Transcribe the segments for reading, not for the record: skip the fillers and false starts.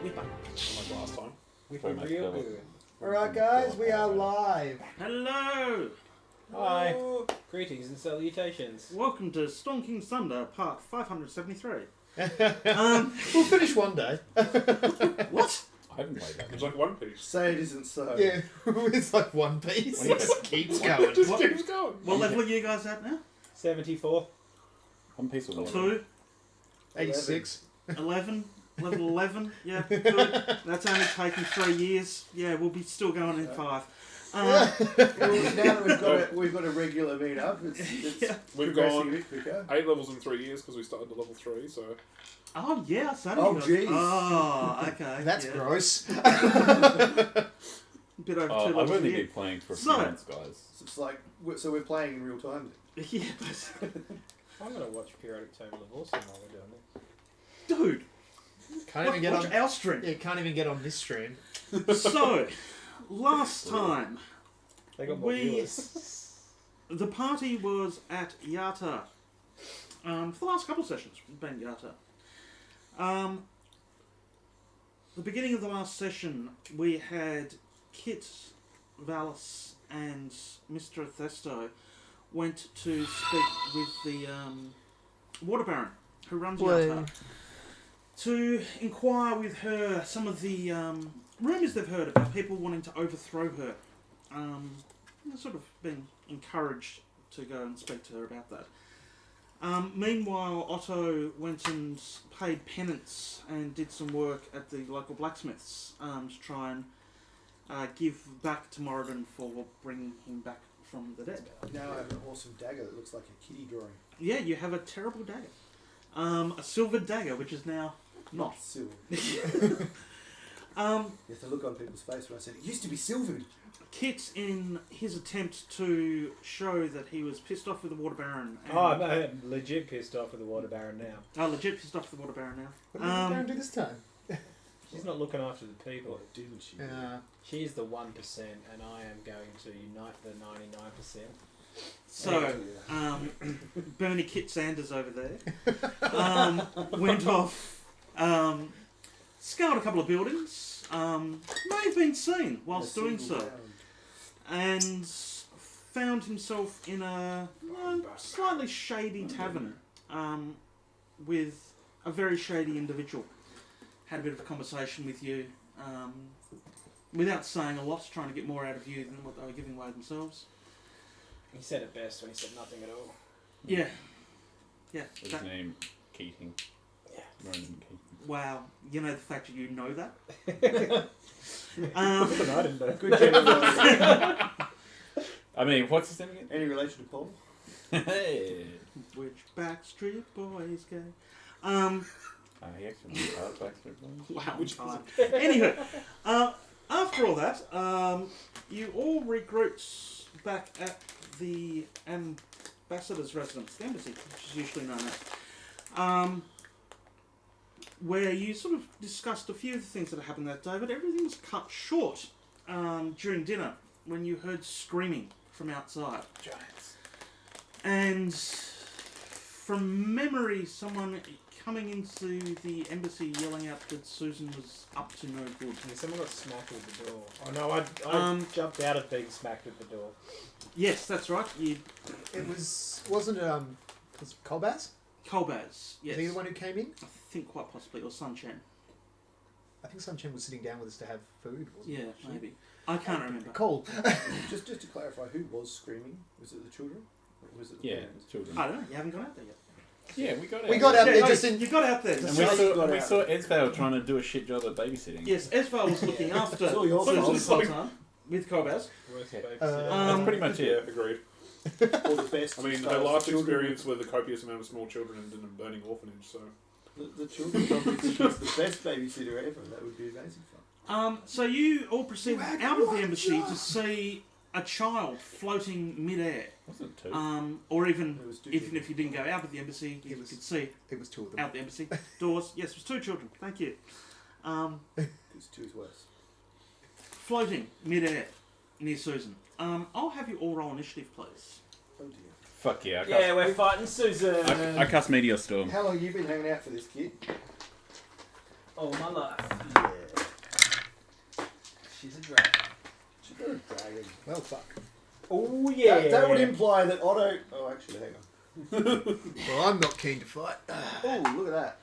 Whipper. Like last time. Whipper real good. Alright guys, we are live. Hello! Hi. Greetings and salutations. Welcome to Stonking Thunder, part 573. We'll finish one day. What? I haven't played that. It's like One Piece. Say it isn't so. Yeah, it's like One Piece. It just keeps going. It just keeps going. What level are you guys at now? 74. One Piece was 2, 86. 11, level 11. Yeah, good. That's only taken 3 years. Yeah, we'll be still going in 5. Well, now that we've got a regular meet up, it's Yeah. We've progressing a gone bit quicker. 8 levels in 3 years because we started at level 3, so... Oh, yeah, so Oh, you guys- jeez. Oh, okay. That's yeah. gross. A bit over 2 I've levels a only year. been playing for a few So- months, guys. It's like so we're playing in real time. Yeah, basically. I'm going to watch Periodic Table of Awesome while we're doing this. Dude, Can't even get watch on. our stream. Yeah, can't even get on this stream. So, last time, They got more viewers. the party was at Yartar. For the last couple of sessions, we've been at Yartar. The beginning of the last session, we had Kit, Valis, and Mr. Thesto went to speak with the Water Baron, who runs Yartar, to inquire with her some of the rumours they've heard about people wanting to overthrow her. They've sort of been encouraged to go and speak to her about that. Meanwhile, Otto went and paid penance and did some work at the local blacksmiths to try and give back to Moradin for bringing him back from the dead. Now I have an awesome dagger that looks like a kitty drawing. Yeah, you have a terrible dagger. A silver dagger, which is now not. Silver. Um, You have to look on people's face when I said it used to be silvered. Kit, in his attempt to show that he was pissed off with the Water Baron. And, Oh, no, I'm legit pissed off with the Water Baron now. legit pissed off with the Water Baron now. What did we go and do this time? She's not looking after the people. What didn't she? She's the 1%, and I am going to unite the 99%. So, Bernie Kit Sanders over there went off, scaled a couple of buildings, may have been seen whilst doing so, and found himself in a slightly shady tavern with a very shady individual. Had a bit of a conversation with you, without saying a lot, trying to get more out of you than what they were giving away themselves. He said it best when he said nothing at all. Yeah. Yeah. His that- name Keating. Yeah. Ronan Keating. wow. You know the fact that you know that? I didn't know. Good job. I mean, what's his name again? Any relation to Paul? Hey. Which Backstreet Boys gay? He actually went out Backstreet Boys. Wow. Which Time. Anywho, after all that, you all regrouped back at the ambassador's residence, the embassy, which is usually known as, where you sort of discussed a few of the things that happened that day, but everything was cut short during dinner when you heard screaming from outside. Giants. And from memory, someone coming into the embassy yelling out that Susan was up to no good. Yeah, someone got smacked with the door. Oh no, I jumped out of being smacked with the door. Yes, that's right. You It wasn't it, was it Colbaz? Colbaz, yes. Was he the one who came in? I think quite possibly, or Sun Chen. I think Sun Chen was sitting down with us to have food, wasn't Yeah, maybe. I can't remember. Cool. Just to clarify, who was screaming? Was it the children? Or was it the Yeah, parents? children. I don't know. You haven't gone out there yet. Yeah, we got it. We got out there no, just in. you got out there. And So you got we out. saw Esvale trying to do a shit job at babysitting. Yes, Esval was looking after It's all your Susan fault. this whole time with Colbaz. Worst Yeah. babysitter. That's pretty much Yeah, it. agreed. Or the best. I mean, as her far as life the children- experience with a copious amount of small children and in a burning orphanage, so... The children probably think she's the best babysitter ever. That would be amazing fun. So you all proceeded out of the embassy to see a child floating mid-air. Wasn't it two? Or even There was two if children. you didn't go out of the embassy, you It was- could see It was two of them. out the embassy doors. Yes, it was 2 children. Thank you. Because two is worse. Floating mid-air near Susan. I'll have you all roll initiative, please. Oh dear. Fuck yeah. Yeah, we're fighting Susan. I cast Meteor Storm. How long have you been hanging out for this kid? Oh, my life. Yeah. She's a dragon. She's got a dragon. Well, fuck. Oh yeah. That would imply that Otto. Oh, actually, hang on. Well, I'm not keen to fight. Oh, look at that.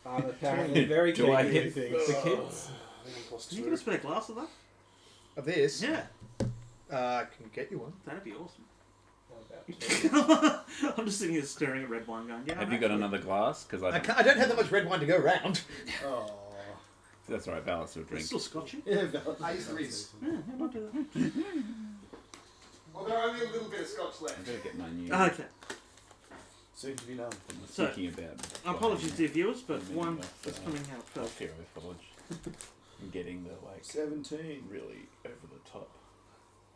I'm apparently very Do keen I to hit do things. the kids? I think I'm plus Can you 2. get a spare glass of that? Of this? Yeah, I can get you one. that'd be awesome. What about two? I'm just sitting here staring at red wine going, yeah. Have you got another glass? Because I don't have that much red wine to go around. Oh. That's all right. Balance will It's drink. still scotchy. Yeah, I used to Riz. Yeah, I might do that. Well, there are only a little bit of scotch I left. better get my new. Okay, Soon to be known. I'm So, thinking about. apologies dear viewers, but Maybe one off, is coming out first. Hero Village. I'm getting the 17. really over the top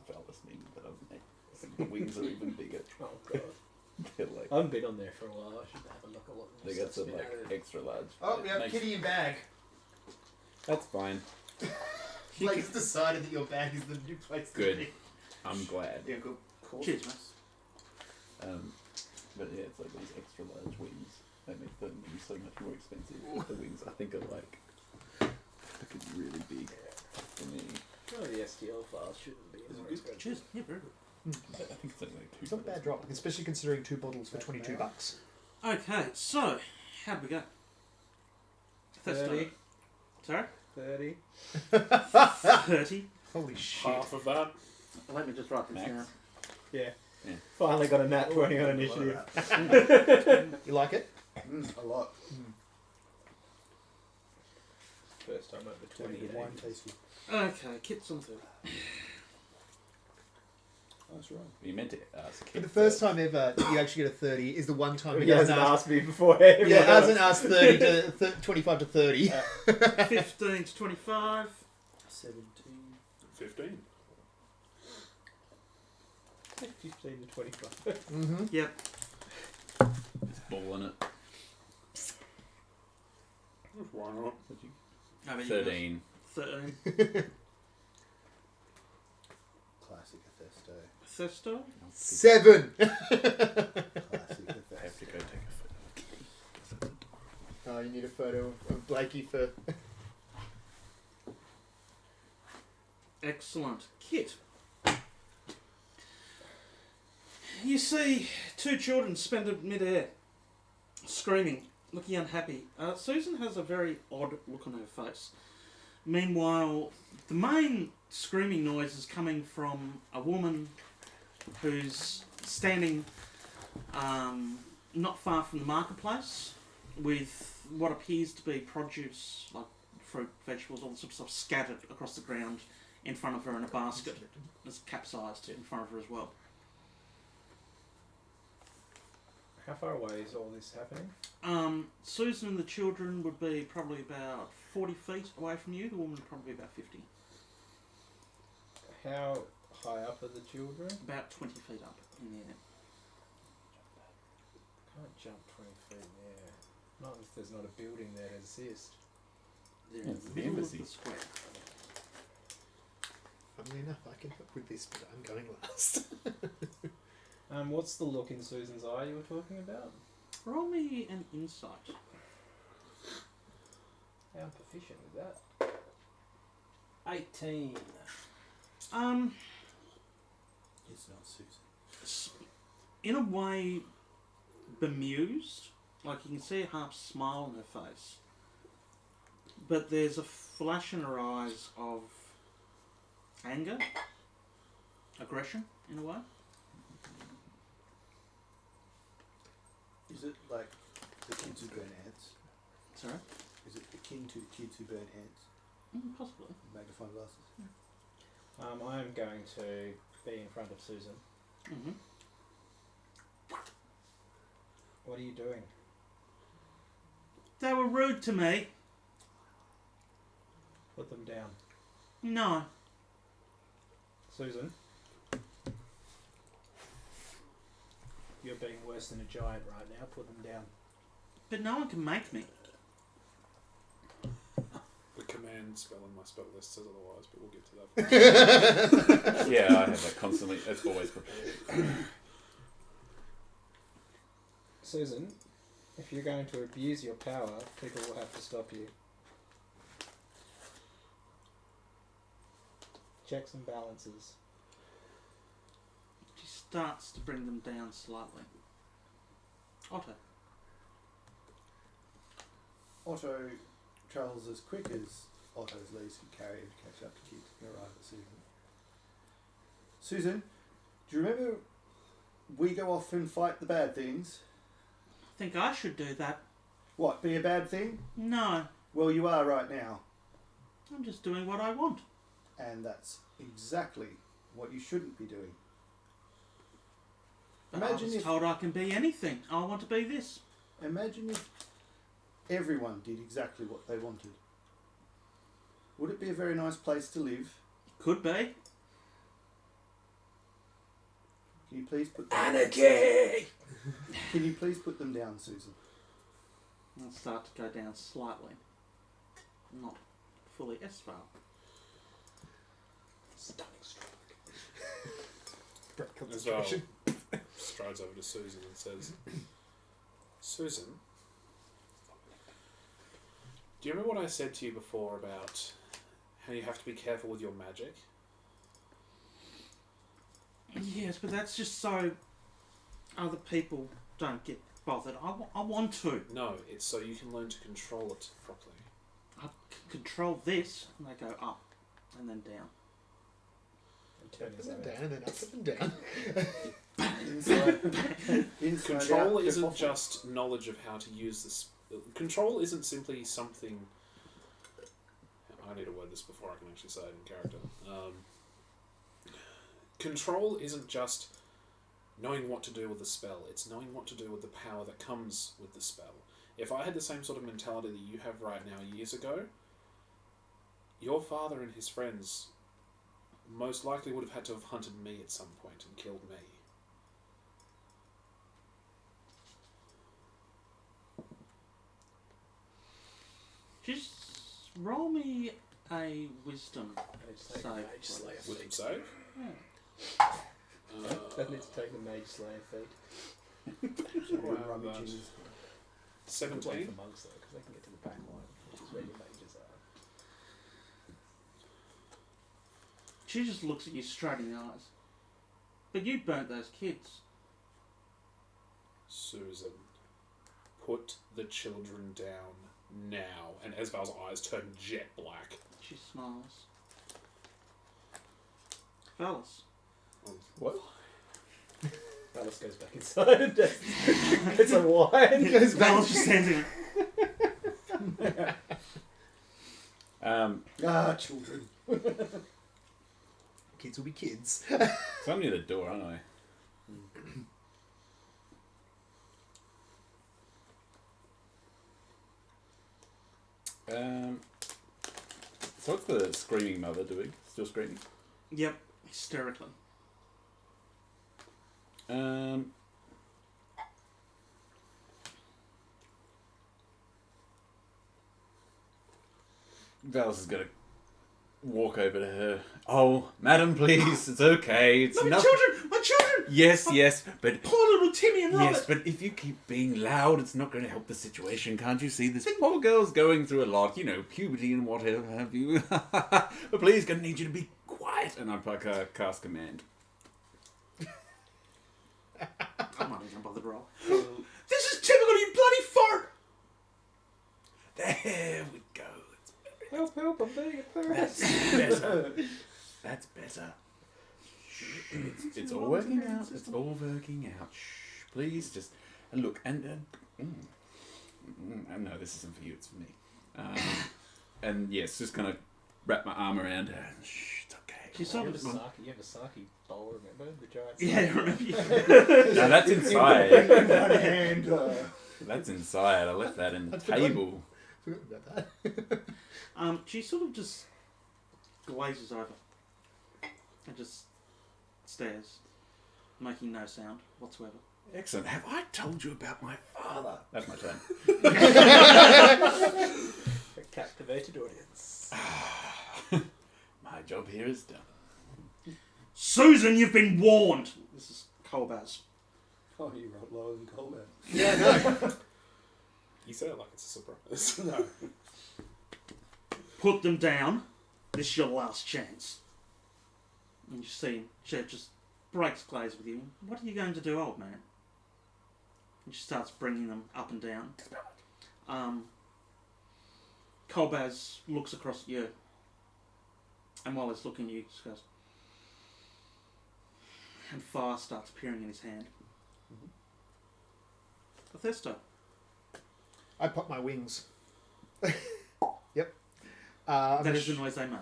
phallus meaning that I think the wings are even bigger. Oh god. They're like I haven't been on there for a while. I should have a look at what they got some like extra large. Oh, It we have makes- kitty and bag. That's fine. Blake's decided that your bag is the new place to Good. be. I'm glad. Yeah, good. Cool. Cheers, mate. But yeah, it's like these extra large wings. They make the wings so much more expensive. The wings I think are like really big for me. Oh, the STL files shouldn't be more expensive. Cheers. Yeah, very good. I think it's only like It's not a bad drop, especially considering 2 bottles for $22. Okay, so how'd we go? 30. Sorry? 30. 30. Holy shit. Half of that. Let me just write this Max. down. Yeah. Yeah. Finally got a nat 20 on initiative. You like it? A lot. First time over 20 The wine games. tasty. Okay, kits on 30. That's right. You meant to ask. For the first time ever that you actually get a 30 is the one time He hasn't asked. asked me beforehand. Yeah, hasn't asked 30 to 25 to 30. 15 to 25. 17. 15. 15 to 25. Mm-hmm. Yep. It's ball in it. Why not? I mean, you guys- 13. 13. Classic Hephaestus. Thirsto. 7. Classic I have Hephaestus. to go take a photo. Oh, you need a photo of Blakey for. Excellent. Kit. You see 2 children suspended mid-air, screaming, looking unhappy. Susan has a very odd look on her face. Meanwhile, the main screaming noise is coming from a woman who's standing not far from the marketplace with what appears to be produce, like fruit, vegetables, all the sort of stuff scattered across the ground in front of her in a basket. It's capsized in front of her as well. How far away is all this happening? Susan and the children would be probably about 40 feet away from you. The woman would probably be about 50. How high up are the children? About 20 feet up in the air. Can't jump 20 feet there. Not if there's not a building there to assist. They're Yeah, in it's the the middle of embassy. the square. Funnily enough, I can help with this, but I'm going last. What's the look in Susan's eye you were talking about? Roll me an insight. How proficient with that? 18. It's not Susan. In a way, bemused. Like you can see a half smile on her face. But there's a flash in her eyes of anger, aggression, in a way. Is it like the kids who burn ants? Sorry? Is it akin to the kids who burn ants? Possibly. Magnifying glasses? I am going to be in front of Susan. Mm-hmm. What are you doing? They were rude to me. Put them down. No. Susan? You're being worse than a giant right now. Put them down. But no one can make me. The command spell in my spell list says otherwise, but we'll get to that. Yeah, I have that constantly. It's always prepared. Susan, if you're going to abuse your power, people will have to stop you. Checks and balances. She starts to bring them down slightly. Otto. Otto travels as quick as Otto's legs can carry him to catch up to Kit and arrive at Susan. Susan, do you remember we go off and fight the bad things? I think I should do that. What, be a bad thing? No, Well, you are right now. I'm just doing what I want. And that's exactly what you shouldn't be doing. But I Imagine was if- told I can be anything. I want to be this. Imagine if everyone did exactly what they wanted. Would it be a very nice place to live? Could be. Can you please put them Anarchy! Can you please put them down, Susan? I'll start to go down slightly. Not fully as far. Stunning strike. Great As well, concentration. strides over to Susan and says, Susan, do you remember what I said to you before about how you have to be careful with your magic? Yes, but that's just so other people don't get bothered. I want to. No, it's so you can learn to control it properly. I can control this, and they go up and then down. And turn Up his and own. down and up and down. Inside Control out, isn't kerfuffle. just knowledge of how to use this. Control isn't simply something. I need to word this before I can actually say it in character. Control isn't just knowing what to do with the spell, it's knowing what to do with the power that comes with the spell. If I had the same sort of mentality that you have right now years ago, your father and his friends most likely would have had to have hunted me at some point and killed me. Just roll me a wisdom. Mage take So- the Mage Slayer Wisdom feat. save? Don't need to take the Mage Slayer feat. Wow, Wow, rummaging. Wait 17? for monks though, because they can get to the back line, which is where your mages are. She just looks at you straight in the eyes. But you burnt those kids. Susan, put the children down now. And Esval's eyes turn jet black. She smiles. Fellas. What? Alice goes back inside and gets a wine. Goes back. Fellas just standing there. Children. Kids will be kids. So I'm near the door, aren't I? So what's the screaming mother doing? Still screaming? Yep, hysterically. Valis is gonna walk over to her. Oh, madam, please, it's okay. It's My nothing. children! My children! Yes, yes, but Poor little Timmy and Robert! yes, but if you keep being loud, it's not going to help the situation. Can't you see this poor girl's going through a lot? You know, puberty and whatever have you. But please, gonna need you to be quiet. And I cast command. I'm not even bothered to roll. This is typical, you bloody fart! There we go. Help, help, I'm being a parent. That's better. That's better. It's all working out. It's all working out. Shh, please, just look and no, this isn't for you. It's for me. And yes, just kind of wrap my arm around her. Shh, it's okay. She's You sort have a of... sake, you have a sake bowl, remember? The giant Yeah, I sake. remember you. No, that's inside. One hand. That's inside. I left that in the That's forgotten. table. Forgot about that. She sort of just glazes over and just stares, making no sound whatsoever. Excellent. Have I told you about my father? That's my turn. A captivated audience. My job here is done. Susan, you've been warned! This is Colbaz. Oh, you rolled lower than Colbert. Yeah, no. You said it like it's a surprise. No. Put them down. This is your last chance. And you see she just breaks glaze with you. What are you going to do, old man? And she starts bringing them up and down. Kolbaz looks across at you. And while he's looking at you, he just goes... And fire starts appearing in his hand. Bethesda. I pop my wings. Yep. That is the noise they make.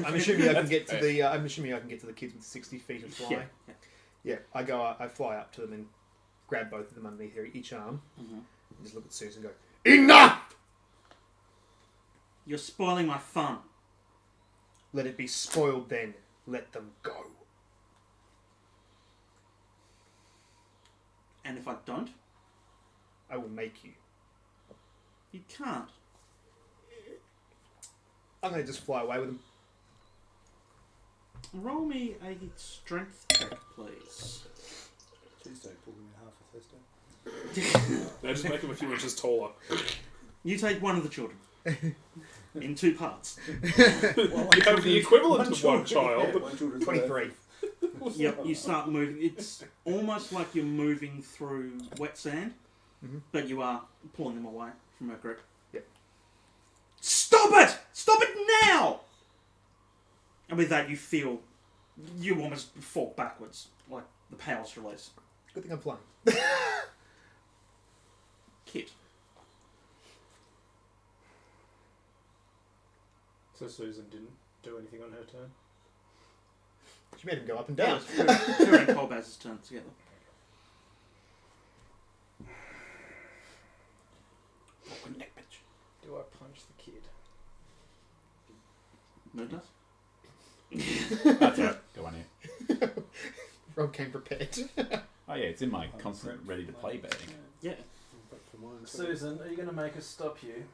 I'm assuming I can get to the. I'm assuming I can get to the kids with 60 feet of fly. Yeah. I fly up to them and grab both of them underneath each arm. Mm-hmm. And just look at Susan and go, "Enough! You're spoiling my fun. Let it be spoiled then. Let them go." And if I don't, I will make you. you can't. I'm going to just fly away with them. Roll me a strength check, please. Please don't pull me in half, Bethesda. Now just make him a few inches taller. You take one of the children. In 2 parts. You have the equivalent of one child. One children's 23. Yep, you start moving. It's almost like you're moving through wet sand, but you are pulling them away from her grip. Yep. Stop it! Stop it now! And with that, you feel you almost fall backwards, like the power's release. Good thing I'm flying. Kit. So Susan didn't do anything on her turn? She made him go up and Yeah, down. it's her and Kolbaz's turn together. Do I punch the kid? No, it does. That's right. Go on here. Rob came prepared. Oh yeah, it's in my constant ready to play bag. Yeah. Susan, are you going to make us stop you?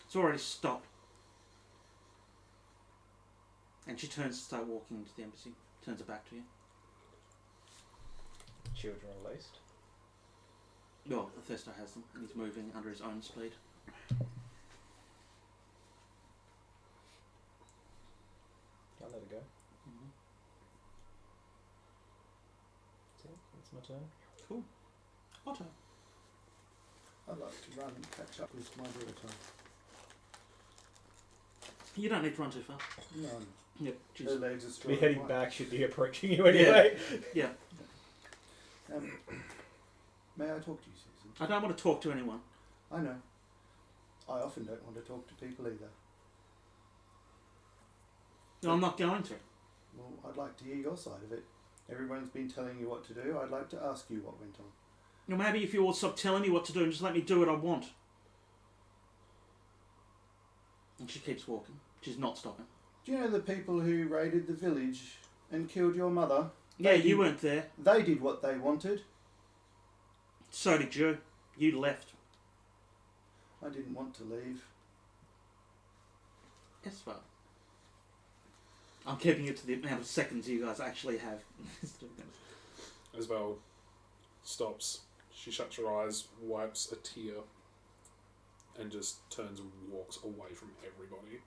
It's already stopped. And she turns to start walking into the embassy. Turns her back to you. Children released. Well, Bethesda has them, and he's moving under his own speed. I'll let it go. That's my turn. Cool. Otto. I'd like to run and catch up with my daughter. You don't need to run too far. No, Yep. her legs are strong. Be heading back, should be approaching you anyway. Yeah. May I talk to you, Susan? I don't want to talk to anyone. I know. I often don't want to talk to people either. No, I'm not going to. Well, I'd like to hear your side of it. Everyone's been telling you what to do. I'd like to ask you what went on. Or maybe if you all stop telling me what to do and just let me do what I want. And she keeps walking. She's not stopping. Do you know the people who raided the village and killed your mother? Yeah, They you did- weren't there. They did what they wanted. So did you. You left. I didn't want to leave. Yes, well. I'm keeping it to the amount of seconds you guys actually have. Isabel stops. She shuts her eyes, wipes a tear, and just turns and walks away from everybody.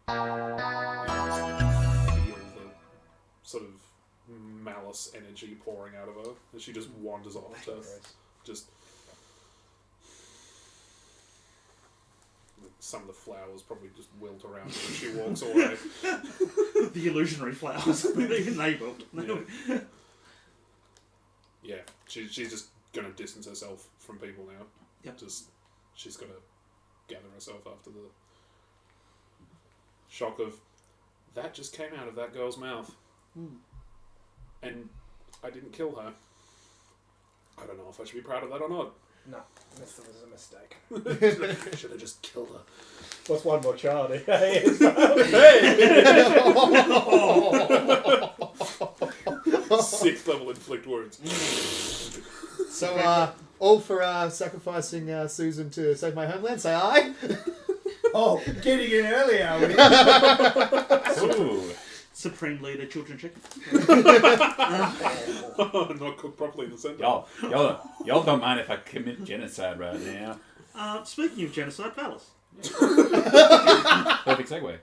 You feel the sort of malice energy pouring out of her as she just wanders off to just... Some of the flowers probably just wilt around her as she walks away. The illusionary flowers. Even they will. Yeah. Yeah, she's just going to distance herself from people now. Yep. She's got to gather herself after the shock of, that just came out of that girl's mouth. And I didn't kill her. I don't know if I should be proud of that or not. No, this was a mistake. Should have just killed her. What's one more child? Sixth level inflict wounds. So, all for sacrificing Susan to save my homeland, say aye. Oh, getting in early, are we? Ooh. Supreme Leader Children Chicken. Not cooked properly in the centre. Y'all don't mind if I commit genocide right now? Speaking of genocide, Valis. Perfect segue.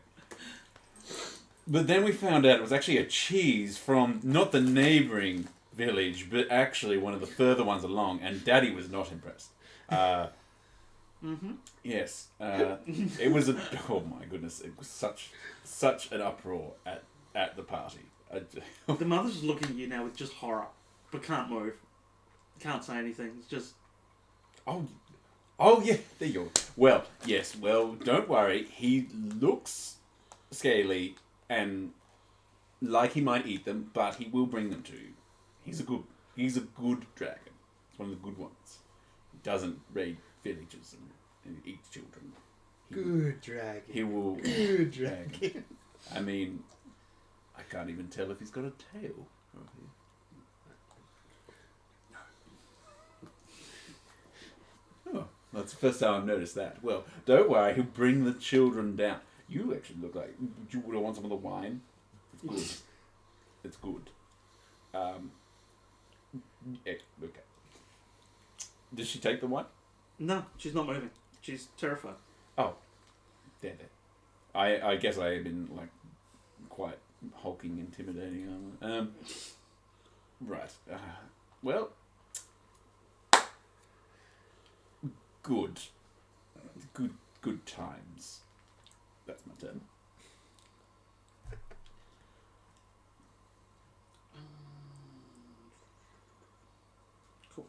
But then we found out it was actually a cheese from not the neighbouring village, but actually one of the further ones along, and Daddy was not impressed. Yes. It was oh my goodness, it was such an uproar at the party. The mother's just looking at you now with just horror, but can't move. Can't say anything. It's just... Oh yeah, there you go. Well, yes, well, don't worry. He looks scaly and like he might eat them, but he will bring them to you. He's a good dragon. He's one of the good ones. He doesn't raid villages and eat children. Good dragon. He will. Good dragon. I mean, I can't even tell if he's got a tail. Oh, that's the first time I've noticed that. Well, don't worry, he'll bring the children down. You actually look like... Would you want some of the wine? It's good. It's good. Okay. Did she take the wine? No, she's not moving. She's terrified. Oh. There. I guess I have been, like, quite hulking, intimidating. Right. Well... Good times. That's my turn. Cool.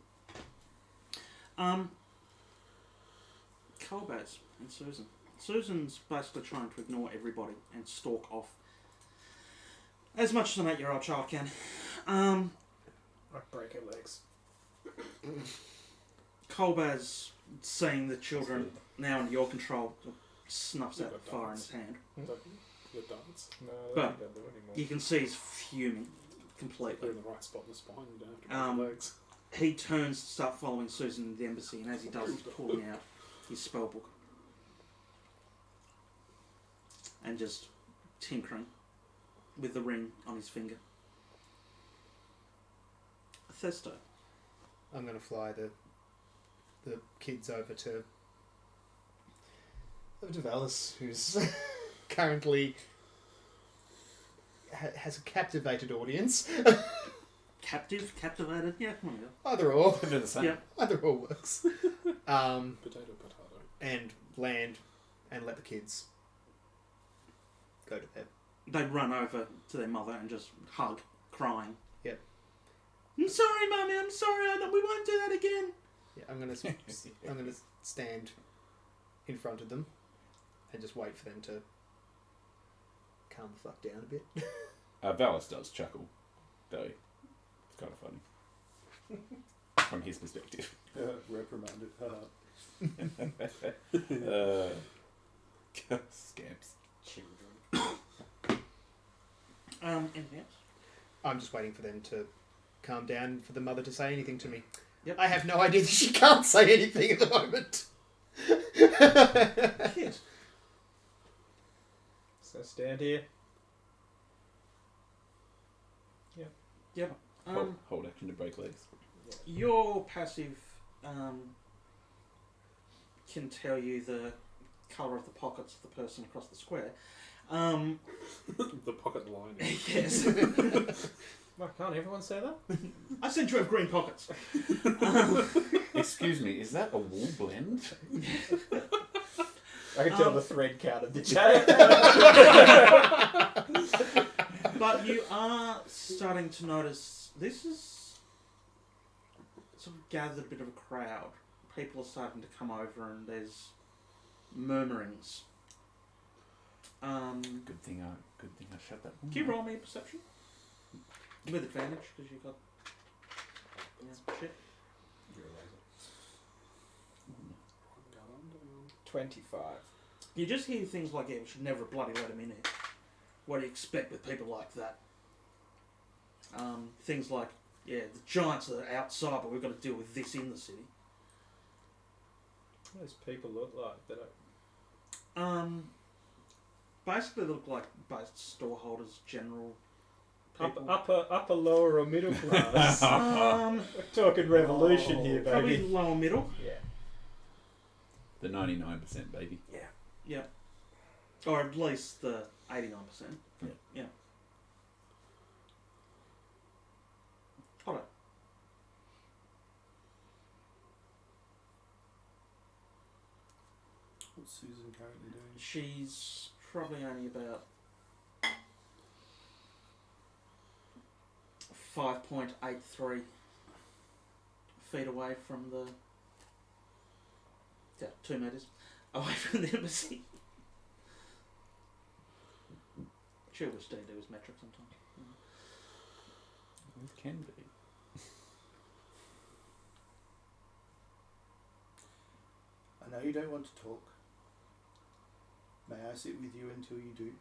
Colbaz and Susan. Susan's basically trying to ignore everybody and stalk off as much as an 8-year-old child can. I break her legs. Colbaz, seeing the children now under your control, snuffs out the fire in his hand. Your darts. No, But I don't do anymore. You can see he's fuming completely. You're in the right spot in the spine. You don't have to break your legs. He turns to start following Susan in the embassy, and as he does, he's pulling out his spellbook and just tinkering with the ring on his finger. Thesto. I'm going to fly the kids over to Valis, who's currently has a captivated audience. Captivated? Yeah, come on, go. Either or. They're the same. Yeah. Either or works. Potato. And land and let the kids go to bed. They run over to their mother and just hug, crying. Yep. I'm sorry, Mummy, I'm sorry, we won't do that again. Yeah, I'm gonna stand in front of them and just wait for them to calm the fuck down a bit. Valis does chuckle, though. It's kind of funny. From his perspective. Reprimanded. Scamps. Children. Anything else? I'm just waiting for them to calm down, for the mother to say anything to me. Yep. I have no idea that she can't say anything at the moment. Kid. So stand here. Yep. Hold action to break legs. Your passive can tell you the colour of the pockets of the person across the square. The pocket line. Yes. Why can't everyone say that? I said you have green pockets. Excuse me, is that a wool blend? I can tell the thread count of the chain. But you are starting to notice this is sort of gathered a bit of a crowd. People are starting to come over and there's murmurings. Good thing I shut that one. Can you roll me a perception? With advantage, because you got shit. 25. You just hear things like, yeah, we should never bloody let him in here. What do you expect with people like that? Things like, yeah, the giants are outside, but we've got to deal with this in the city. What does people look like? They don't... Basically they look like both storeholders, general people. Upper, lower, or middle class? We're talking revolution here, baby. Probably lower middle. Yeah. The 99%, baby. Yeah. Or at least the 89%. Yeah. Otto. What's Susan currently doing? She's probably only about 5.83 feet away from the... Yeah, 2 metres away from the embassy. She'll wish to do his metric sometimes. It can be. I know you don't want to talk. May I sit with you until you do?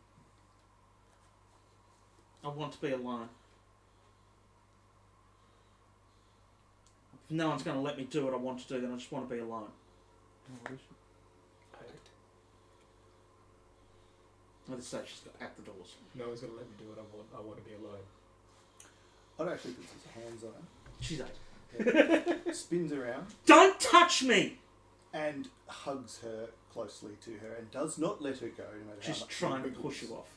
I want to be alone. If no one's going to let me do what I want to do, then I just want to be alone. At this stage, she's at the doors. No one's going to let me do what I want. I want to be alone. Otto actually puts his hands on her. She's 8. Yeah. Spins around Don't touch me! and hugs her closely to her and does not let her go no matter how She's much she trying to wiggles, push you off.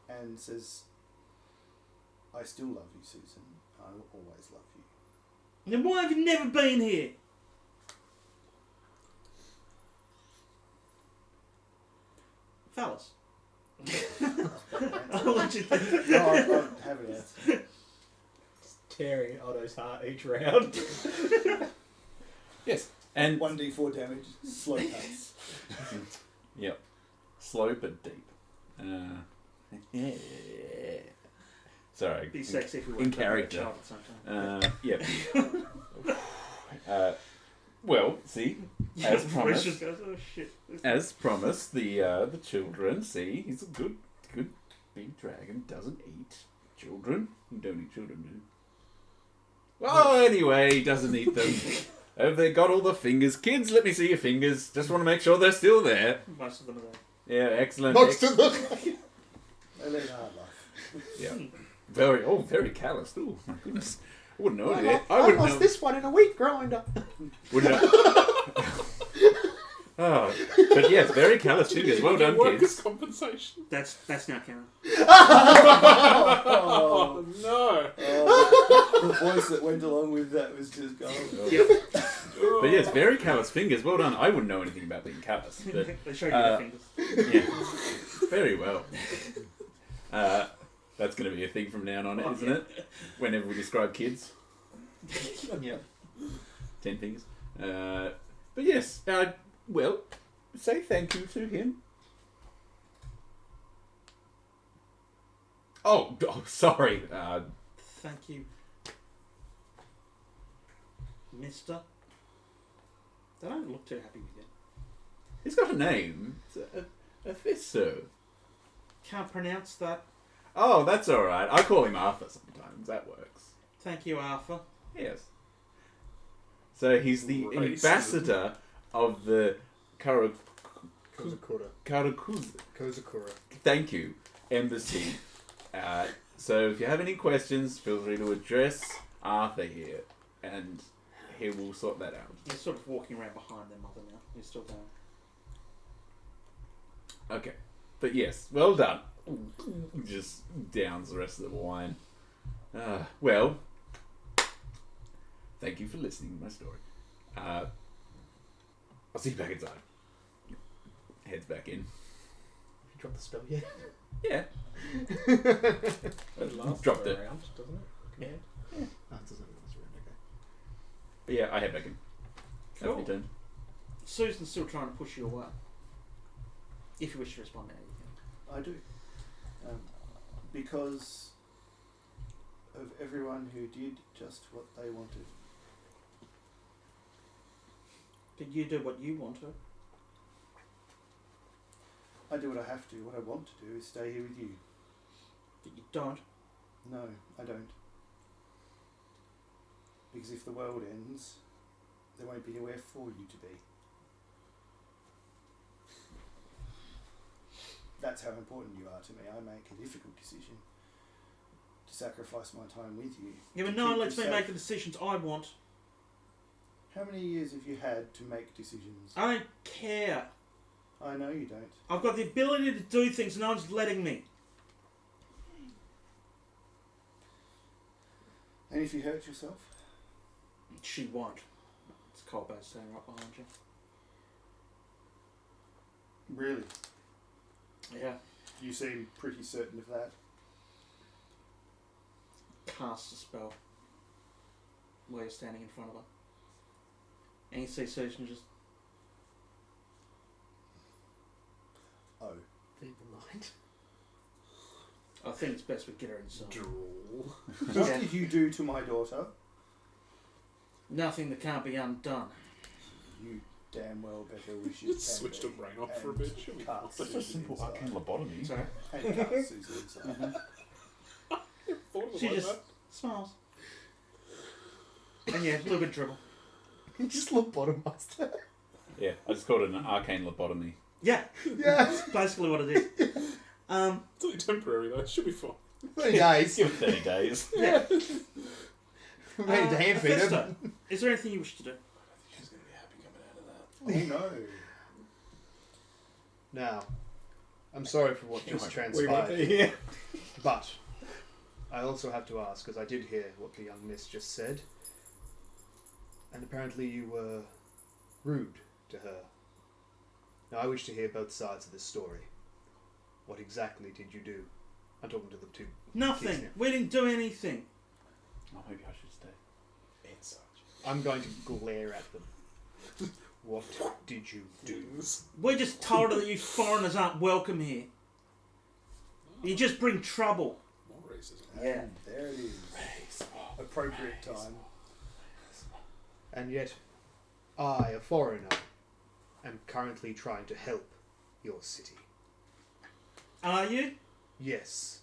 and says, I still love you, Susan. I will always love you. Then why have you never been here? Fellas. I'll let you think. No, I have an answer. Tearing at Otto's heart each round. Yes. And 1d4 damage, slow cuts. yep, slow but deep. Sorry. Be sexy if we in weren't character. child at the same time. Yep. Well, see, as Bruce promised, just goes, oh shit. as promised, the children. See, he's a good big dragon. Doesn't eat children. You don't eat children, do you? Well, anyway, he doesn't eat them. Have they got all the fingers? Kids, let me see your fingers. Just want to make sure they're still there. Most of them are there. Yeah, excellent. Most of them. They live a hard life. Yeah. Very callous. Oh my goodness. I wouldn't know it. I wouldn't lost know. this one in a wheat grinder. Wouldn't know. Oh, but yes, very callous fingers. Well done, Workers' kids. compensation. That's now canon. Oh, no. Oh, the voice that went along with that was just gone. Yep. But yes, very callous fingers. Well done. I wouldn't know anything about being callous. But They show you their fingers. yeah, very well. That's going to be a thing from now on, isn't it? Whenever we describe kids. Yeah. 10 fingers. But yes, well, say thank you to him. Oh, sorry. Thank you, Mister. They don't look too happy with you. He's got a name. It's a Fisso. Can't pronounce that. Oh, that's all right. I call him Arthur sometimes. That works. Thank you, Arthur. Yes. So he's the Racism. ambassador of the Kozakura. Karakuz. Kozakura. Thank you, embassy. So if you have any questions, feel free to address Arthur here, and he will sort that out. You're sort of walking around behind their mother now. You're still going. Okay. But yes, well done. Just downs the rest of the wine. Well, thank you for listening to my story. I'll see you back inside. Heads back in. You dropped the spell yet? Yeah. It lasts Dropped for it. a round, doesn't it? Yeah. Oh, it doesn't last around, okay. But yeah, I head back in. Have Cool. your turn. Susan's still trying to push you away. If you wish to respond now, you I do. Because of everyone who did just what they wanted. can. But you do what you want to. I do what I have to. What I want to do is stay here with you. But you don't. No, I don't. Because if the world ends, there won't be anywhere for you to be. That's how important you are to me. I make a difficult decision to sacrifice my time with you. Yeah, but to no one keep lets me you make safe. the decisions I want. How many years have you had to make decisions? I don't care. I know you don't. I've got the ability to do things and no one's letting me. And if you hurt yourself? She won't. It's Colbert standing right behind you. Really? Yeah. You seem pretty certain of that. Cast a spell while you're standing in front of her. And you see Susan just... Oh. Feeble mind. I think it's best we get her inside. Drool. What Yeah. did you do to my daughter? Nothing that can't be undone. You damn well better wish you Just switched her brain off for a bit. She'll be fine. That's a simple arcane lobotomy. Sorry. And cast Susan inside. Thought of it She like just that. smiles. And yeah, a little bit dribble. You just lobotomized her. Yeah, I just called it an arcane lobotomy. Yeah, Yeah. that's basically what it is. It's only temporary though. She'll be fine. 30 days. Give it 30 days. Yeah. Ready to hand feed Festo, her. is there anything you wish to do? She's going to be happy coming out of that. Oh no. Now, I'm sorry for what just We won't transpired, be here. but I also have to ask, because I did hear what the young miss just said, and apparently you were rude to her. Now, I wish to hear both sides of this story. What exactly did you do? I'm talking to the two. Nothing. Kids now. We didn't do anything. Oh, maybe I should stay. And such. I'm going to glare at them. What did you do? We just told her that you foreigners aren't welcome here. You just bring trouble. More racism. Yeah. And there it is. Appropriate time. And yet, I, a foreigner, am currently trying to help your city. Are you? Yes.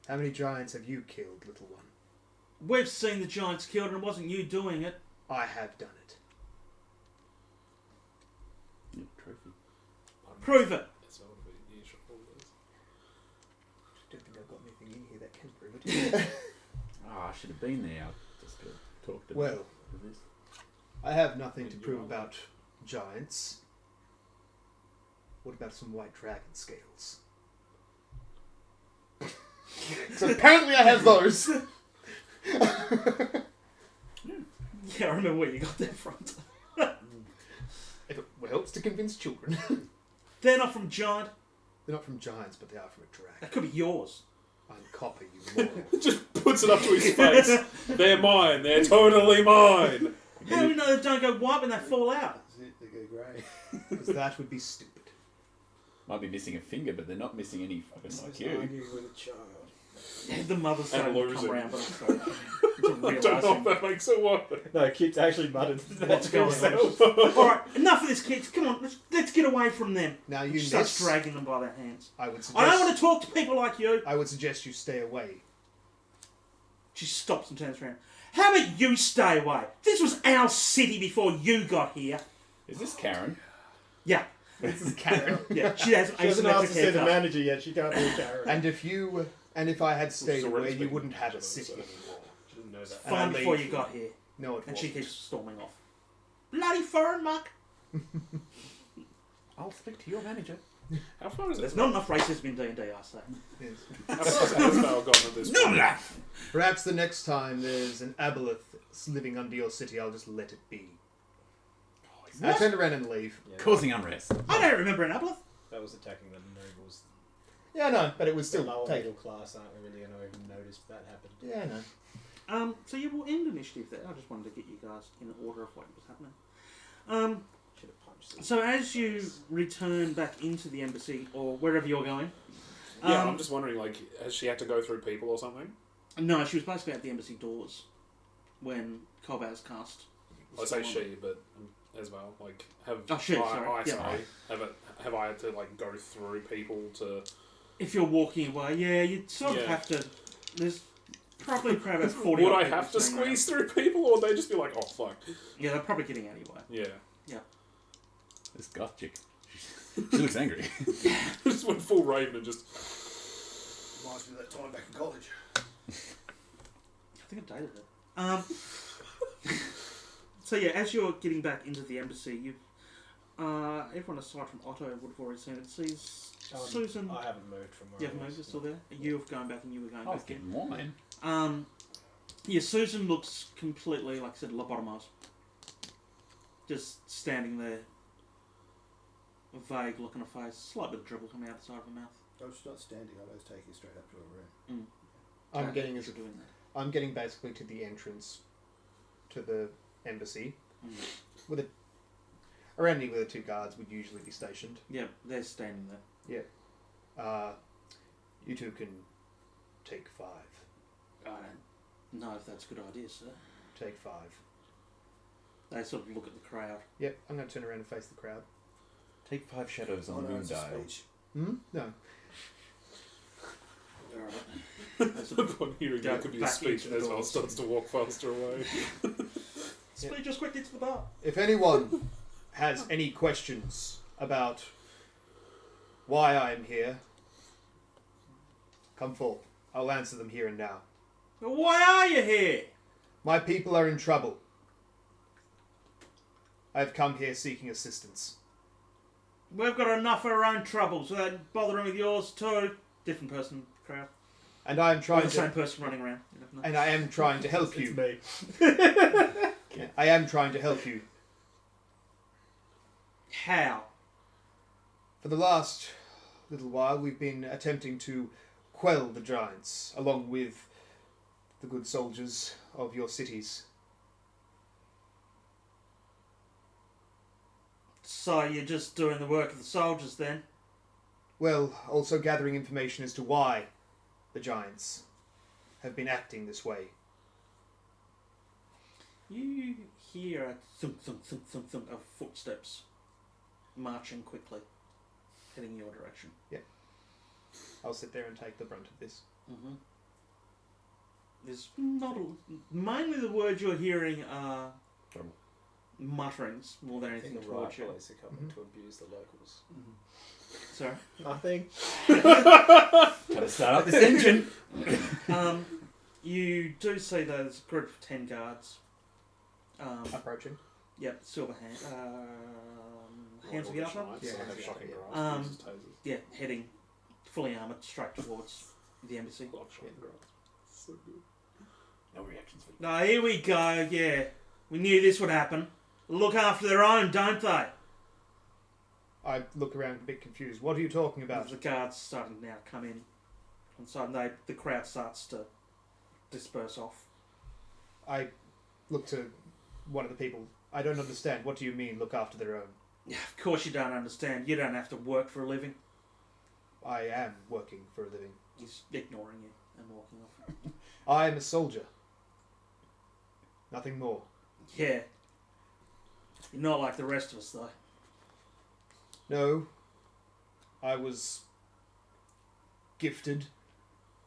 How many giants have you killed, little one? We've seen the giants killed and it wasn't you doing it. I have done it. Yeah, trophy. Prove it. That's what would be usual. I don't think I've got anything in here that can prove it. Ah, I should have been there. I just could have talked about Well, this. I have nothing to prove about giants. What about some white dragon scales? So apparently I have those. Yeah, I remember where you got that from. If it helps to convince children. They're not from giant. They're not from giants, but they are from a dragon. That could be yours. I'm copper, you moron. Just puts it up to his face. They're mine. They're totally mine. How do we know they don't go white when they fall out? That's it, they go grey. Because that would be stupid. Might be missing a finger, but they're not missing any fucking like you. Arguing with a child. The mother's And starting to losing. come around, but it's a I don't know realising if that makes it worse. No, kids actually muttered that what's to going himself. on. Alright, enough of this, kids. Come on, let's get away from them. Now you She starts miss. dragging them by their hands. I would I suggest. don't want to talk to people like you. I would suggest you stay away. She stops and turns around. How about you stay away? This was our city before you got here. Is this Karen? Yeah, This is Karen. yeah. She has an She hasn't asked asymmetric to see the haircut. manager yet. She can't be a Karen. And if I had stayed She's already away, you speaking wouldn't have a English, city so- anymore. She didn't know that. And I Fine before leave. you got here. No, it And she wasn't. keeps storming off. Bloody foreign muck. I'll speak to your manager. How far is it? There's not enough racism in D&D, I say. Yes. How far has Asbel gotten at this No point? laugh! Perhaps the next time there's an aboleth living under your city, I'll just let it be. I turn around and leave. Yeah, Causing unrest. I don't remember an uplift. that was attacking the nobles. Yeah, no, but it was The still lower take. middle class aren't really going to even notice that happened. Yeah, no. So you will end initiative there. I just wanted to get you guys in order of what was happening. Should have punched them. So as you return back into the embassy, or wherever you're going... Yeah, I'm just wondering, like, has she had to go through people or something? No, she was basically at the embassy doors when Colbert's cast. I say she, but as well, like, have Oh, she, sorry. I Yeah. say, have I had to like go through people to? If you're walking away, yeah, you'd sort of Yeah. have to... There's probably about 40 Would odd I people have to standing around. squeeze through people, or would they just be like, oh fuck? Yeah, they're probably getting out of your way. Yeah, This goth chick. She looks angry. just went full Raven and just. Reminds me of that time back in college. I think I dated her. So yeah, as you're getting back into the embassy, Everyone aside from Otto would have already seen it. Sees Um, Susan. I haven't moved from where You I haven't was. moved, it's still there. You have gone back and you were going I was back in. getting wine. Yeah, Susan looks completely, like I said, lobotomized. Just standing there. A vague look on her face. Slight bit of dribble coming out the side of her mouth. Oh, she's not standing. I was taking her straight up to her room. I'm getting as you're doing that. I'm getting basically to the entrance to the embassy. With a around me where the two guards would usually be stationed. Yeah, they're standing there. You two can take 5. I don't know if that's a good idea, sir. Take 5. They sort of look at the crowd. Yep, I'm going to turn around and face the crowd. Take 5 shadows on the no, moon it's a dial. speech. No. Alright. Upon hearing Go that could be a back speech, into the Esval doors. starts to walk faster away. Speed just quickly to the bar. If anyone has any questions about why I am here, come forth. I'll answer them here and now. But why are you here? My people are in trouble. I have come here seeking assistance. We've got enough of our own troubles without bothering with yours too. Different person, crowd. And I am Or trying the same to person running around. You never know. and I am trying to help It's you. me. I am trying to help you. How? For the last little while, we've been attempting to quell the giants, along with the good soldiers of your cities. So you're just doing the work of the soldiers then? Well, also gathering information as to why the giants have been acting this way. You hear a thump, thump, thump, thump, thump of footsteps marching quickly, heading your direction. I'll sit there and take the brunt of this. Mm-hmm. There's not mainly the words you're hearing are Trouble. mutterings more than I think anything the riot towards you. police are coming to abuse the locals. Sorry. Nothing. Gotta start up this engine. You do see those group of 10 guards. Approaching. Yep, silver hand. Hands of Yartar. Yeah, I have yeah, shocking yeah. grass, uses tasers. Yeah, heading fully armoured straight towards the embassy. Love shocking grass. So good. No reactions for you. No, here we go. Yeah, we knew this would happen. Look after their own, don't they? I look around a bit confused. What are you talking about? The guards starting now to come in. And so the crowd starts to disperse off. I look to one of the people. I don't understand. What do you mean, look after their own? Yeah, of course you don't understand. You don't have to work for a living. I am working for a living. He's ignoring you and walking off. I am a soldier. Nothing more. Yeah. You're not like the rest of us, though. No. I was gifted.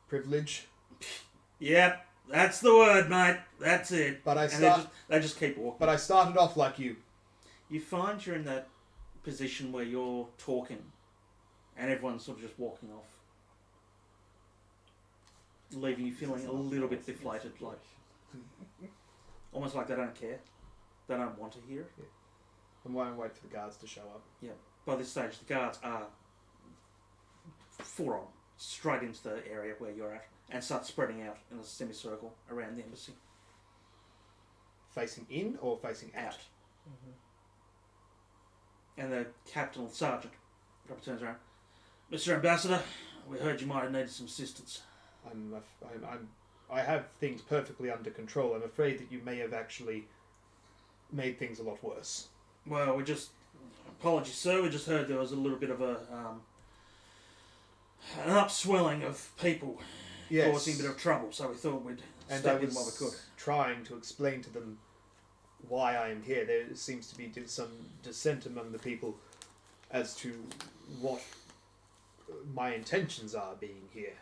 Privilege. Yep, that's the word, mate. That's it. But And they just keep walking. But I started off like you. You find you're in that position where you're talking and everyone's sort of just walking off. Leaving you feeling a little bit deflated, like almost like they don't care. They don't want to hear it. And why wait for the guards to show up? By this stage, the guards are full on, straight into the area where you're at, and start spreading out in a semicircle around the embassy. Facing in or facing out? Out. And the captain or sergeant turns around. Mr. Ambassador, we heard you might have needed some assistance. I have things perfectly under control. I'm afraid that you may have actually made things a lot worse. Well, apologies, sir. We just heard there was a little bit of an upswelling of people Yes. causing a bit of trouble, so we thought we'd And I step in was while we could. trying to explain to them why I am here. There seems to be some dissent among the people as to what my intentions are being here.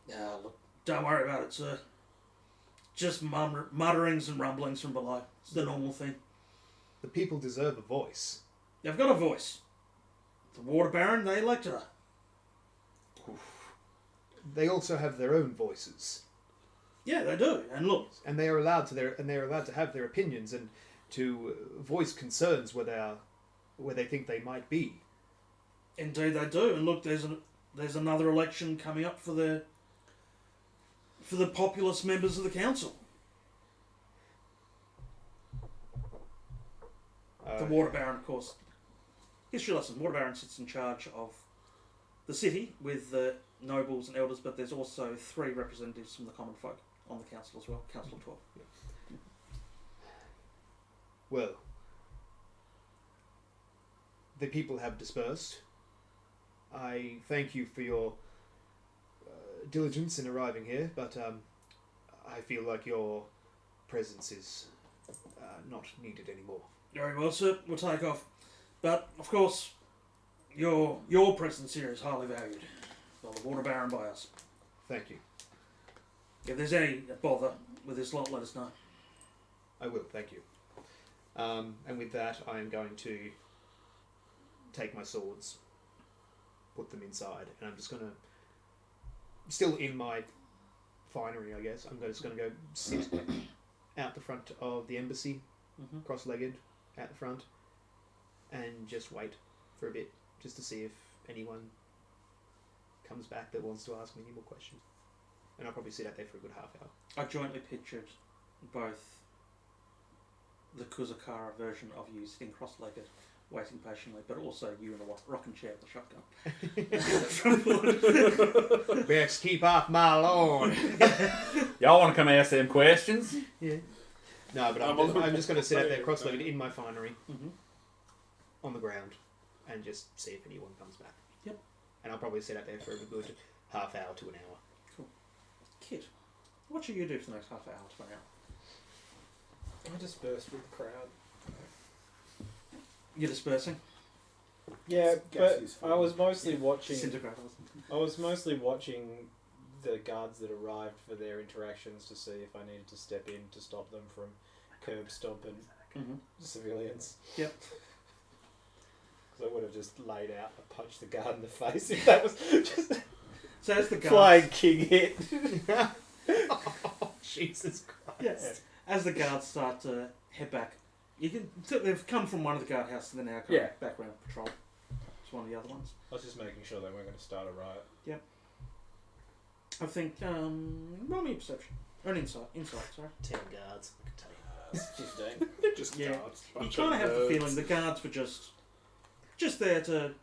Look, don't worry about it, sir. Just mutterings and rumblings from below. It's the normal thing. The people deserve a voice. They've got a voice. The Water Baron, they elected her. They also have their own voices, Yeah, they do. And look, and they are allowed to have their opinions and to voice concerns where they are where they think they might be. Indeed, they do. And look, there's another election coming up for the populist members of the council. The Water Baron, of course. History lesson. Water Baron sits in charge of the city with the nobles and elders, but there's also 3 representatives from the common folk on the council as well. Council of 12. Well, the people have dispersed. I thank you for your diligence in arriving here, but I feel like your presence is not needed anymore. Very well, sir. We'll take off. But, of course, your presence here is highly valued by the Water Baron, by us. Thank you. If there's any bother with this lot, let us know. I will, thank you. And with that, I am going to take my swords, put them inside, and I'm just going to, still in my finery, I guess, I'm just going to go sit out the front of the embassy, cross-legged, out the front, and just wait for a bit, just to see if anyone comes back that wants to ask me any more questions. And I'll probably sit out there for a good half hour. I jointly pictured both the Kuzakara version of you sitting cross-legged, waiting patiently, but also you in a rocking chair with a shotgun. Best keep off my lawn. Y'all want to come ask them questions? Yeah. No, but I'm just going to sit out there cross-legged in my finery, on the ground, and just see if anyone comes back. Yep. And I'll probably sit out there for a good half hour to an hour. Cool. Kid, what should you do for the next half hour to an hour? I dispersed with the crowd. You're dispersing? Yeah, but Gases I was mostly watching. Disintegrate. I was mostly watching the guards that arrived for their interactions to see if I needed to step in to stop them from curb stomping civilians. Yep. Because I would have just laid out and punched the guard in the face if that was just So as the guards, flying king hit. Oh, Jesus Christ. yes, as the guards start to head back, you can. They've come from one of the guardhouses and they're now coming back around patrol. It's one of the other ones. I was just making sure they weren't going to start a riot. I think. Roll me a perception or an insight. Insight, sorry. 10 guards. I can tell you. 15. Just Yeah. guards. You Bunch kind of of have the nerds. feeling the guards were just there to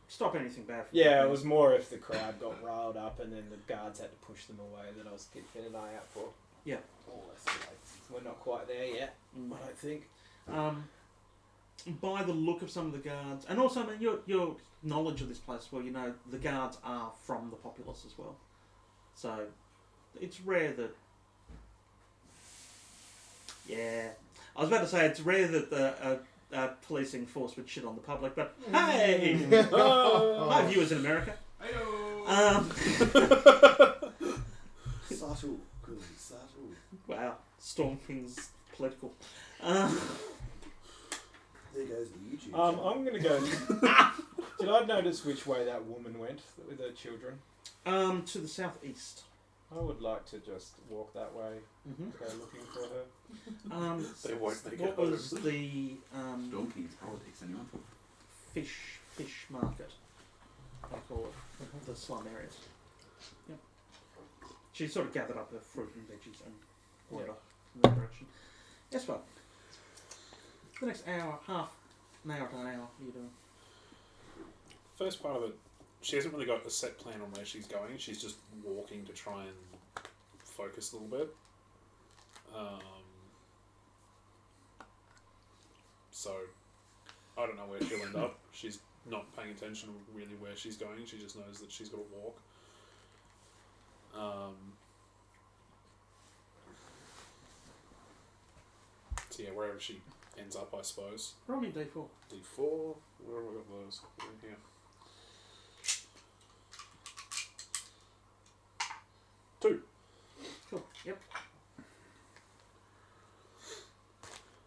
stop anything bad. From Yeah, it happening. was more if the crowd got riled up and then the guards had to push them away that I was keeping an eye out for. Yeah. Oh, that's right. We're not quite there yet, Mm. I don't think. By the look of some of the guards, and also, I mean, your knowledge of this place, well, you know, the guards are from the populace as well. So, it's rare that... Yeah. I was about to say, it's rare that the policing force would shit on the public, but hey! Hi, viewers in America. Subtle, good, subtle. Wow, Storm King's political. There goes the YouTube. I'm going to go... Did I notice which way that woman went with her children? To the southeast. I would like to just walk that way, go looking for her. They won't make what it was home. the Storm King's politics, anyone? fish market? I call it the slum areas. Yep. She sort of gathered up her fruit and veggies and water in that direction. Yes, well. The next hour, half an hour to an hour, what are you doing? First part of it, she hasn't really got a set plan on where she's going. She's just walking to try and focus a little bit. So, I don't know where she'll end up. She's not paying attention to really where she's going. She just knows that she's got to walk. So yeah, wherever she ends up, I suppose. Roll me a d4. D4. Where have I got those? In here. 2. Cool. Yep.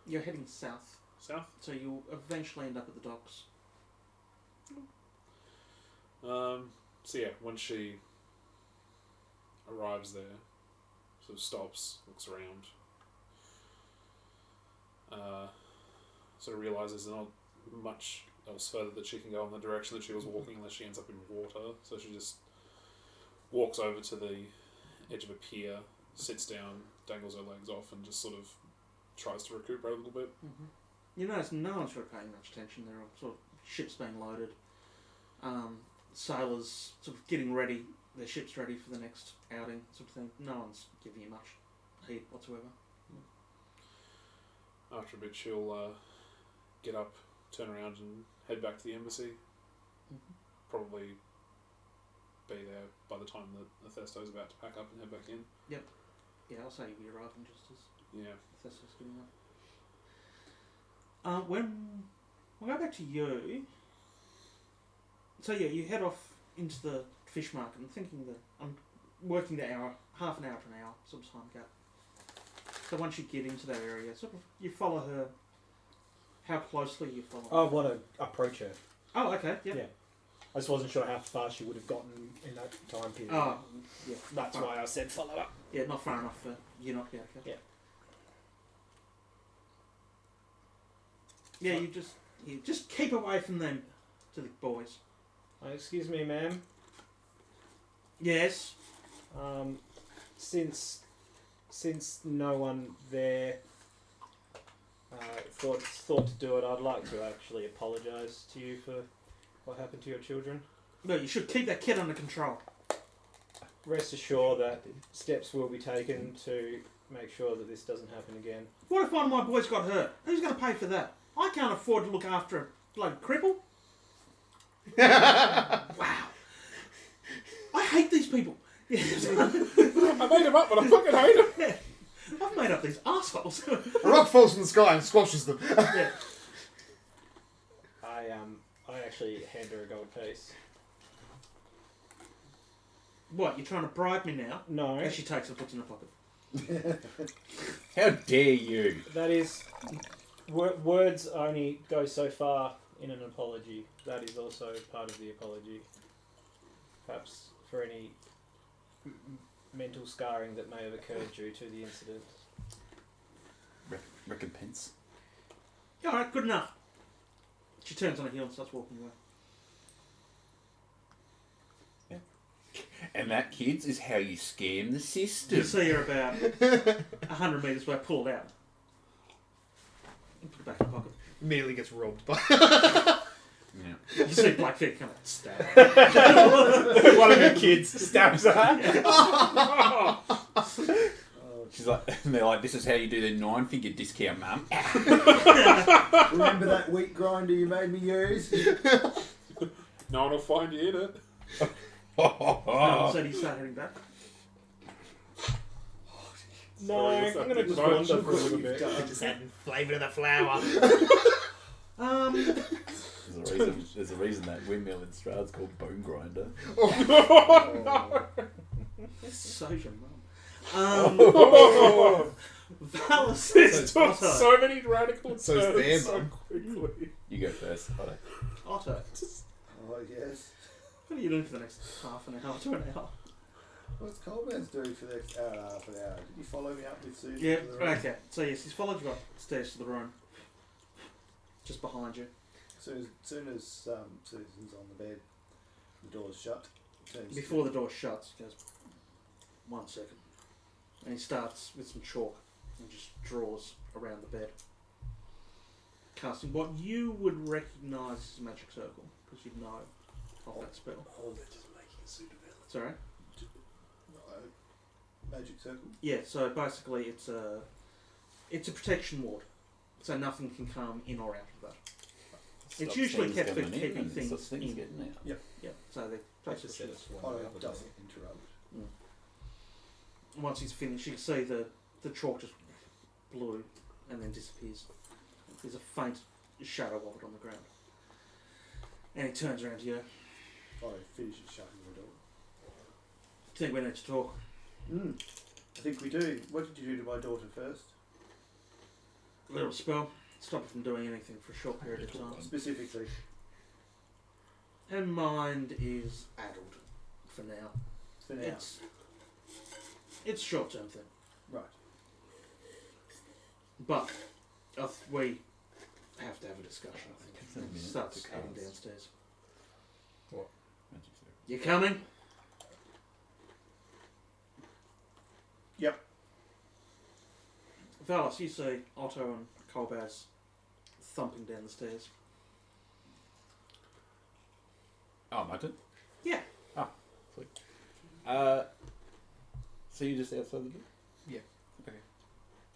You're heading south, South. so you'll eventually end up at the docks. So yeah, once she arrives there, sort of stops, looks around, sort of realizes there's not much else further that she can go in the direction that she was walking unless she ends up in water. So she just walks over to the edge of a pier, sits down, dangles her legs off, and just sort of tries to recuperate a little bit. Mm-hmm. You notice no one's really paying much attention. There are sort of ships being loaded, sailors sort of getting ready, their ships ready for the next outing, sort of thing. No one's giving you much heed whatsoever. After a bit, she'll get up, turn around, and head back to the embassy. Mm-hmm. Probably be there by the time that Hephaestus about to pack up and head back in. Yeah, I'll say you'll be arriving just as Hephaestus getting up. When we'll go back to you. So yeah, you head off into the fish market. I'm thinking that I'm working the hour, half an hour to an hour, sort of time gap. So once you get into that area, sort of you follow her. How closely you follow? I want to approach her. Oh, okay, yeah. Yeah. I just wasn't sure how far she would have gotten in that time period. Oh, yeah. That's why I said follow up. Yeah, not far enough for you not to be okay. Yeah. Yeah, you just keep away from them, to the boys. Excuse me, ma'am. Yes. Since no one there thought to do it, I'd like to actually apologise to you for what happened to your children. No, you should keep that kid under control. Rest assured that steps will be taken to make sure that this doesn't happen again. What if one of my boys got hurt? Who's going to pay for that? I can't afford to look after a bloody cripple. Wow. I hate these people. I made him up, but I fucking hate him. Yeah. I've made up these assholes. A rock falls from the sky and squashes them. Yeah. I actually hand her a gold piece. What, you're trying to bribe me now? No. And she takes it and puts it in her pocket. How dare you? That is... words only go so far in an apology. That is also part of the apology. Perhaps for any mental scarring that may have occurred due to the incident. Recompense. Yeah, alright, good enough. She turns on her heel and starts walking away. And that, kids, is how you scam the system. You see her about 100 metres away, pull it out. And put it back in the pocket. Immediately gets robbed by. Yeah. You see Blackfeet come out and stab. One of her kids stabs her. She's like, and they're like, this is how you do the 9-figure discount, mum. Remember that wheat grinder you made me use? No one will find you in it. So do you start heading back? No, I'm going to just wander for a little bit. Just adding flavour to the flour. There's a reason that windmill in Stroud's called Bone Grinder. So's your mum. This Valis took so many radical So is their turns so mum. quickly. You go first, Otto. Otto. Oh, yes. What are you doing for the next half an hour to an hour? What's Coleman's doing for the next hour and a half an hour? Did you follow me up with Susan? Yeah, to the room? okay. So yes, he's followed you upstairs to the room. Just behind you. Soon as Susan's on the bed, the door's shut. Turns Before the door shuts, he goes, 1 second. And he starts with some chalk and just draws around the bed. Casting what you would recognise as a magic circle, because you'd know of that spell. Hold it, just making a suit of villain. Sorry? Magic circle? Yeah, so basically it's a protection ward. So nothing can come in or out of that. It's usually kept for keeping things in. Getting out. Yeah, so they Just said it's one Oh, or the it other. doesn't interrupt. Once he's finished, you can see the chalk just blue and then disappears. There's a faint shadow of it on the ground. And he turns around to you. Oh, it finishes shutting the door. Do you think we need to talk? I think we do. What did you do to my daughter first? A little spell. Stop her from doing anything for a short period of time. Specifically. Her mind is addled for now. For now. It's a short-term thing. Right. But we have to have a discussion, I think. It's a minute Starts to heading cast. downstairs. Magic circle. You coming? Yep. Valis, you see Otto and Kolbaz thumping down the stairs. Oh, my turn? Yeah. Oh, sweet. So you just outside the door? Yeah. Okay.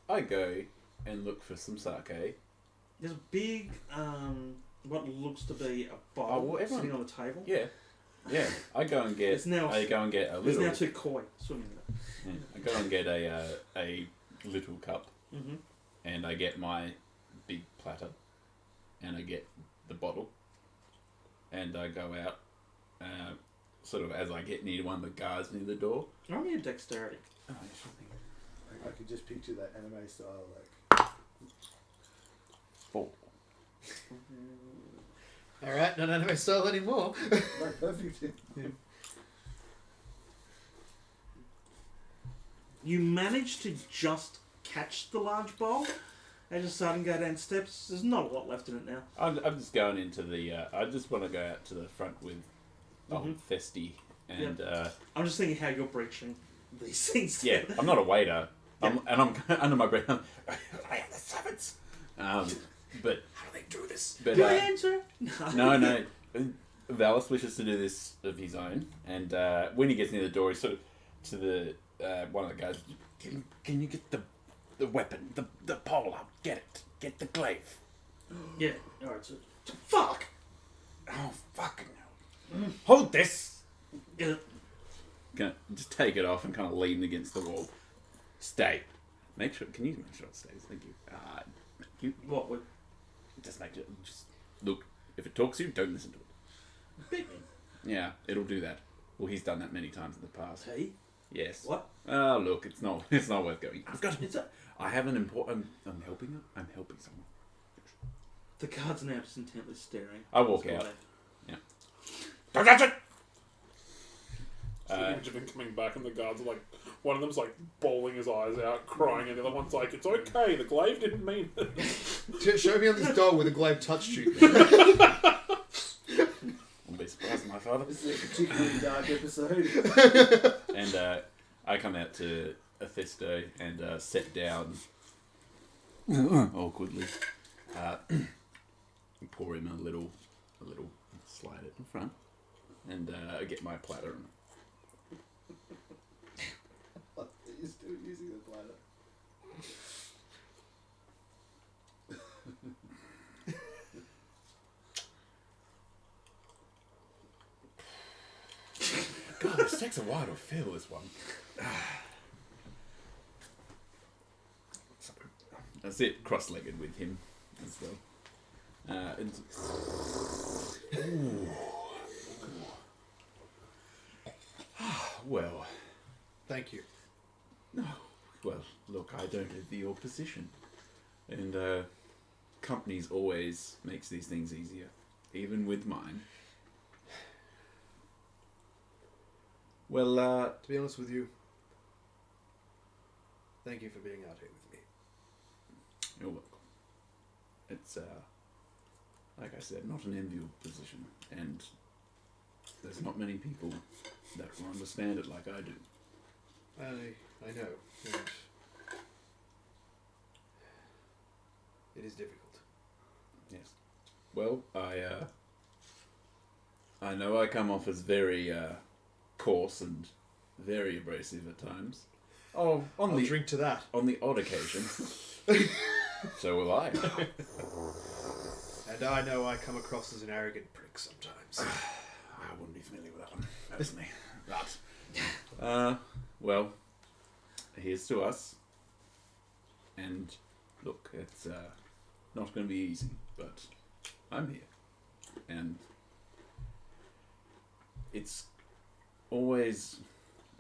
I go and look for some sake. There's a big, what looks to be a bowl Oh, well, everyone- sitting on the table. Yeah. Yeah. I go and get. There's now- I go and get a There's little. now 2 koi swimming in it. Yeah, I go and get a little cup, Mm-hmm. and I get my big platter, and I get the bottle, and I go out. Sort of as I get near one of the guards near the door. Roll me a dexterity. Oh, I should think. I could just picture that anime style, like. 4. Alright, not anime style anymore. No, perfect. You manage to just catch the large bowl as you're starting to go down steps. There's not a lot left in it now. I'm just going into the. I just want to go out to the front with Mhm. Festy and. I'm just thinking how you're breaching these things. Yeah, I'm not a waiter. I'm under my breath. I have the servants. But How do they do this? but Good answer. no. Valis wishes to do this of his own, and when he gets near the door, he's sort of to the one of the guys. Can you get the weapon, the pole up? Get it. Get the glaive. Yeah. All right. So, fuck. Oh fucking hell! Hold this. Yeah. Gonna just take it off and kind of lean against the wall. Stay. Make sure. Can you make sure it stays? Thank you. You What? Would just make it. Just look. If it talks to you, don't listen to it. beat me? Yeah, it'll do that. Well, he's done that many times in the past. Hey. Yes. What? Oh, look, it's not. It's not worth going. I've got. It's a. I have an important. I'm helping her. I'm helping someone. The guard's now just intently staring. I walk This out. guy. Don't touch it. The image of him coming back and the guards are like, one of them's like bawling his eyes out, crying, and the other one's like, it's okay, the glaive didn't mean it. Show me on this doll where the glaive touched you. Won't be surprised, my father. This is a particularly dark episode. And I come out to Athisto and sit down awkwardly. Pour him a little slide it in front, and I get my platter. And You're still using the platter. God, this takes a while to fill this one. I sit cross-legged with him as well. Ooh. Well, Thank you. well, look, I don't have your position, and companies always makes these things easier, even with mine. Well, To be honest with you, thank you for being out here with me. you're welcome. It's like I said, not an enviable position, and there's not many people that will understand it like I do. I know, and it is difficult. Yes. Well, I know I come off as very coarse and very abrasive at times. Oh, on I'll the drink to that. on the odd occasion. So will I. And I know I come across as an arrogant prick sometimes. I wouldn't be familiar with that one personally. But well, here's to us. And look, it's not going to be easy, but I'm here, and it's always,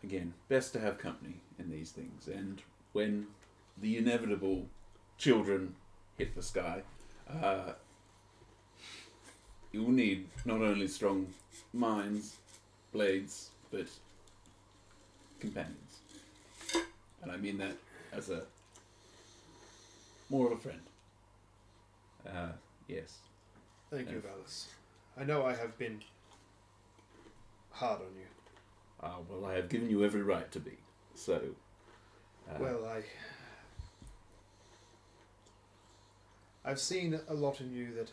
again, best to have company in these things. And when the inevitable children hit the sky, you'll need not only strong minds, blades, but companions. And I mean that as a more of a friend. Yes. Thank you, Yes. Valis. I know I have been hard on you. Well, I have given you every right to be. So. Well, I've seen a lot in you that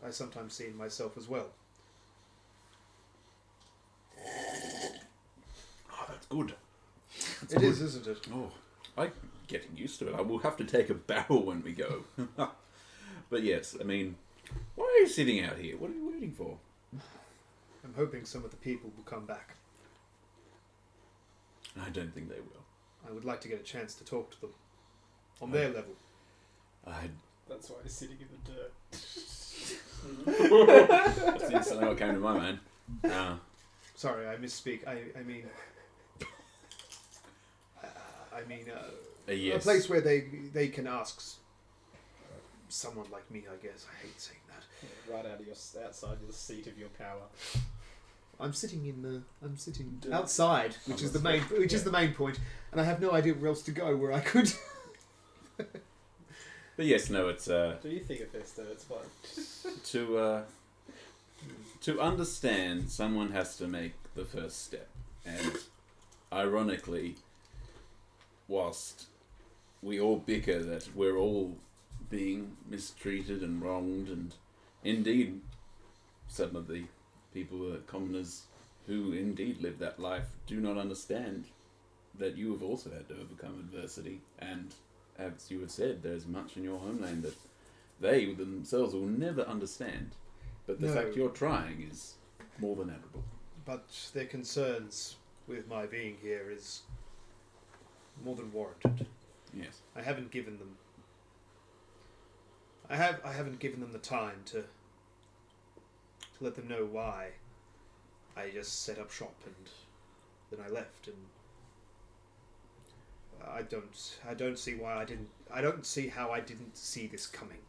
I sometimes see in myself as well. Oh, that's good. It is, isn't it? Oh, I'm getting used to it. I will have to take a barrel when we go. But yes, I mean, why are you sitting out here? What are you waiting for? I'm hoping some of the people will come back. I don't think they will. I would like to get a chance to talk to them on their level. That's why he's sitting in the dirt. That's instantly what came to my mind. Sorry, I misspeak. I mean, Yes. a place where they can ask someone like me. I guess I hate saying that. Right outside your seat of your power. I'm sitting outside, which is the main point, and I have no idea where else to go where I could. But yes, no, it's Do you think of this though? It's fine. to understand, someone has to make the first step, and ironically, whilst we all bicker that we're all being mistreated and wronged, and indeed some of the people, commoners who indeed live that life, do not understand that you have also had to overcome adversity, and as you have said, there's much in your homeland that they themselves will never understand, but the No. fact you're trying is more than admirable. But their concerns with my being here is more than warranted. Yes. I haven't given them. I haven't given them the time to let them know why. I just set up shop and then I left, and I don't see why I didn't. I don't see how I didn't see this coming.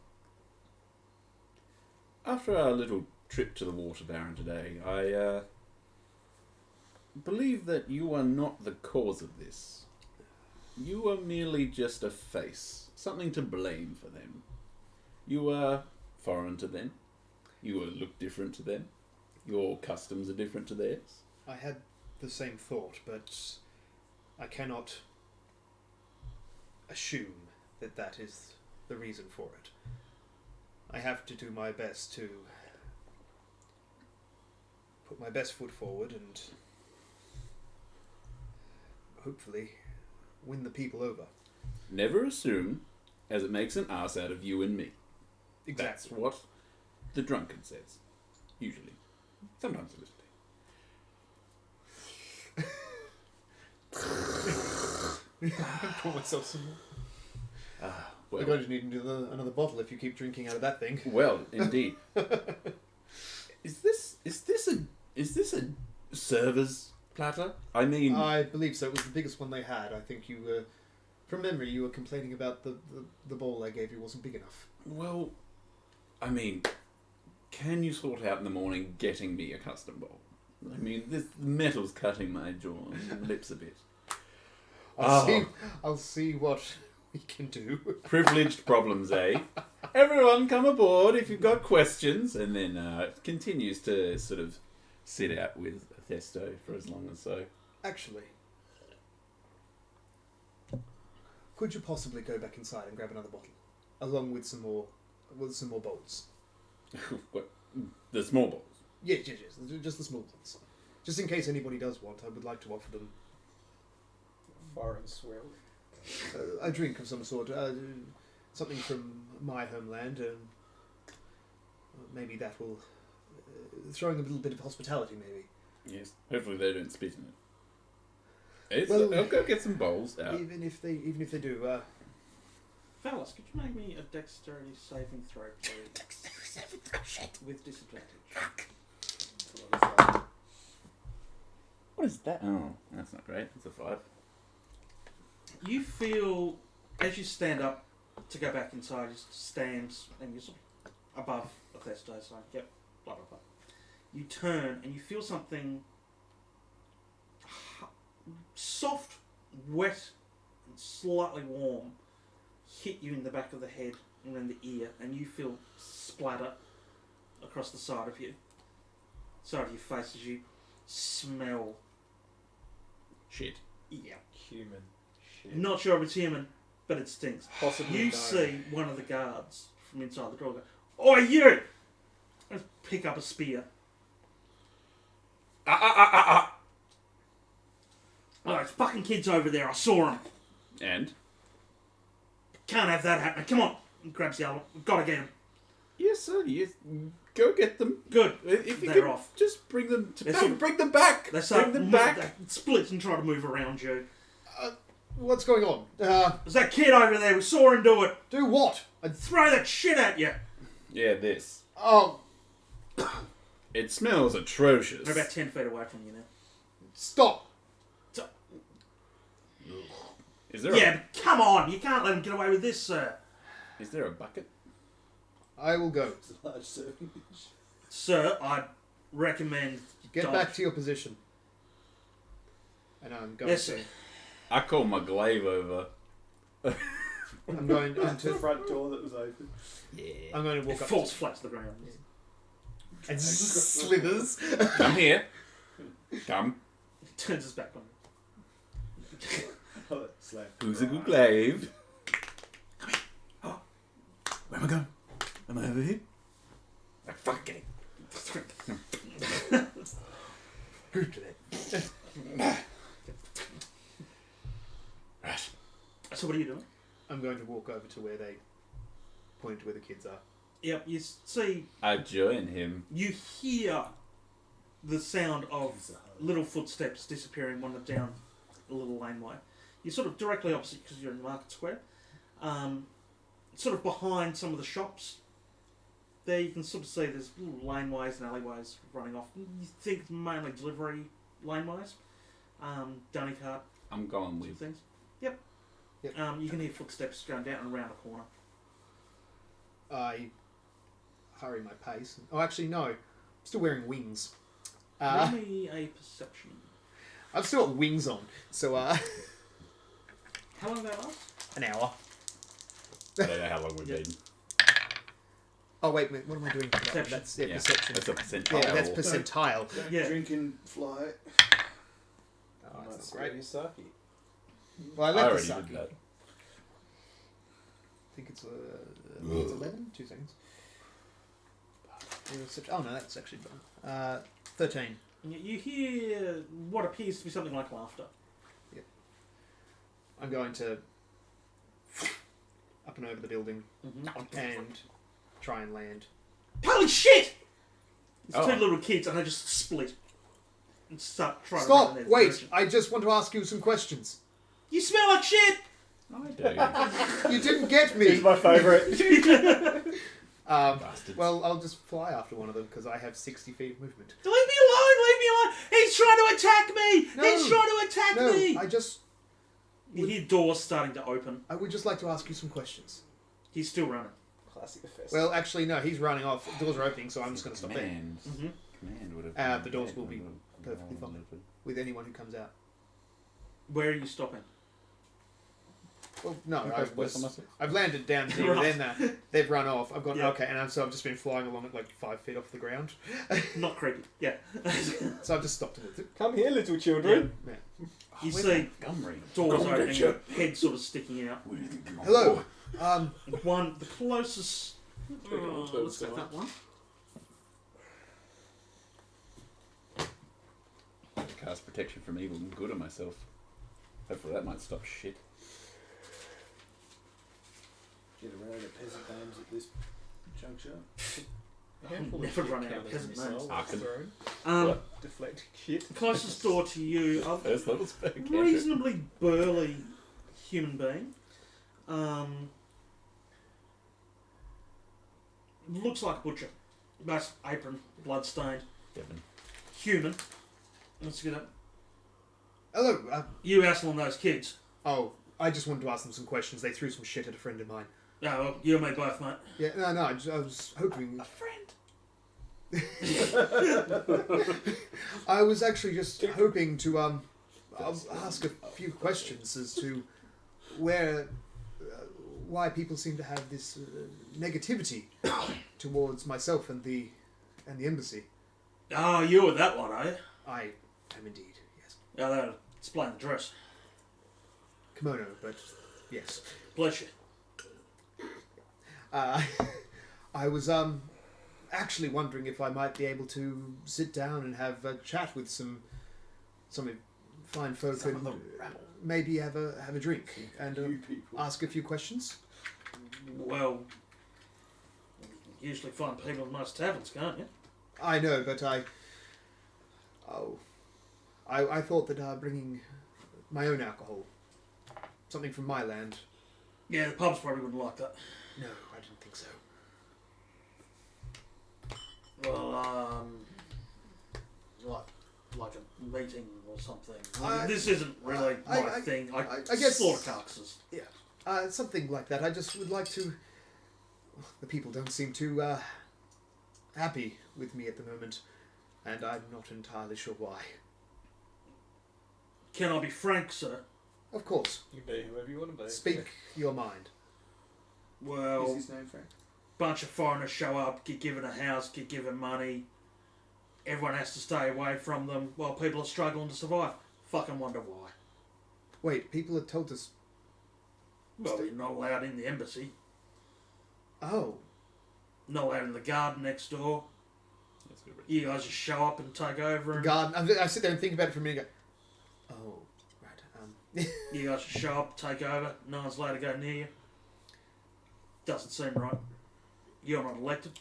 After our little trip to the Water Baron today, I believe that you are not the cause of this. You are merely just a face, something to blame for them. You are foreign to them. You look different to them. Your customs are different to theirs. I had the same thought, but I cannot assume that that is the reason for it. I have to do my best to put my best foot forward and hopefully win the people over. Never assume, as it makes an ass out of you and me. Exactly. That's what the drunkard says. Usually. Sometimes a little. Pour myself some more. Well, We're going to need another bottle if you keep drinking out of that thing. well, indeed. Is this a server's platter? I mean, I believe so. It was the biggest one they had. I think you were, from memory, you were complaining about the bowl I gave you wasn't big enough. well, I mean, can you sort out in the morning getting me a custom bowl? I mean, this metal's cutting my jaw and lips a bit. I'll see what we can do. Privileged problems, eh? Everyone come aboard if you've got questions. And then continues to sort of sit out with Thesto for as long as so. Actually, could you possibly go back inside and grab another bottle, along with some more bowls? What? The small bowls. Yes, just the small ones. Just in case anybody does want, I would like to offer them Foreign swill. a drink of some sort, something from my homeland. Maybe that will throwing a little bit of hospitality, maybe. Yes. Hopefully they don't spit in it. Well, I'll go get some bowls out. Even if they do, Valis, could you make me a dexterity saving throw, please? With disadvantage. What is that? Oh, that's not great. It's a 5. You feel, as you stand up to go back inside, you stand and you're sort of above Bethesda, so yep, blah blah blah. You turn and you feel something soft, wet, and slightly warm hit you in the back of the head and then the ear, and you feel splatter across the side of your face as you smell. Shit. Yeah. Human shit. Not sure if it's human, but it stinks. Possibly You no. see one of the guards from inside the door go, "Oi, you!" and pick up a spear. Oh, it's fucking kids over there. I saw them. And? Can't have that happening. Come on. He grabs the other. Gotta get him. Yes, sir. Yes. Go get them. Good. If you They're could off. just bring them to They're back. sort of- Bring them back. They start Bring them back. They split and try to move around you. What's going on? There's that kid over there. We saw him do it. Do what? Throw that shit at you. Yeah, this. Oh, It smells atrocious. They're about 10 feet away from you now. stop! Is there Yeah, but come on. You can't let him get away with this, sir. Is there a bucket? I will go. It's a large serving dish. Sir, I'd recommend... Get don't. back to your position. And I'm going Yes, to. sir. I call my glaive over. I'm going To the to. front door that was open. Yeah. I'm going to It walk up. falls flat to the ground. And slithers. Come here. Come. He turns his back on you. Oh, slap. Who's a good glaive? Oh, where am I going? Am I over here? I fucking get it. Good today. Right. So what are you doing? I'm going to walk over to where they point to where the kids are. Yep, you see... I join him. You hear the sound of little footsteps disappearing one down a little laneway. You're sort of directly opposite because you're in Market Square. Sort of behind some of the shops. There you can sort of see there's little laneways and alleyways running off. You think it's mainly delivery laneways. Dunny cart I'm going sort of with. things. Yep. You can hear footsteps going down and around a corner. I hurry my pace. Oh, actually, no. I'm still wearing wings. Roll me a perception. I've still got wings on, so How long did that last? an hour. I don't know how long we've Yep. been. Oh wait, what am I doing? Perception. That's yeah, Yeah, perception. That's a percentile. Yeah, that's percentile. Don't Yeah. drink and fly. Oh, Might that's not great. save Well, I I left already the did sake. that. I think it's 11. 2 seconds. Oh no, that's actually done. 13. You hear what appears to be something like laughter. I'm going to up and over the building and try and land. Holy shit! There's Oh. two little kids and they just split and start trying to Stop! run in their Wait! direction. I just want to ask you some questions. You smell like shit! I do. You didn't get He's me. my favourite. Bastards. Well, I'll just fly after one of them because I have 60 feet of movement. Leave me alone! Leave me alone! He's trying to attack me! No. He's trying to attack No, me! I You hear doors starting to open. would just like to ask you some questions. He's still running. Classic effect. Well, actually, no. He's running off. The doors are opening, so I'm just going to stop there Command. Mm-hmm. Command would have. the doors will be perfectly fine. with anyone who comes out. Where are you stopping? Well, no, West on myself. I've landed down here. Right. Then they've run off. I've gone Yeah. okay, and I've just been flying along at like 5 feet off the ground. Not creepy. Yeah. So I've just stopped it. Come here, little children. Yeah. You Where's see that gum ring? doors Gum opening, catcher. head sort of sticking out. Where do you think you're Hello. going? The closest. Let's go that one. Cast protection from evil and good on myself. Hopefully that might stop shit. Get around at peasant names at this juncture. Never run out of peasant names. Arkin. What? Deflect shit. The closest door to you, a First level spell. reasonably burly human being. Looks like a butcher. Nice apron, bloodstained. Devon. Human. Let's get up. Hello. You asshole and those kids. Oh, I just wanted to ask them some questions. They threw some shit at a friend of mine. Oh, well, you and me both, mate. Yeah, no. I was hoping. friend. I was actually just hoping to I'll ask a few questions as to where why people seem to have this negativity towards myself and the embassy. Ah, you were that one, are you? I am indeed, yes. Yeah, that'll explain the dress. Kimono, but yes. Bless you. I was actually wondering if I might be able to sit down and have a chat with some fine folk Some of and the rabble. maybe have a drink and You people. ask a few questions. Well, you can usually find people in most taverns, can't you? I know, but I thought that bringing my own alcohol, something from my land. Yeah, the pubs probably wouldn't like that. No, I didn't think so. Well, like a meeting or something. This isn't really I my thing. I guess- slaughter carcasses. Something like that. I just would like to. The people don't seem too happy with me at the moment, and I'm not entirely sure why. Can I be frank, sir? Of course, You can be whoever you want to be. speak your mind. Well, Is his name Frank? bunch of foreigners show up, get given a house, get given money. Everyone has to stay away from them while people are struggling to survive. Fucking wonder why. Wait, people had told us. Well, you're not allowed in the embassy. Oh, Not allowed in the garden next door. That's good. You guys just show up and take over. the And garden. I sit there and think about it for a minute. And go, oh, right. You guys just show up, take over. No one's allowed to go near you. Doesn't seem right. You're not elected.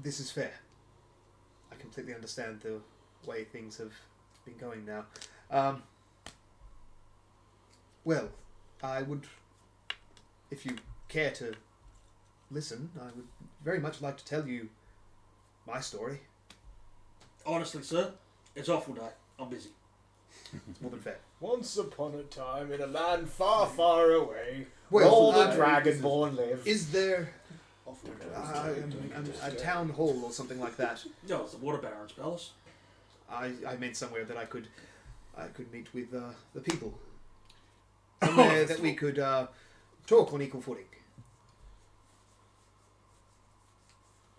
This is fair. I completely understand the way things have been going now. Well, I would, if you care to listen, I would very much like to tell you my story. Honestly, sir, it's awful day. I'm busy. It's more than fair. Once upon a time, in a land far, far away, Well, all the uh, dragonborn lived. Is there Awful a town hall or something like that? No, it's the Water Baron's palace. I meant somewhere that I could meet with the people. Somewhere that we could talk on equal footing.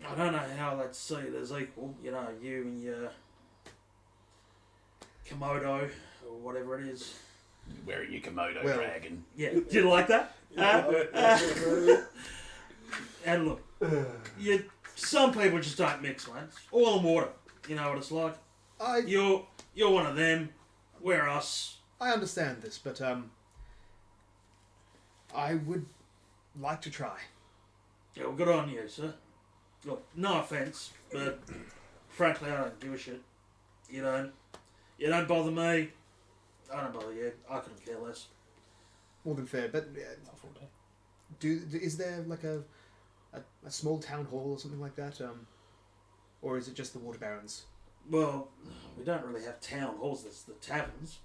I don't know how they'd see it as equal. You know, you and your Komodo or whatever it is. Wearing your Komodo Well- dragon. Yeah, do you like that? And look, some people just don't mix, man. Oil and water. You know what it's like. You're one of them. We're us. I understand this, but I would like to try. Yeah, well, good on you, sir. Look, no offence, but frankly, I don't give a shit. You don't bother me. I don't bother you. I couldn't care less. More than fair, but Awful day. is there like a small town hall or something like that, or is it just the Water Barons? Well, we don't really have town halls. There's the taverns.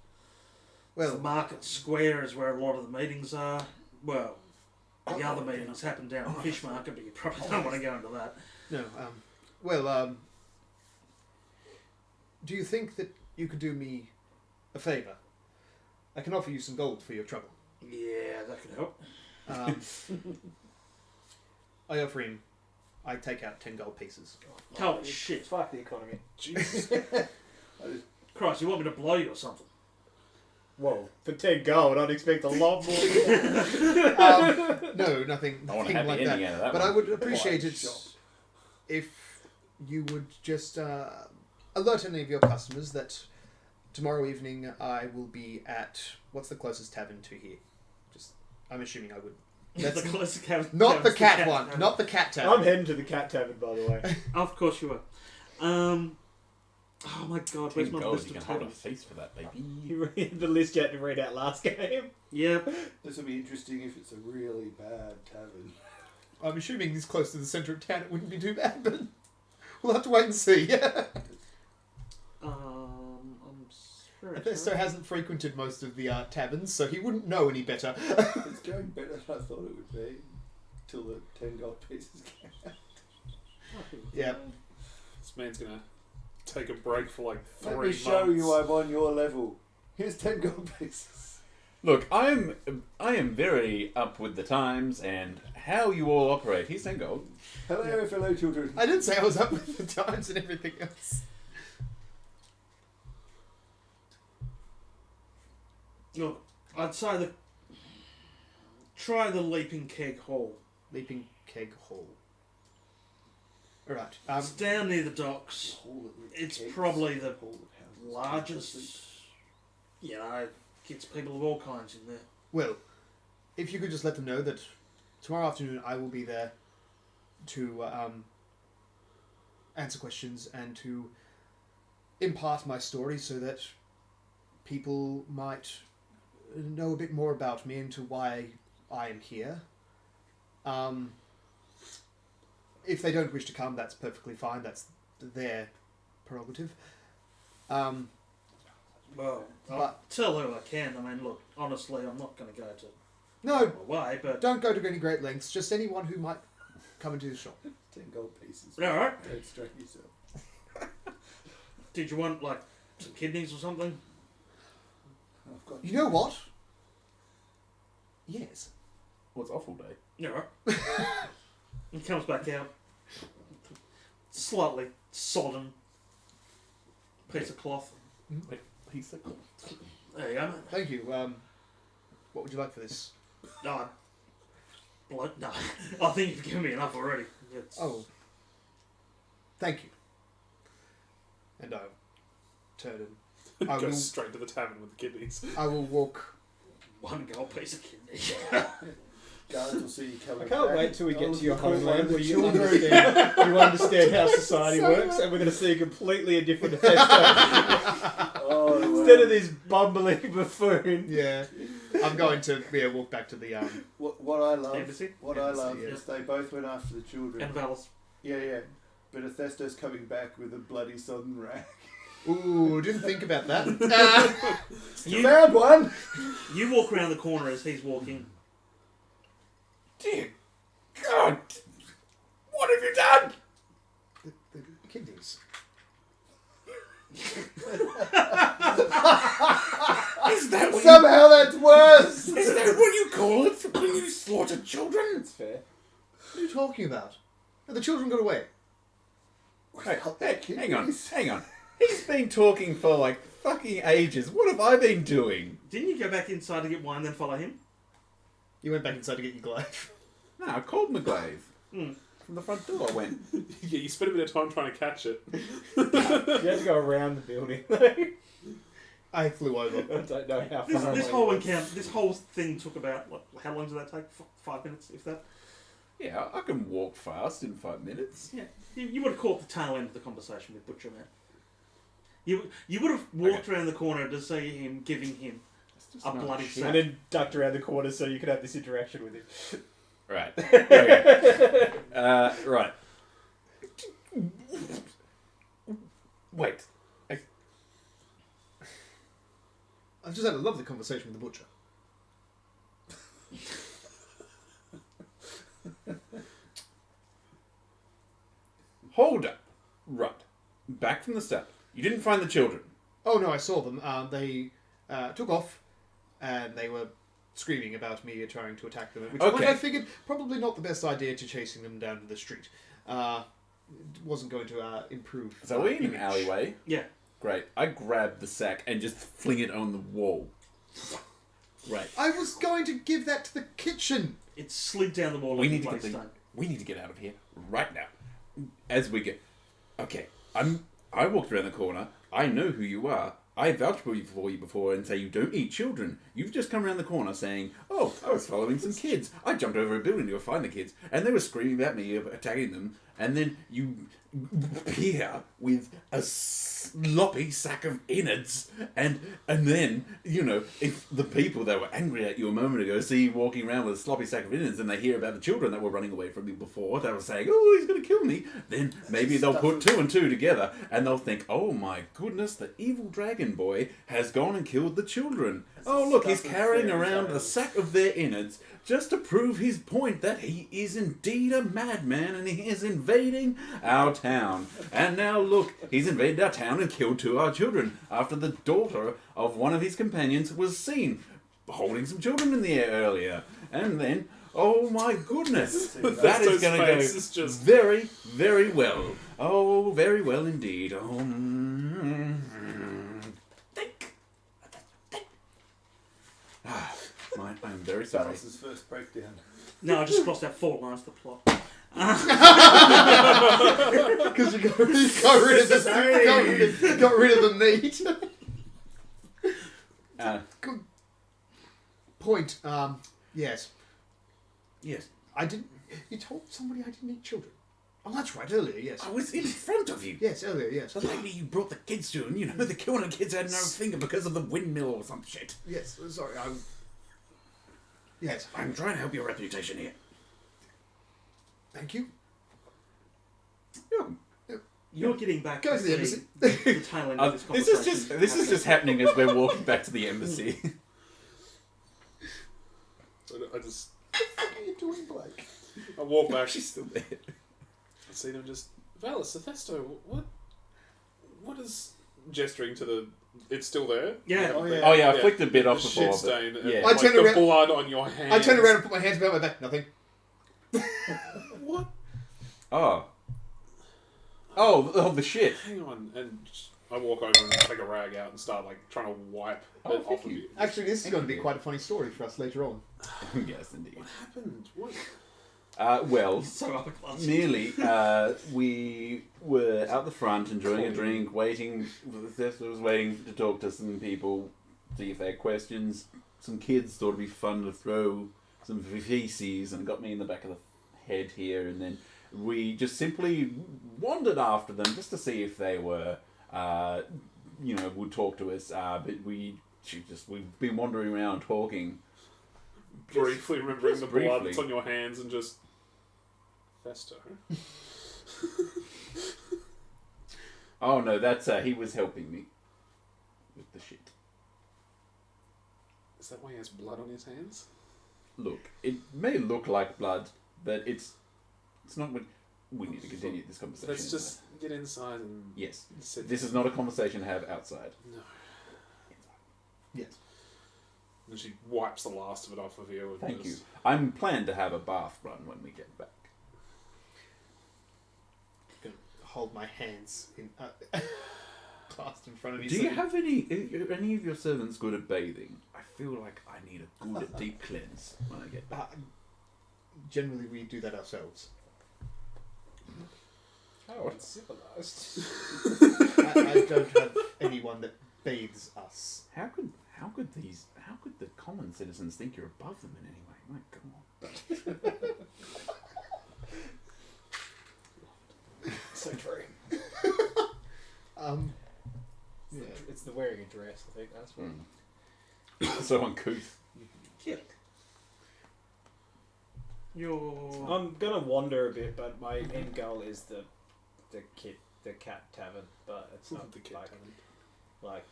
Well, The market square is where a lot of the meetings are. Well, the other meetings happen down at the fish market, but you probably don't want to go into that. no. Do you think that you could do me a favour? I can offer you some gold for your trouble. Yeah, that could help. I offer him. I take out 10 gold pieces. Holy shit. Fuck the economy. Jesus. Christ, you want me to blow you or something? Whoa, for 10 gold, I'd expect a lot more. No, nothing, I want a nothing happy like ending that. out of that But one. I would appreciate Quite it shocked. if you would just alert any of your customers that tomorrow evening I will be at what's the closest tavern to here. Just, I'm assuming I would. That's the closest cavern. not the cavern's cat cat one, tavern. not the cat I'm tavern. heading to the cat tavern, by the way. Of course you were. Oh my god, where's 10 my gold, list you of can hold a taverns? feast for that, baby. You read the list you had to read out last game. Yep. This will be interesting if it's a really bad tavern. I'm assuming he's close to the centre of town. It wouldn't be too bad, but we'll have to wait and see. I'm sure. Festo hasn't frequented most of the taverns, so he wouldn't know any better. It's going better than I thought it would be. Till the 10 gold pieces came out. Yeah. This man's gonna take a break for like 3 Let me months. show you I'm on your level. Here's 10 gold pieces. Look, I am very up with the times and how you all operate. He's saying go. Hello, fellow children. I didn't say I was up with the times and everything else. Look, I'd say try the Leaping Keg Hall. Leaping Keg Hall. Alright. It's down near the docks. It's probably the largest. Gets people of all kinds in there. Well, if you could just let them know that tomorrow afternoon I will be there to answer questions and to impart my story so that people might know a bit more about me and to why I am here. If they don't wish to come, that's perfectly fine. That's their prerogative. Well, I'll But- tell who I can. I mean, look, honestly, I'm not going to go to No, away, but don't go to any great lengths. Just anyone who might come into the shop. 10 gold pieces. all right. Don't strain yourself. Did you want like some kidneys or something? I've got You know what? Yes. What's awful day? Yeah, right. He comes back out, slightly sodden piece of cloth. He's like, There you go. Thank you. What would you like for this? No, no. I think you've given me enough already. It's, Oh. Thank you. And I'll turn and I Go will, straight to the tavern with the kidneys. I will walk. one gold piece of kidney. guards will see you coming I can't back. wait till we get Oh, to your the cool homeland one, where the you children. understand how society So works, much. and we're going to see a completely different effect. Oh, Instead of this bumbling buffoon. Yeah. I'm going to walk back to the What I love, Embassy? what I Embassy, love yeah. is they both went after the children. And Valis. Yeah. But Hephaestus coming back with a bloody sodden rag. Ooh, didn't think about that. You, Found one. you walk around the corner as he's walking. dear God, what have you done? the kidneys. Is that what Somehow that's worse. is that what you call it when you slaughter children? That's fair. What are you talking about? Oh, the children got away. Hey, hang on. He's been talking for like fucking ages. What have I been doing? Didn't you go back inside to get wine, then follow him? You went back inside to get your glaive. No, I called McGlaive. Hmm. From the front door I went. Yeah, you spent a bit of time trying to catch it. You had to go around the building. I flew over. I don't know how This, far this away whole it was. encounter, this whole thing took about, what, how long did that take? 5 minutes, if that? Yeah, I can walk fast in 5 minutes. Yeah. You would have caught the tail end of the conversation with Butcher Man. You would have walked around the corner to see him giving him It's just a not bloody shit. sack. And then ducked around the corner so you could have this interaction with him. Right. Okay. Right. Wait. I've just had a lovely conversation with the butcher. Hold up. Right. Back from the start. You didn't find the children. Oh no, I saw them. They took off, and they were screaming about me trying to attack them. At which point Okay. I figured probably not the best idea to chasing them down to the street. It wasn't going to improve. So my we're in an image. alleyway. Yeah. Great. I grab the sack and just fling it on the wall. Right. I was going to give that to the kitchen. It slid down the wall We like need a to get Blackstone. we need to get out of here right now. As we get, okay. I walked around the corner. I know who you are. I vouched for you before and say you don't eat children. You've just come around the corner saying, "Oh, I was following some kids. I jumped over a building to go find the kids, and they were screaming at me, attacking them." And then you appear with a sloppy sack of innards, and then if the people that were angry at you a moment ago see you walking around with a sloppy sack of innards, and they hear about the children that were running away from you before, that were saying, "Oh, he's going to kill me," then maybe they'll put two and two together, and they'll think, "Oh my goodness, the evil dragon boy has gone and killed the children. Oh look, he's Stuff of carrying fairy around a tales." sack of their innards." Just to prove his point that he is indeed a madman and he is invading our town. And now look, he's invaded our town and killed 2 of our children after the daughter of one of his companions was seen holding some children in the air earlier. And then, oh my goodness, that That's is going to go faces just- very, very well. Oh, very well indeed. Oh, think. I'm very sorry. Dallas's first breakdown. No, I just crossed out 4 lines of the plot. Because you got rid of the got rid of the meat. Good point. Yes. Yes. I didn't. You told somebody I didn't eat children. Oh, that's right. Earlier, yes. I was in front of you. Yes, earlier, yes. The lady you brought the kids to, and the killing kids had no finger because of the windmill or some shit. Yes. Sorry. Yes. I'm trying to help your reputation here. Thank you. You're getting back Go to to the embassy. the tail end of this This conversation. is just happening as we're walking back to the embassy. I just What are you doing, Blake? I walk back. She's still there. I see them just. Valis, Hephaesto, what is gesturing to the? It's still there. Yeah. Oh, yeah. Oh yeah, I flicked a bit The off before. shit but- stain. And, yeah. I like turned the around- blood on your hands. I turned around and put my hands behind my back. Nothing. What? Oh, the shit. Hang on, and I walk over and take a rag out and start like trying to wipe Oh, it thank off of you. you. Actually, this is going to be quite a funny story for us later on. Yes, indeed. What happened? What? Well, So upper class. nearly. We were out the front enjoying a drink, waiting. Thesta was waiting to talk to some people, see if they had questions. Some kids thought it'd be fun to throw some feces and got me in the back of the head here, and then we just simply wandered after them just to see if they were, would talk to us. But we've been wandering around talking. Briefly remembering just the blood briefly. that's on your hands and just. Festo. Oh no, that's he was helping me with the shit. Is that why he has blood on his hands? Look, it may look like blood, but it's not. We need to continue this conversation. Let's just get inside and. Yes, Sit this is not a conversation to have outside. No. Yes. And she wipes the last of it off of you. And Thank you. just- I'm planned to have a bath run when we get back. Hold my hands in clasped in front of me. Do you have any of your servants good at bathing? I feel like I need a good deep cleanse when I get back. Generally, we do that ourselves. Oh, uncivilized. I don't have anyone that bathes us. How could the common citizens think you're above them in any way? My God. So true. Yeah. It's the wearing a dress, I think. That's what. So uncouth. You're... I'm gonna wander a bit, but my end goal is the cat tavern. But it's not The kid like tavern. like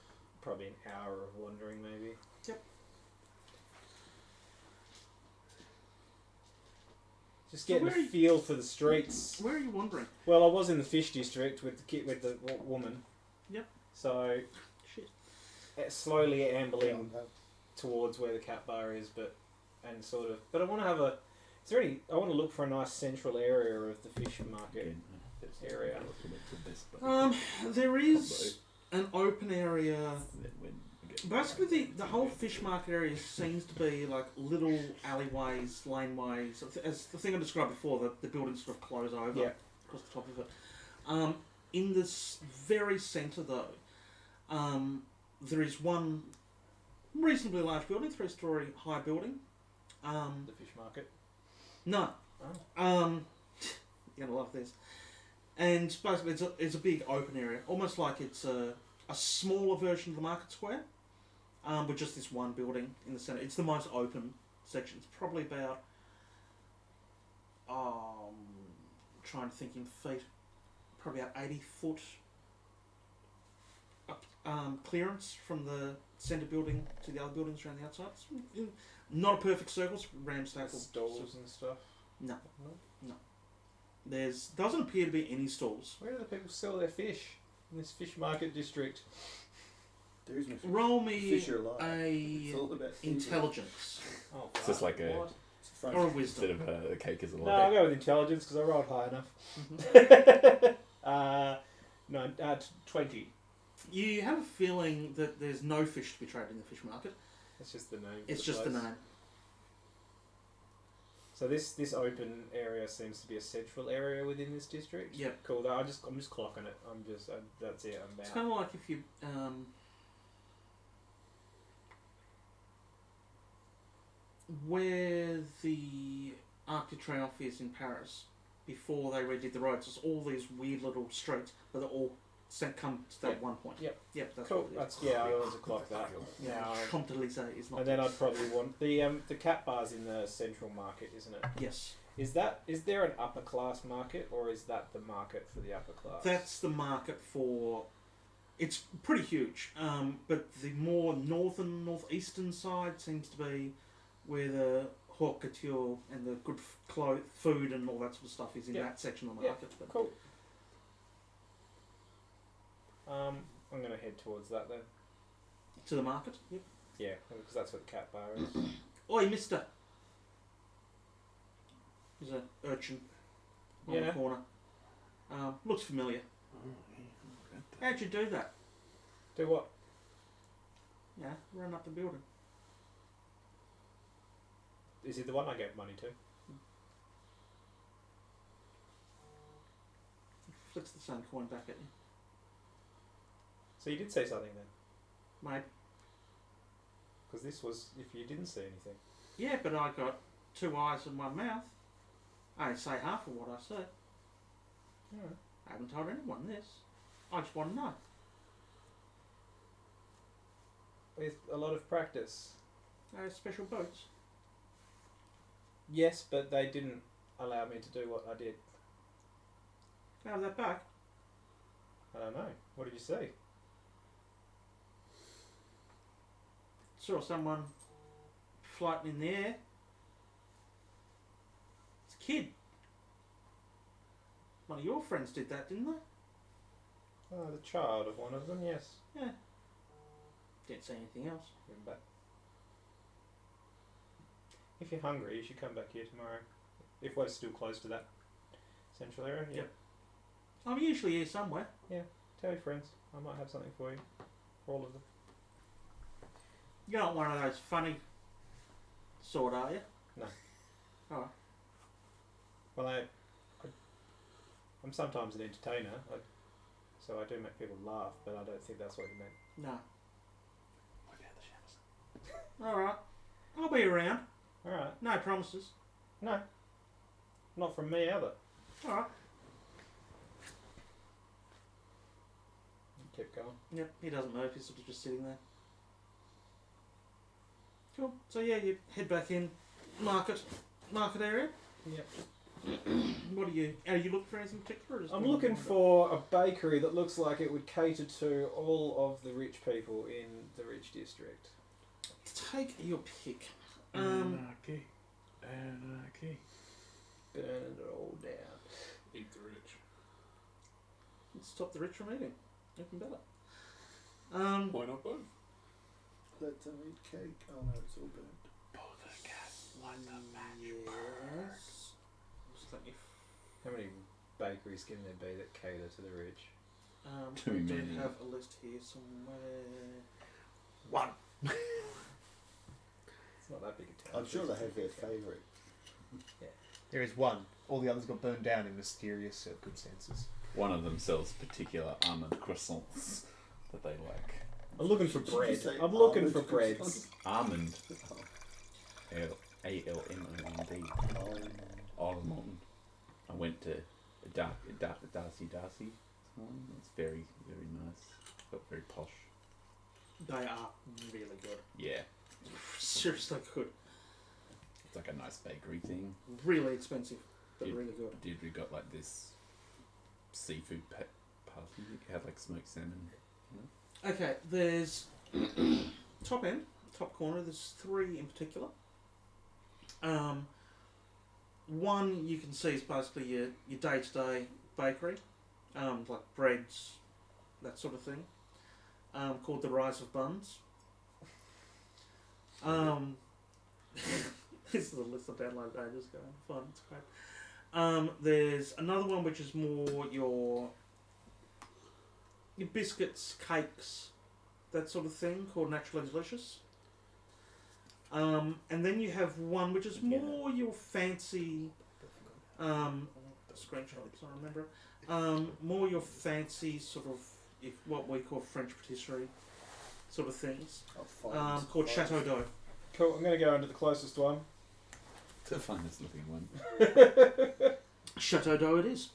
probably an hour of wandering, maybe. Yep. Just So getting a where are you- feel for the streets. Where are you wandering? Well, I was in the fish district with the kid with the woman. Yep. So Shit. slowly ambling towards where the cat bar is, but I want to have a. Is there any? I want to look for a nice central area of the fish market area. There is an open area. Basically, the whole fish market area seems to be like little alleyways, laneways. As the thing I described before, the buildings sort of close over Yeah. across the top of it. In this very centre, though, there is one reasonably large building, 3-story high building. The fish market. No. Oh. You're gonna love this. And basically, it's a big open area, almost like it's a smaller version of the market square, with just this one building in the centre. It's the most open section. It's probably about, trying to think in feet, probably about 80 foot clearance from the centre building to the other buildings around the outside. It's not a perfect circle, it's ramshackle. Stalls and stuff. No. Doesn't appear to be any stalls. Where do the people sell their fish in this fish market district? There is no fish. Roll me Fish are alive. a It's all about food. intelligence Oh, It's just like a what? It's a front. or a instead wisdom. of a cake is a No, I'll lie. go with intelligence because I rolled high enough. No, 20. You have a feeling that there's no fish to be traded in the fish market. That's just the name. It's just the name. So this open area seems to be a central area within this district. Yep. Cool. I'm just clocking it. That's it. I'm It's out. kind of like if you where the Arc de Triomphe is in Paris, before they redid the roads, there's all these weird little streets, but they're all come to that one point. Yep. Yep, that's Cool. what it is. That's I wanted to clock that. Yeah, Now, Champs-Élysées is not. and then I'd probably want the cat bar's in the central market, isn't it? Yes, Is there an upper class market, or is that the market for the upper class? that's the market for. It's pretty huge, but the more northeastern side seems to be where the haute couture and the good food and all that sort of stuff is in Yeah. that section of the Yeah. market. But Cool. I'm gonna head towards that then. to the market. Yep. Yeah, because that's what the cat bar is. Oi, mister. There's an urchin on the Yeah. corner. Looks familiar. How'd you do that? Do what? Yeah, run up the building. Is it the one I gave money to? Flicks the same coin back at you. So you did say something then? Mate, Because this was if you didn't say anything. yeah, but I got 2 eyes and 1 mouth. I only say half of what I said. Alright. I haven't told anyone this. I just want to know. With a lot of practice. Special boats. Yes, but they didn't allow me to do what I did. How's that back? I don't know. What did you say? Saw someone floating in the air. It's a kid. One of your friends did that, didn't they? Oh, the child of one of them, yes. Yeah. Didn't say anything else. Bring back. If you're hungry, you should come back here tomorrow. If we're still close to that central area, yeah. Yep. I'm usually here somewhere. Tell your friends. I might have something for you. For all of them. You're not one of those funny sort, are you? No. Alright. Well, I'm sometimes an entertainer, so I do make people laugh, but I don't think that's what you meant. No. Alright. I'll be around. Alright. No promises. No. Not from me either. Alright. Keep going. Yep, he doesn't move, he's sort of just sitting there. Cool. So yeah, you head back in market area. Yep. What are you looking for anything particular? Or just I'm looking for a bakery that looks like it would cater to all of the rich people in the rich district. Take your pick. Anarchy. Burn it all down. Eat the rich. Let's stop the rich from eating. Even better. Why not both? Let them eat cake. Oh no, it's all burnt. Yes. Just let me. How many bakeries can there be that cater to the rich? Too I do many. have a list here somewhere. One. It's not that big a town. I'm sure they have their favourite. There is one. All the others got burned down in mysterious circumstances. One of them sells particular almond croissants that they like. I'm looking for Did you bread. say I'm looking almond for breads. croissants? Almond. Oh. ALMOND. Almond. I went to Darcy this morning. It's very, very nice. But very posh. They are really good. Yeah. Seriously good. It's like a nice bakery thing. Really expensive, but Yeah. really good. Dude, we got like this seafood party. It had like smoked salmon. Okay, there's top corner. There's 3 in particular. One you can see is basically your day-to-day bakery, like breads, that sort of thing. called The Rise of Buns. This is a list of download pages going. Fun, it's great. There's another one which is more your biscuits, cakes, that sort of thing, called Naturally Delicious. And then you have one which is more your fancy screenshot, so I remember. More your fancy sort of what we call French patisserie sort of things. Called Chateau d'Eau. Cool. I'm going to go into the closest one. The finest looking one. Chateau d'Eau it is.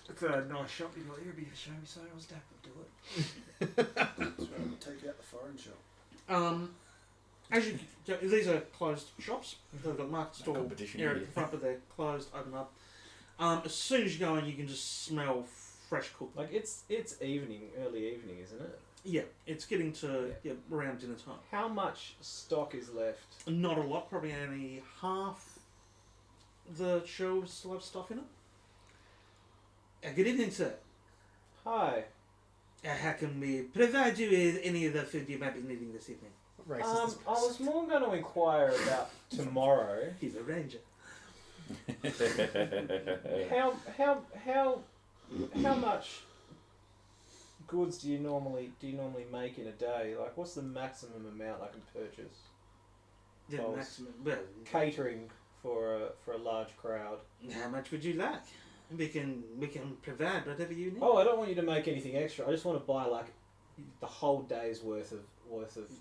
It's a nice shop you got here. Be for show me so I was dapper do it. That's right, take out the foreign shop. As you, these are closed shops. They've got market store competition area here. at the front, but they're closed. Open up. As soon as you go in, you can just smell fresh cooked. Like it's evening, early evening, isn't it? Yeah, it's getting to around dinner time. How much stock is left? Not a lot. Probably only half the shelves still have stuff in it. Good evening, sir. Hi. How can we provide you with any of the food you might be needing this evening? What race is this I was more going to inquire about tomorrow. He's a ranger. How much goods do you normally make in a day? Like, what's the maximum amount I can purchase? The Well, maximum. Well, Catering for a large crowd. how much would you like? We can provide whatever you need. Oh, I don't want you to make anything extra. I just want to buy like the whole day's worth of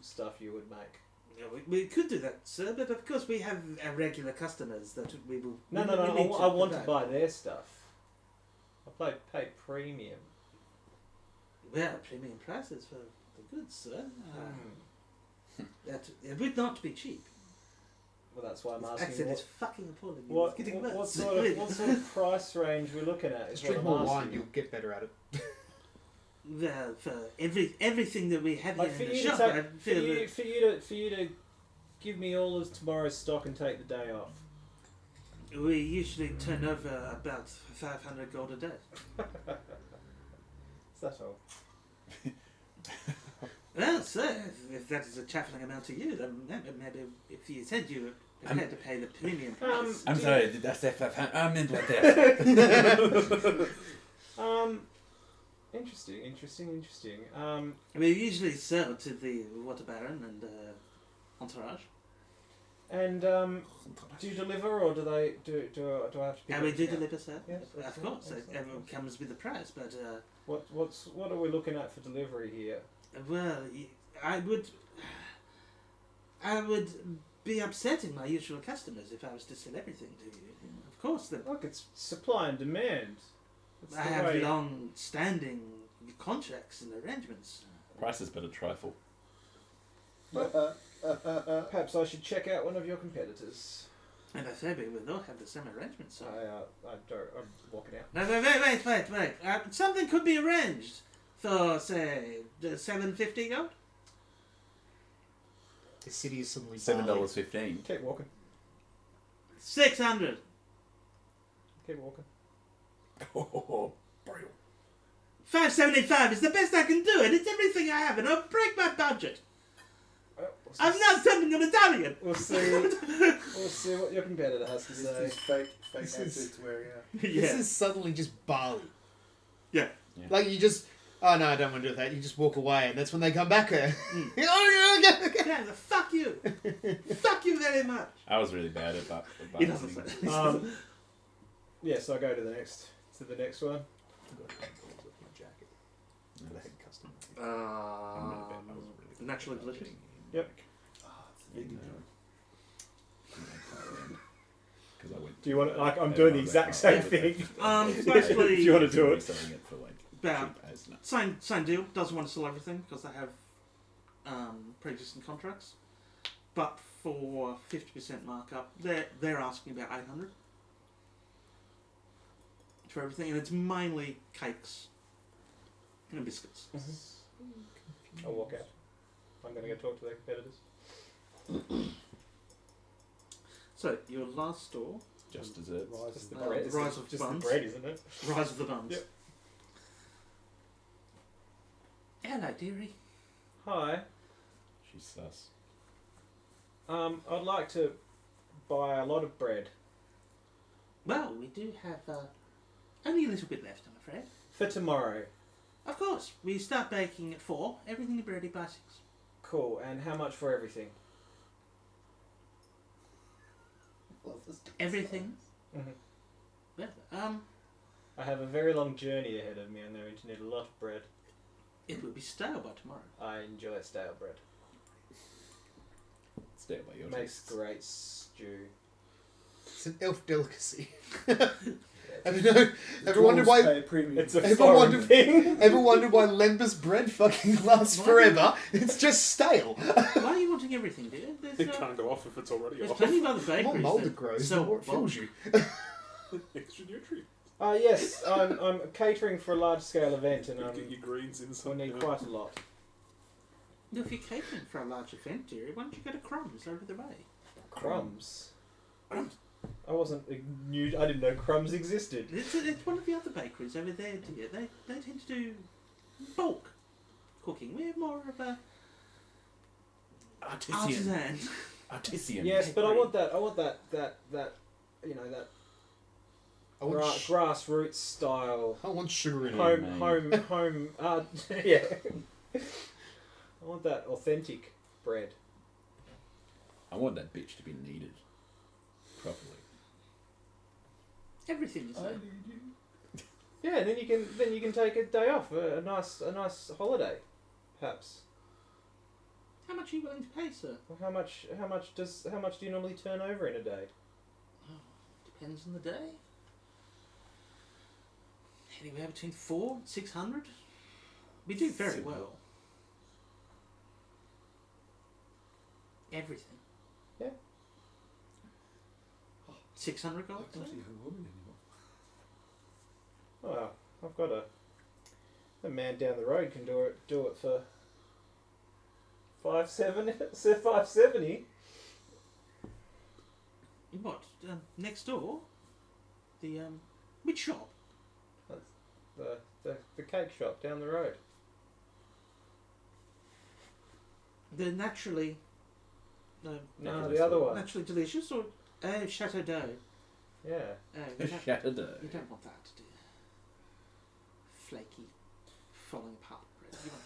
stuff you would make. Yeah, we could do that, sir, but of course we have our regular customers that we will. No. we need I want to provide. buy their stuff. I pay premium. Well, premium prices for the goods, sir. Hmm. That would not be cheap. Well, that's why I'm His asking. accent What, is fucking appalling. what, It's getting what, worse. what sort of price range we're looking at? Is Just drink what I'm more wine, asking. you'll get better at it. Well, for everything that we have Like here for in the you, to shop, take, I feel for you to give me all of tomorrow's stock and take the day off. that we usually turn over about 500 gold a day. Is that all? Well, sir, if that is a trifling amount to you, then maybe if you said you were prepared to pay the premium price. I'm sorry, did I say 500? I meant like that. Interesting. We usually sell to the Water Baron and Entourage. And do you deliver, or do I have to pick And we up? do deliver, sir. Yes, Of course, everyone comes with the price, but What are we looking at for delivery here? well, I would be upsetting my usual customers if I was to sell everything to you. Of course, Look, it's supply and demand. That's I the have way- long-standing contracts and arrangements. Price is but a trifle. Perhaps I should check out one of your competitors. And I say we will all have the same arrangements. So. I'm walking out. No, wait. Something could be arranged for, say, $7.50 gold. The city is suddenly $7.15. Keep walking. 600. Keep walking. Oh, brutal. 575 is the best I can do, and it's everything I have, and I'll break my budget. I'm not something on Italian. We'll see. We'll see what your competitor has to This say. is fake This accent is- to wearing out. This is suddenly just barley. Yeah. Like you just, oh no, I don't want to do that. You just walk away, and that's when they come back. Yeah, fuck you. Fuck you very much. I was really bad at that. He doesn't say that. Yes, I go to the next one. Naturally delicious. Yep. Do you want? Like, I'm doing the exact same thing. Basically, If you want to do it. Selling it for like About cheap as nuts. same deal. Doesn't want to sell everything because they have pre-existing contracts. But for 50% markup, they're asking about 800 for everything, and it's mainly cakes and biscuits. I'll walk out. I'm going to go talk to their competitors. So your last store, Just desserts. Just the Uh, bread. rise of just buns. the bread, isn't it? Rise of the Buns. Yep. Hello, dearie. Hi. She's sus. I'd like to buy a lot of bread Well, we do have only a little bit left, I'm afraid. for tomorrow. Of course, we start baking at 4. Everything will be ready by 6. Cool. And how much for everything? Love this. Everything. Mhm. Well, I have a very long journey ahead of me. I'm going to need a lot of bread. it will be stale by tomorrow. I enjoy stale bread. Stay by your Makes tastes. great stew. It's an elf delicacy. Have you know? Ever wondered Dwarves why? pay a premium. It's a Ever foreign wondered- thing. Ever wondered why Lember's bread fucking lasts forever? It's just stale. Why are you wanting everything, dear? It There's, can't go off if it's already there's off. plenty of other The more bakeries. mold that it grows, the sell more it bulk. fills you. Extra nutrient. Yes, I'm catering for a large scale event, and Get your greens in we'll some. need quite a lot. If you're catering for a large event, dearie, why don't you go to Crumbs over the way? Crumbs. Crumbs. I wasn't new. I didn't know crumbs existed. It's one of the other bakeries over there, dear. They tend to do bulk cooking. We're more of a artisan. Artisan. Yes, but I want that. You know, that I want, grassroots style. I want sugar in it. Home. Yeah. I want that authentic bread. I want that bitch to be kneaded properly. Everything is there. Yeah, and then you can take a day off, a nice holiday, perhaps. How much are you willing to pay, sir? Well, how much do you normally turn over in a day? Depends on the day. Anywhere between 400 and 600. We do very Simple. well. Everything. Yeah. 600 gold. I'm not even a woman anymore. Well, I've got a man down the road can do it for 570. What? Next door? The which shop? The cake shop down the road. The naturally. No, No, the other one. naturally delicious or Chateau d'Eau. Yeah. You don't, Shattered. you don't want that, do you? Flaky, falling apart bread. You want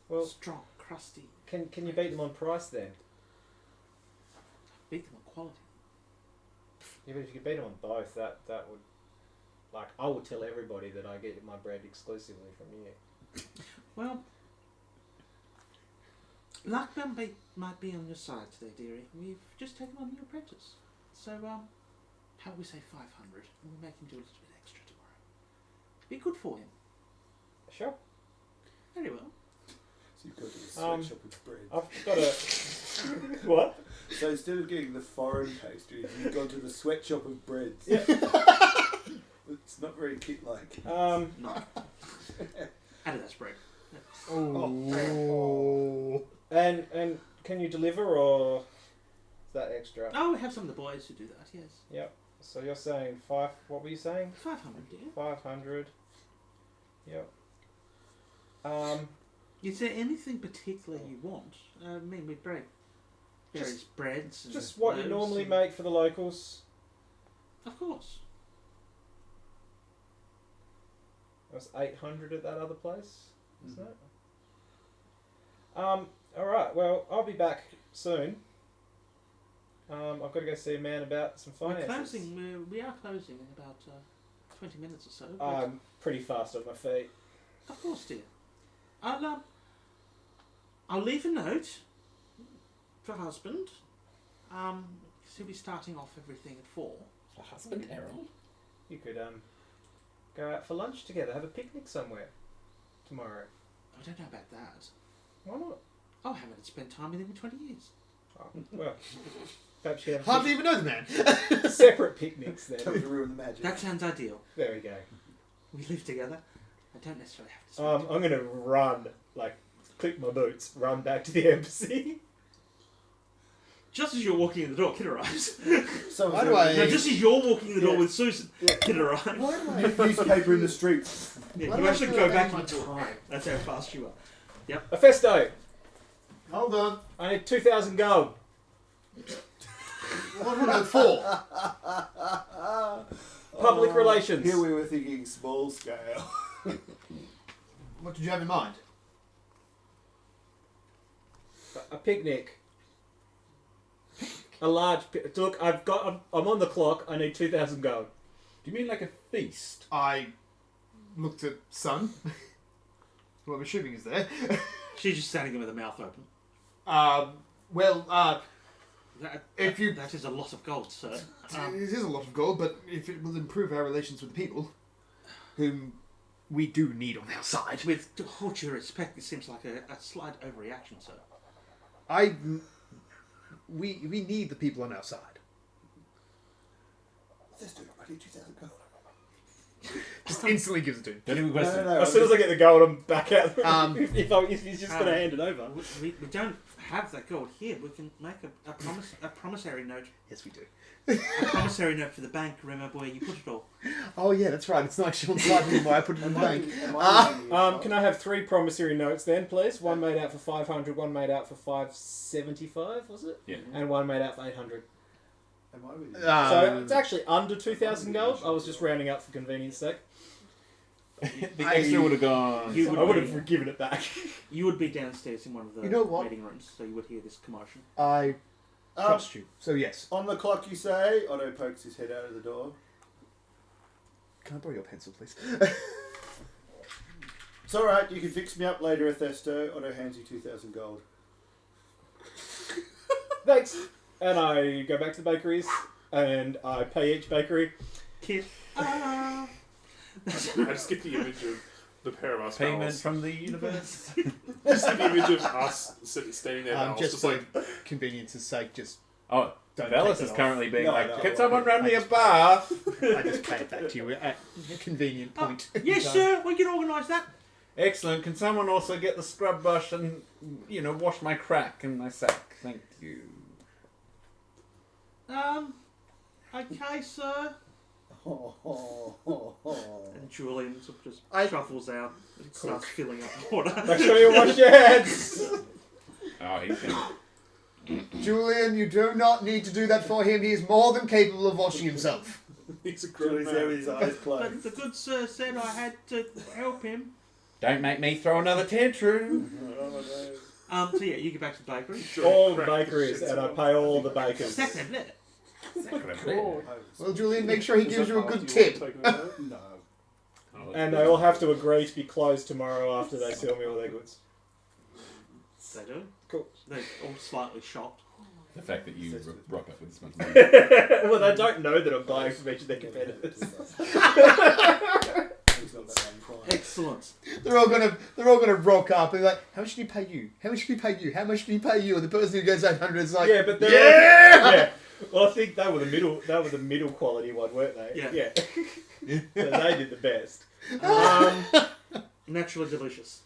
Well, strong, crusty. can you beat them on price then? Beat them on quality. Yeah, but if you could beat them on both, that would, like, I would tell everybody that I get my bread exclusively from you. Well, luck might be on your side today, dearie. We've just taken on a new apprentice. So, how do we say 500? And we'll make him do a little bit extra tomorrow. Be good for him. Sure. Very well. So you go to the sweatshop with bread. I've got a what? So instead of getting the foreign pastries, you go to the sweatshop of breads. Yeah. It's not very kit-like. No. Adidas bread. Oh. And can you deliver, or is that extra? Oh, we have some of the boys who do that, yes. Yep. So you're saying five? What were you saying? 500, dear. 500. Yep. Is there anything particular you want? I mean, we break various breads. And Just what you loaves normally and- make for the locals. Of course. It was 800 at that other place, isn't it? All right. Well, I'll be back soon. I've got to go see a man about some We're finances. closing. We are closing in about 20 minutes or so. but- I'm pretty fast on my feet. Of course, dear. I'll leave a note for husband. 'Cause he'll be starting off everything at 4. A husband, Errol? You could go out for lunch together, have a picnic somewhere tomorrow. I don't know about that. Why not? I haven't spent time with him in 20 years. Oh, well, perhaps you have Hardly even know the man. separate picnics then. Don't ruin the magic. That sounds ideal. There we go. We live together. I don't necessarily have to spend I'm going to run, like, click my boots, run back to the embassy. Just as you're walking in the door, kid arrives. So Why do I- No, just as you're walking in the door Yeah. with Susan, Yeah. kid arrives. Why do I? Newspaper in the streets. Yeah, Why you do I actually feel go like back I'm in time. That's how fast you are. Hephaestus, Hold on. I need 2,000 gold. What was that for? Public relations. Here we were thinking small scale. What did you have in mind? A picnic. A large. Look, I'm on the clock. I need 2,000 gold. Do you mean like a feast? I looked at Sun. Who I'm assuming is there. She's just standing there with her mouth open. If you- That is a lot of gold, sir. It is a lot of gold, but if it will improve our relations with the people, whom we do need on our side, With all due respect, it seems like a slight overreaction, sir. we need the people on our side. Let's do it. I need 2,000 gold. Just instantly gives it to him. Don't even question. No. As soon as I get the gold, I'm back out. If he's just going to Um, hand it over. We don't have that gold here. We can make a promissory note. Yes, we do. A promissory note for the bank. Remember where you put it all. Oh yeah, that's right. It's not actually on slide anymore. I put it in the bank. Can I have 3 promissory notes then, please? One made out for 500, one made out for 575, was it? Yeah. And one made out for 800. Am I with you? So it's actually under 2,000 gold. I was just rounding up for convenience sake. The extra would have gone. You I would have given it back. You would be downstairs in one of the You know what? meeting rooms, so you would hear this commotion. I trust you. So yes. On the clock, you say. Otto pokes his head out of the door. Can I borrow your pencil, please? It's alright, you can fix me up later, Hephaestus. Otto hands you 2,000 gold. Thanks. And I go back to the bakeries and I pay each bakery. Kid. I just get the image of the pair of us. Payment pals. from the universe. Just the image of us standing there. pals, Just for like, convenience's sake, just Oh, Don't Velas take is that currently being No, like, no, can no, someone run me a just- bath? I just pay it back to you at a convenient point. Yes, sir. We can organise that. Excellent. Can someone also get the scrub brush and, wash my crack and my sack? Thank you. Okay, sir. And Julian sort of just shuffles out and starts filling up water. Make sure you wash your hands. Oh, he's gonna... Julian, you do not need to do that for him. He is more than capable of washing himself. he's a grown Julie's there with man. his eyes But closed. the good sir said I had to help him. Don't make me throw another tantrum. So yeah, you get back to the bakery. All the bakeries, and I pay all the bakers. Second, Well, Julian, make sure he Is gives that you a after good you tip. want to take it over? No. Oh, And they all have to agree to be closed tomorrow after they sell me all their goods. They do. Cool. They're all slightly shocked. The fact that you rock up with this much money. Well, they don't know that I'm buying from each of their competitors. Excellent. They're all gonna rock up and be like, how much did he pay you? How much did he pay you? How much did he pay you? And the person who goes 800 is like, Yeah, but they're yeah. Well, I think they were the middle. They were the middle quality one, weren't they? Yeah. So they did the best. Naturally delicious.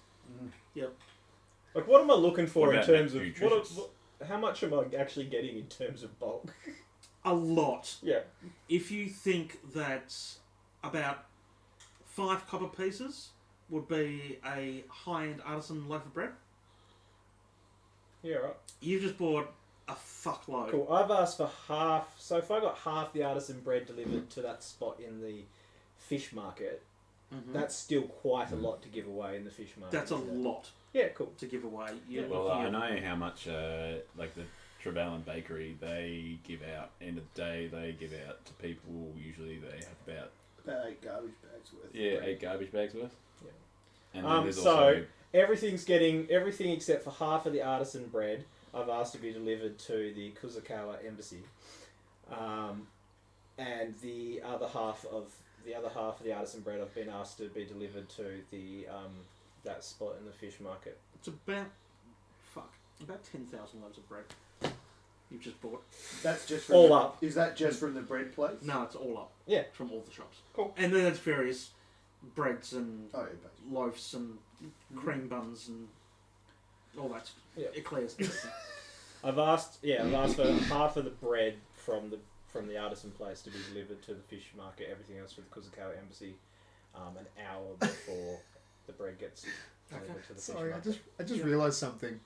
Like, what am I looking for What in about terms of nutritious? how much am I actually getting in terms of bulk? A lot. Yeah. If you think that about 5 copper pieces would be a high-end artisan loaf of bread, Yeah, right. you've just bought a fuckload. Cool. I've asked for half. So if I got half the artisan bread delivered to that spot in the fish market, Mhm. that's still quite a lot to give away in the fish market. That's a lot Yeah, cool. to give away. You're Well, looking I at- know how much, like the Trevelyan Bakery, they give out, end of the day, they give out to people, usually they have about, About 8 garbage bags worth. of yeah, bread. 8 garbage bags worth. Yeah. And then there's So also, everything's getting everything except for half of the artisan bread. I've asked to be delivered to the Kusakawa embassy, and the other half of the artisan bread I've been asked to be delivered to the that spot in the fish market. It's about 10,000 loaves of bread you've just bought. That's just from All the, up. Is that just from the bread place? No, it's all up. Yeah. From all the shops. Cool. And then there's various breads and Oh, yeah, basically. loaves and cream buns and all that. Yeah. Eclairs. I've asked for half of the bread from the artisan place to be delivered to the fish market. Everything else for the Kuzukawa embassy, an hour before the bread gets delivered to the fish Sorry, market. I just realised something.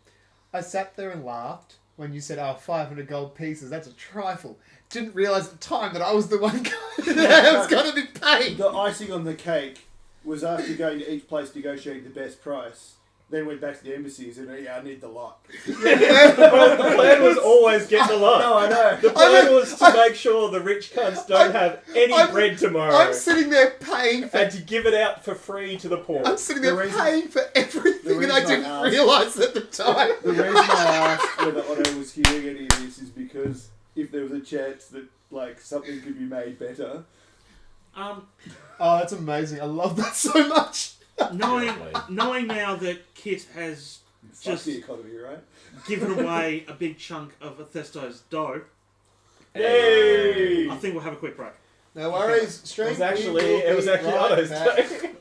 I sat there and laughed when you said, 500 gold pieces, that's a trifle. Didn't realise at the time that I was the one that was going to be paid. The icing on the cake was after going to each place negotiating the best price. Then went back to the embassy and said, I need the lot. Well, the plan was always get the lot. No, I know. The plan was to make sure the rich cunts don't have any bread tomorrow. I'm sitting there paying for... and to give it out for free to the poor. I'm sitting there reason- paying for everything and reason I I didn't asked- realise at the time. The reason I asked whether Otto was hearing any of this is because if there was a chance that like something could be made better. Um, Oh, that's amazing. I love that so much. knowing now that Kit has Fuck just the economy, right? given away a big chunk of Hephaestus' dough, Yay! I think we'll have a quick break. No worries. It Strength. was actually Otto's day.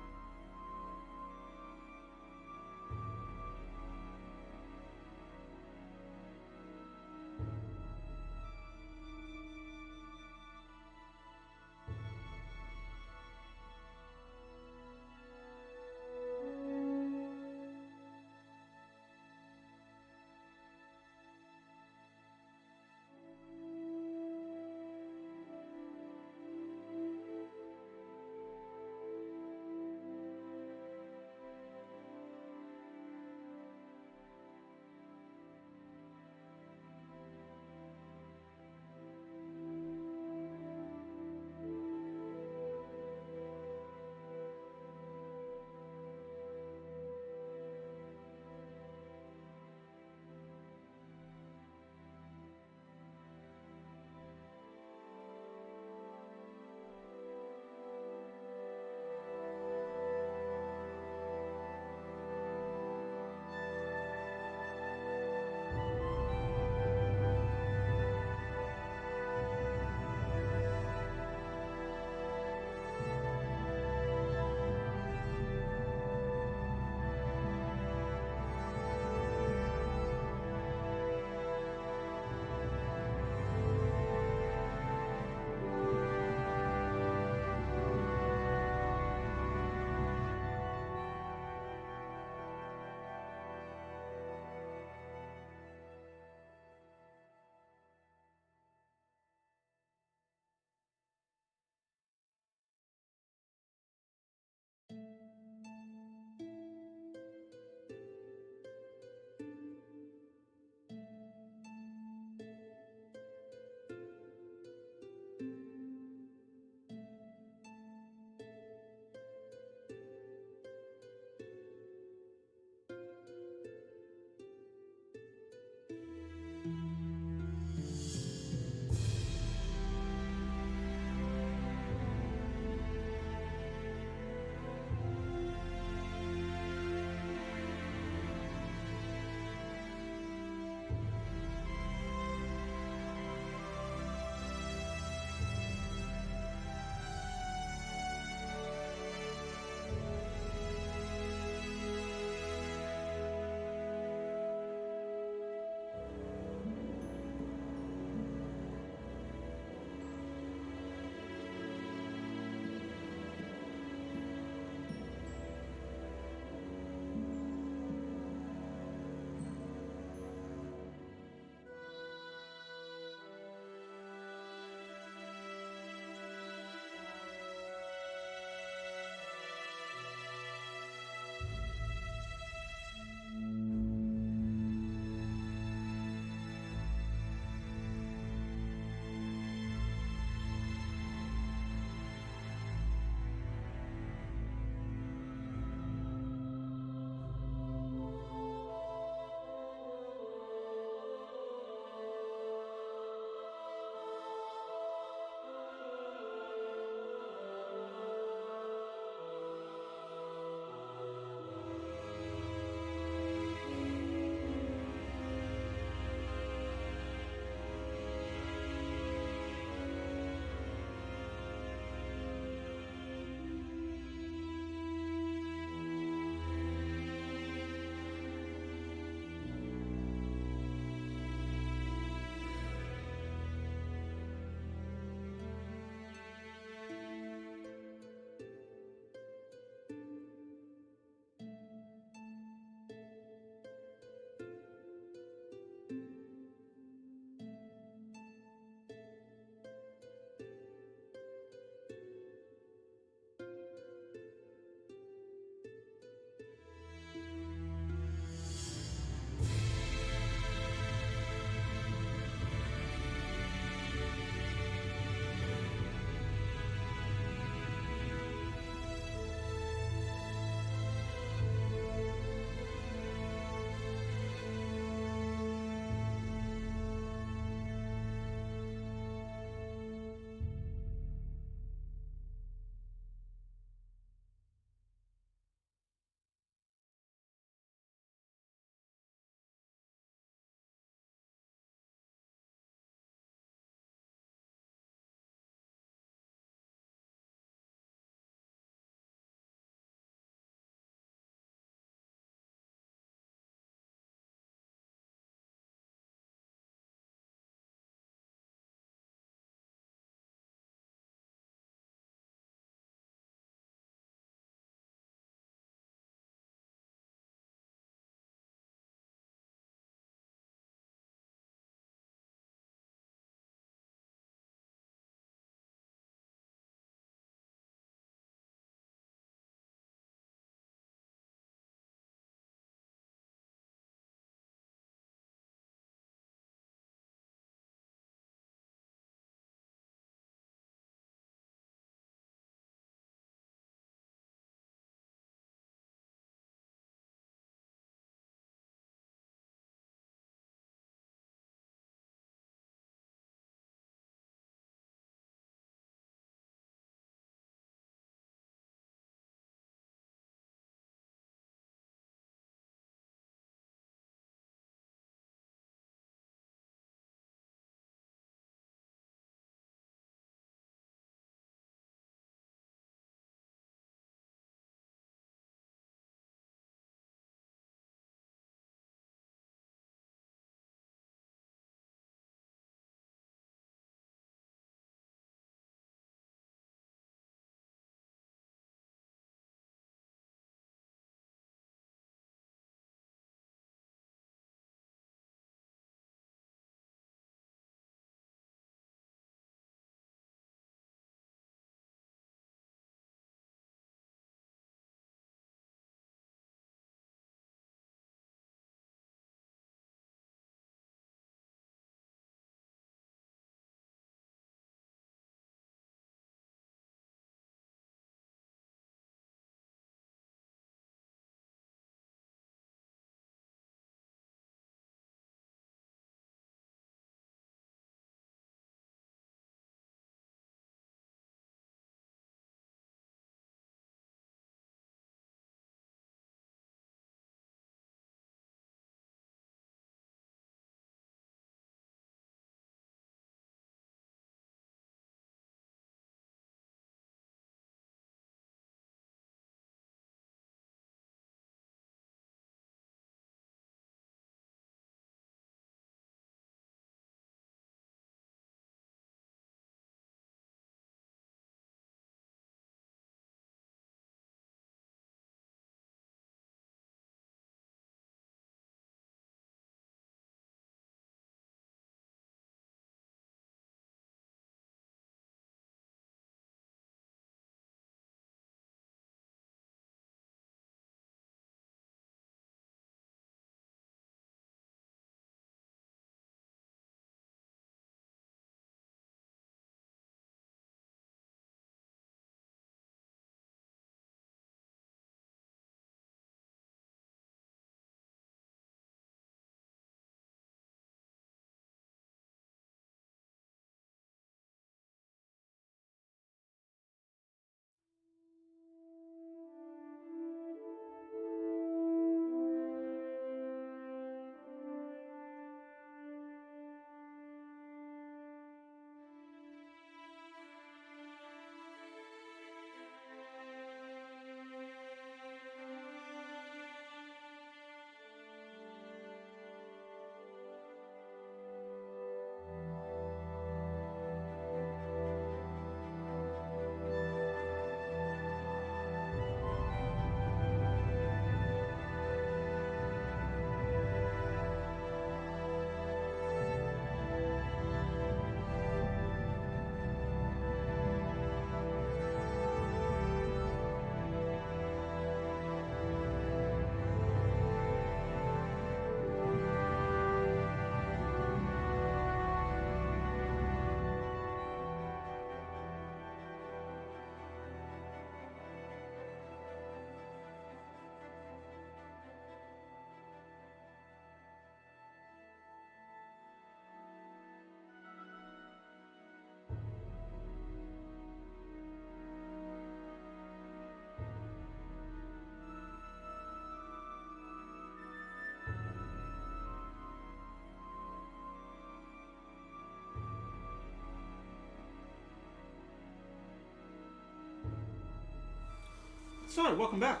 So, welcome back.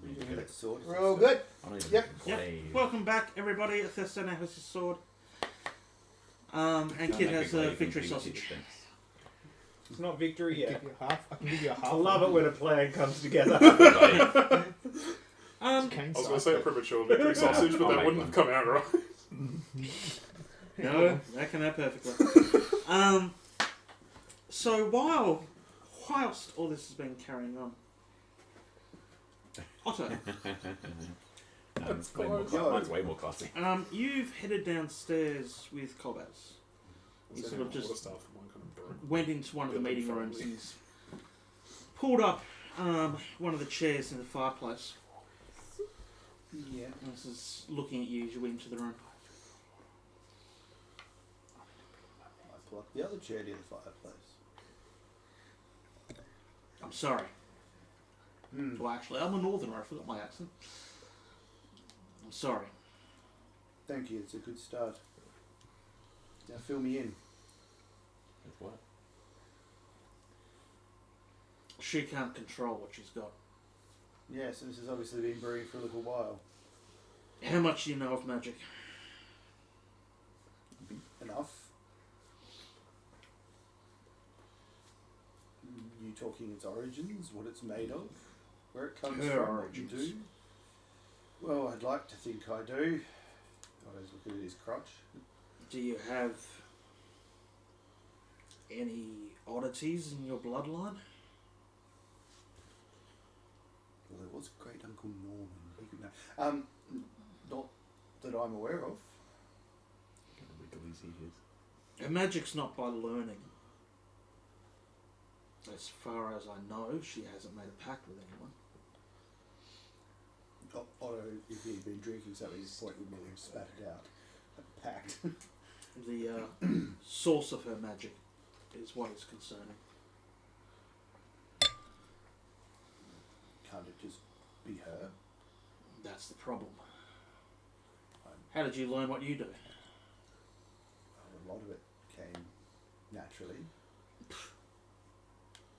What are you doing with that sword? We're all good. I don't even Yep. play. Welcome back, everybody. Thestina has his sword. And Can't Kid make has me a play victory things sausage. defense. It's not victory yet. I can give you a half. I love it when a plan comes together. Um, I was going to say a premature victory sausage, but I'll that make wouldn't one. have come out right. no, that can out perfectly. So whilst all this has been carrying on, Otto, Mine's way more close. mine's way more classy. you've headed downstairs with Cobaz. You sort of just stuff. One kind of broke. went into one of the Building meeting rooms family. and pulled up one of the chairs in the fireplace. Yeah. And this is looking at you as you went into the room. I pull up the other chair near the fireplace. I'm sorry. Hmm. Well, actually, I'm a northerner. I forgot my accent. I'm sorry. Thank you. It's a good start. Now fill me in. With what? She can't control what she's got. Yes, this has obviously been brewing for a little while. How much do you know of magic? Enough. You talking its origins, what it's made of, where it comes Her from, origins. what you do? Well, I'd like to think I do. Otto's looking at his crotch. Do you have any oddities in your bloodline? Well, there was great Uncle Norman. He could know. Not that I'm aware of. Gonna wiggle his ears. Her magic's not by learning. As far as I know, she hasn't made a pact with anyone. Otto, if he'd been drinking something, his point would have spat it out. A pact. The source of her magic is what is concerning. Can't it just be her? That's the problem. How did you learn what you do? A lot of it came naturally.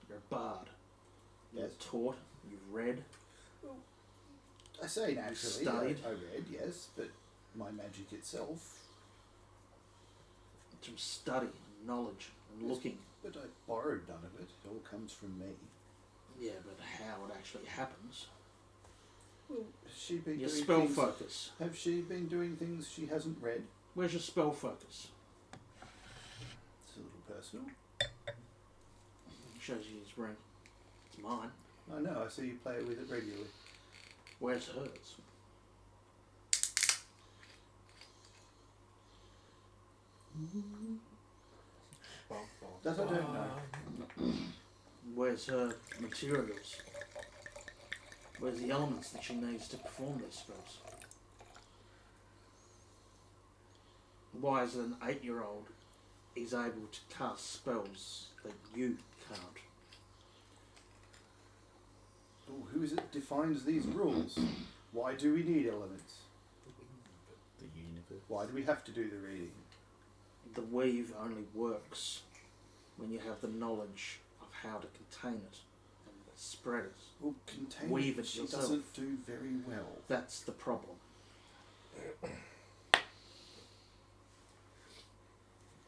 You're a bard. Yes. You've taught, you've read. I say naturally. Studied. I read, yes, but my magic itself. It's from study and knowledge and Yes. looking. But I borrowed none of it. It all comes from me. Yeah, but how it actually happens. Well, has she been Your doing spell things? focus. Have she been doing things she hasn't read? Where's your spell focus? It's a little personal. Shows you his ring. It's mine. I know. I see you play with it regularly. Where's hers? That I don't know. Where's her materials? Where's the elements that she needs to perform these spells? Why is it an 8-year-old is able to cast spells that you can't? Oh, who is it that defines these rules? Why do we need elements? The universe. Why do we have to do the reading? The weave only works when you have the knowledge of how to contain it and spread it. Well, contain Weave it. it She yourself. doesn't do very well. That's the problem.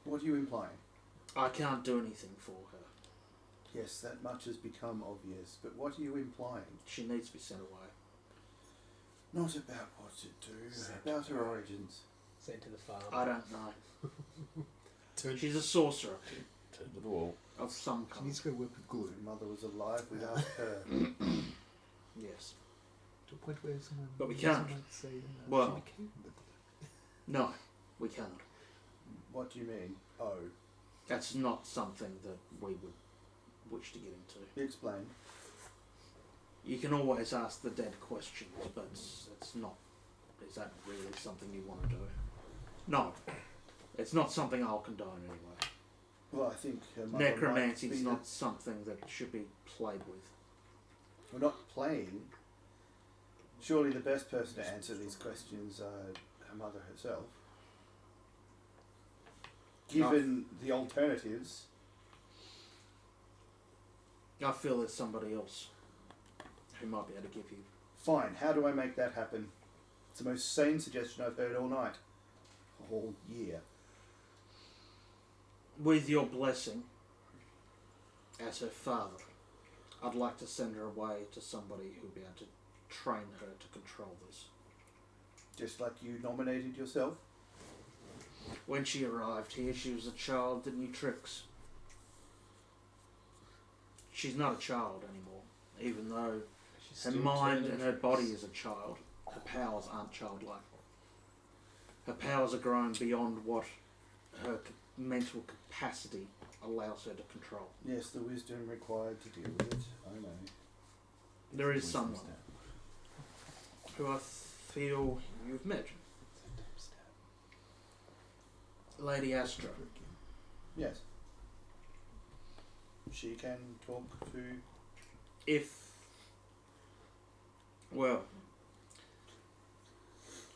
What are you implying? I can't do anything for her. Yes, that much has become obvious, but what are you implying? She needs to be sent away. Not about what to do, about her origins. Sent to the farm. I don't know. She's a sorcerer Turn to the wall. of some She kind. needs to go work with glue Her mother was alive without her. Yes. to a point where someone. But we someone can't. might say, Well. she became the glue. No, we can't. What do you mean? Oh, That's not something that we would wish to get into. explain. You can always ask the dead questions, but it's not. Is that really something you want to do? No. It's not something I'll condone anyway. Well, I think her mother Necromancy might is be not something that should be played with. We're not playing. Surely the best person to answer these questions are her mother herself. Given the alternatives, I feel there's somebody else who might be able to give you. Fine, how do I make that happen? It's the most sane suggestion I've heard all night. All year. With your blessing, as her father, I'd like to send her away to somebody who'll be able to train her to control this. Just like you nominated yourself? When she arrived here, she was a child that knew tricks. She's not a child anymore, even though She's her still mind turning and her tricks. body is a child. Her powers aren't childlike. Her powers are growing beyond what her mental capacity allows her to control. Yes, the wisdom required to deal with it. I know. There is Wisdom someone stat. who I feel you've met, Lady Astra. Yes. She can talk to... Well,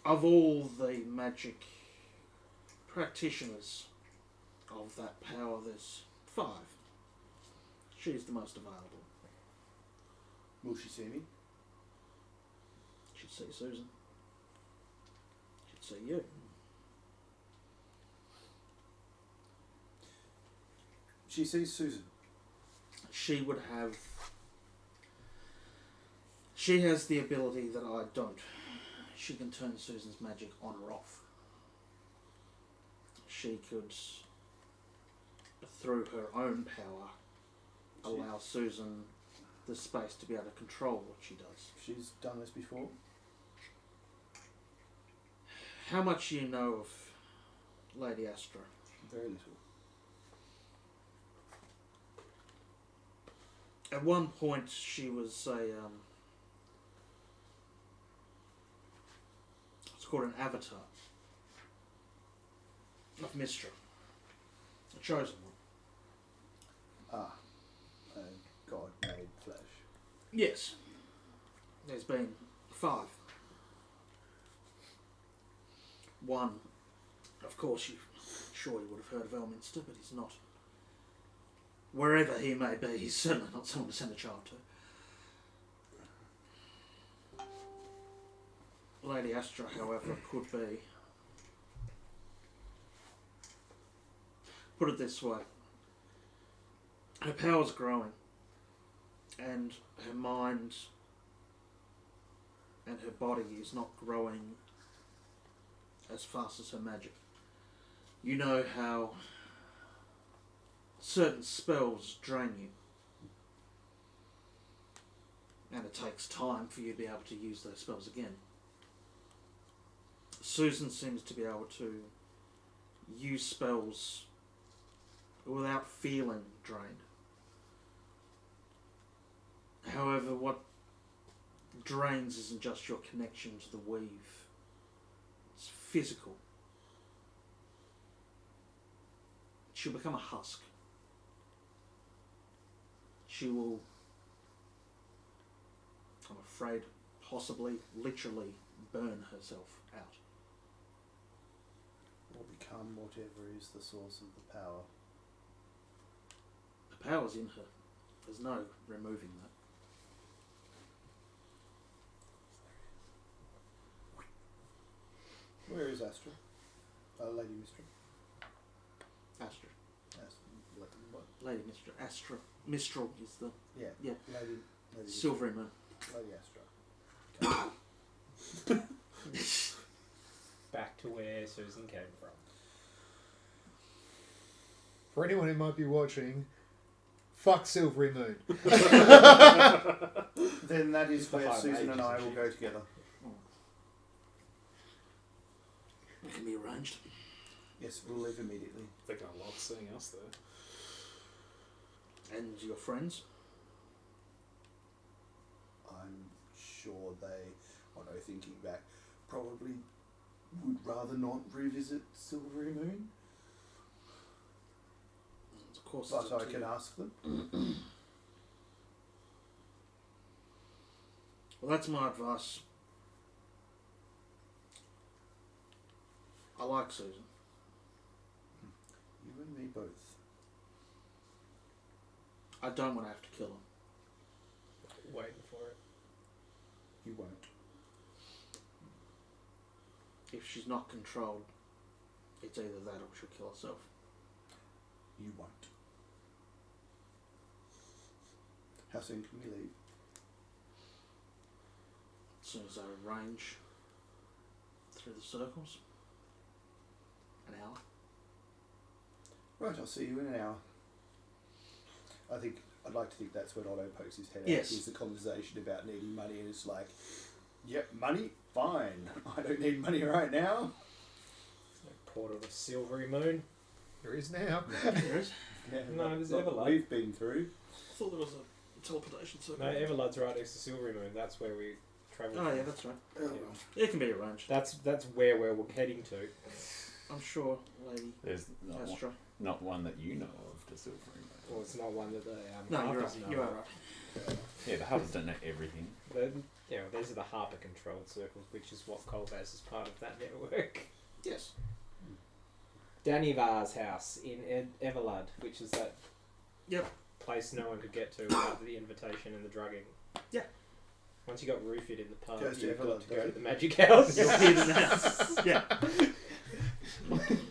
of all the magic practitioners of that power, there's 5. She's the most available. Will she see me? She'd see Susan. She'd see you. She sees Susan. She would have... She has the ability that I don't. She can turn Susan's magic on or off. She could, through her own power, allow Susan the space to be able to control what she does. She's done this before. How much you know of Lady Astra? Very little. At one point, she was a it's called an avatar of Mistra, a chosen one. Ah, a god made flesh. Yes, there's been 5. One, of course, you sure you would have heard of Elminster, but he's not. Wherever he may be, he's certainly not someone to send a child to. Lady Astra, however, could be. Put it this way. Her power's growing. And her mind and her body is not growing as fast as her magic. You know how certain spells drain you. And it takes time for you to be able to use those spells again. Susan seems to be able to use spells without feeling drained. However, what drains isn't just your connection to the weave. It's physical. She'll become a husk. She will, I'm afraid, possibly, literally burn herself out. Or become whatever is the source of the power. The power's in her. There's no removing that. Where is Astra? Lady Mistra. Astra. What? Lady Mistra. Astra. Mistral is the Yeah. Yeah. Lady Mistra. silvery moon. Lady Astra. Back to where Susan came from. For anyone who might be watching, fuck Silvery Moon. Then that is The where high Susan and mages, I isn't will she? go together. It can be arranged. Yes, we'll leave immediately. They're going to love seeing us there. And your friends? I'm sure they, on thinking back, probably would rather not revisit Silvery Moon. Of course. But it's up I to can you. ask them. Well, that's my advice. I like Susan. You and me both. I don't want to have to kill her. waiting for it. You won't. If she's not controlled, it's either that or she'll kill herself. You won't. How soon can we leave? As soon as I arrange through the circles. An hour. Right, I'll see you in an hour. I'd like to think that's when Otto pokes his head out. Yes. Here's the conversation about needing money, and it's like, yep, money? Fine. I don't need money right now. Portal of Silvery Moon. There is now. There is. Yeah, No, not- there's not that Everlight. we've been through. I thought there was a teleportation circle. No, Everlad's right next to Silvery Moon. That's where we travel. Oh from. yeah, that's right. Yeah. It can be arranged. That's where we're heading to. I'm sure, Lady There's Astra. not one that you know of to Silver Moon. Well, it's not one that the No, you're Harpers right. know. You are right. Yeah, the Harpers don't know everything. These are the Harper controlled circles, which is what Kolbaz is part of that network. Yes. Danivar's house in Everlad, which is that Yep. place no one could get to without the invitation and the drugging. Yeah. Once you got roofied in the pub, Goes to you've got Everlad, to go does to it? the magic house. You're here in the house. Yeah.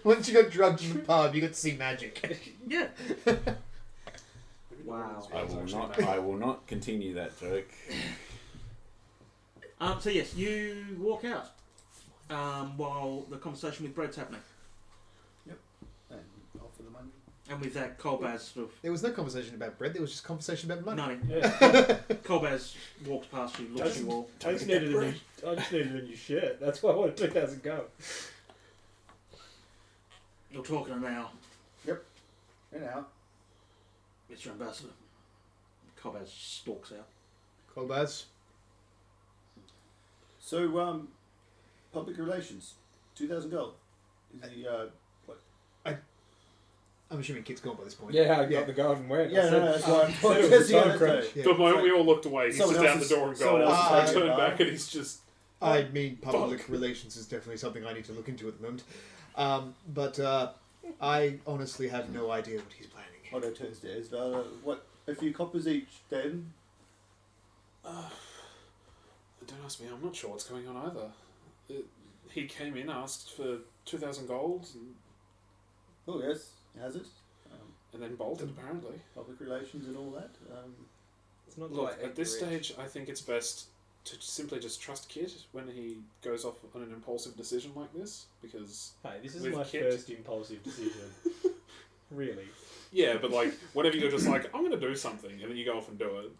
Once you got drugged in the pub, you got to see magic. Yeah. Maybe Wow. I will not continue that joke. So yes, you walk out while the conversation with Bread's happening, And offer the money. and with that, Kolbaz sort There was no conversation about bread. There was just conversation about of money. nodding. Yeah. Kolbaz walks past you, looks at you all. I just needed a new shirt. That's why I wanted 2,000 gold. You're talking now, In out. Mr. Ambassador. Kolbaz stalks out. Kolbaz. So, public relations. 2,000 gold. Is he, what? I'm assuming Kit's gone by this point. Yeah, I got the golden word. Yeah, I no, that's why I'm said talking. it was a Yeah, time that's crunch. right. Yeah. The moment we all looked away, he Someone sits down else the is- door and someone goes. else is I taking turn it back by. and he's just. I mean, public relations is definitely something I need to look into at the moment. But I honestly have no idea what he's planning. Otto turns to Esval. What? A few coppers each, then? Don't ask me. I'm not sure what's going on either. He came in, asked for 2,000 gold, Oh, yes. Has it? and then bolted. Apparently. Public relations and all that. It's not Look, quite at this acreage. stage, I think it's best to simply just trust Kit when he goes off on an impulsive decision like this, because Hey, this is with my Kit- first impulsive decision. Really? yeah, but like whenever you're just like I'm going to do something, and then you go off and do it,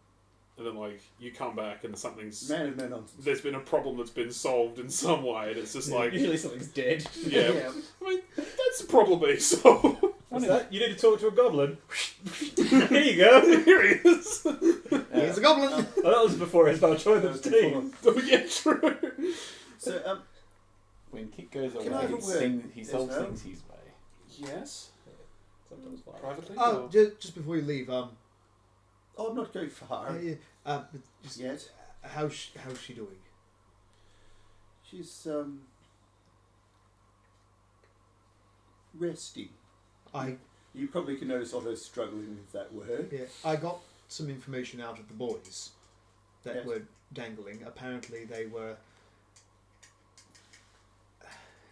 and then like you come back and something's Man of no nonsense. there's been a problem that's been solved in some way, and it's just like Usually something's dead. yeah, I mean that's the problem. So What's that? You need to talk to a goblin. Here you go. here he is. He's a goblin! Oh, that was before Isabel joined That the was team. Oh, yeah, true. So, When Kit goes Can I have away, a word, he solves Isabel? things his way. Yes, Sometimes like privately. Oh, or- just before you leave, oh, I'm not going far just yet. how's she doing? She's, resting. You probably can notice Otto struggling with that word. I got some information out of the boys that Yes. were dangling. Apparently they were,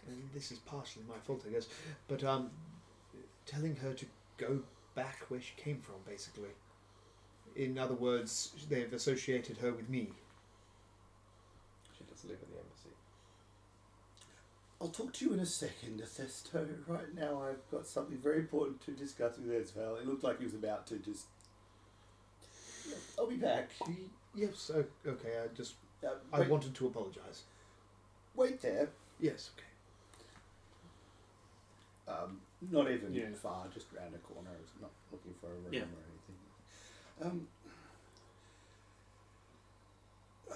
and this is partially my fault, I guess, but telling her to go back where she came from, basically. In other words, they've associated her with me. she does live at the embassy. I'll talk to you in a second, Acesto. Right now I've got something very important to discuss with Esval. It looked like he was about to just... I'll be back. Yes, okay, I Wait, wanted to apologise. wait there. Yes, okay. Not even Yeah. far, just round a corner. I was not looking for a room Yeah. or anything.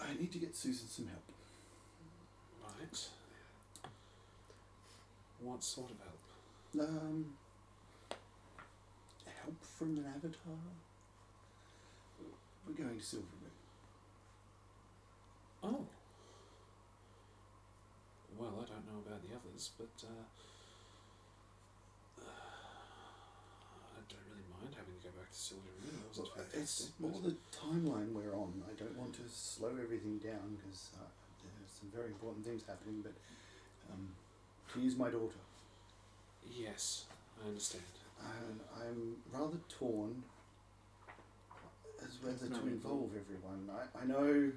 I need to get Susan some help. Right. What sort of help? Help from an avatar? We're going to Silvermoon. Oh. Well, I don't know about the others, but I don't really mind mind having to go back to Silver Moon. That was Well, fantastic. it's more the timeline we're on. I don't want to slow everything down because there's some very important things happening. But she is my daughter, Yes, I understand. and I'm rather torn as whether to involve everyone. I know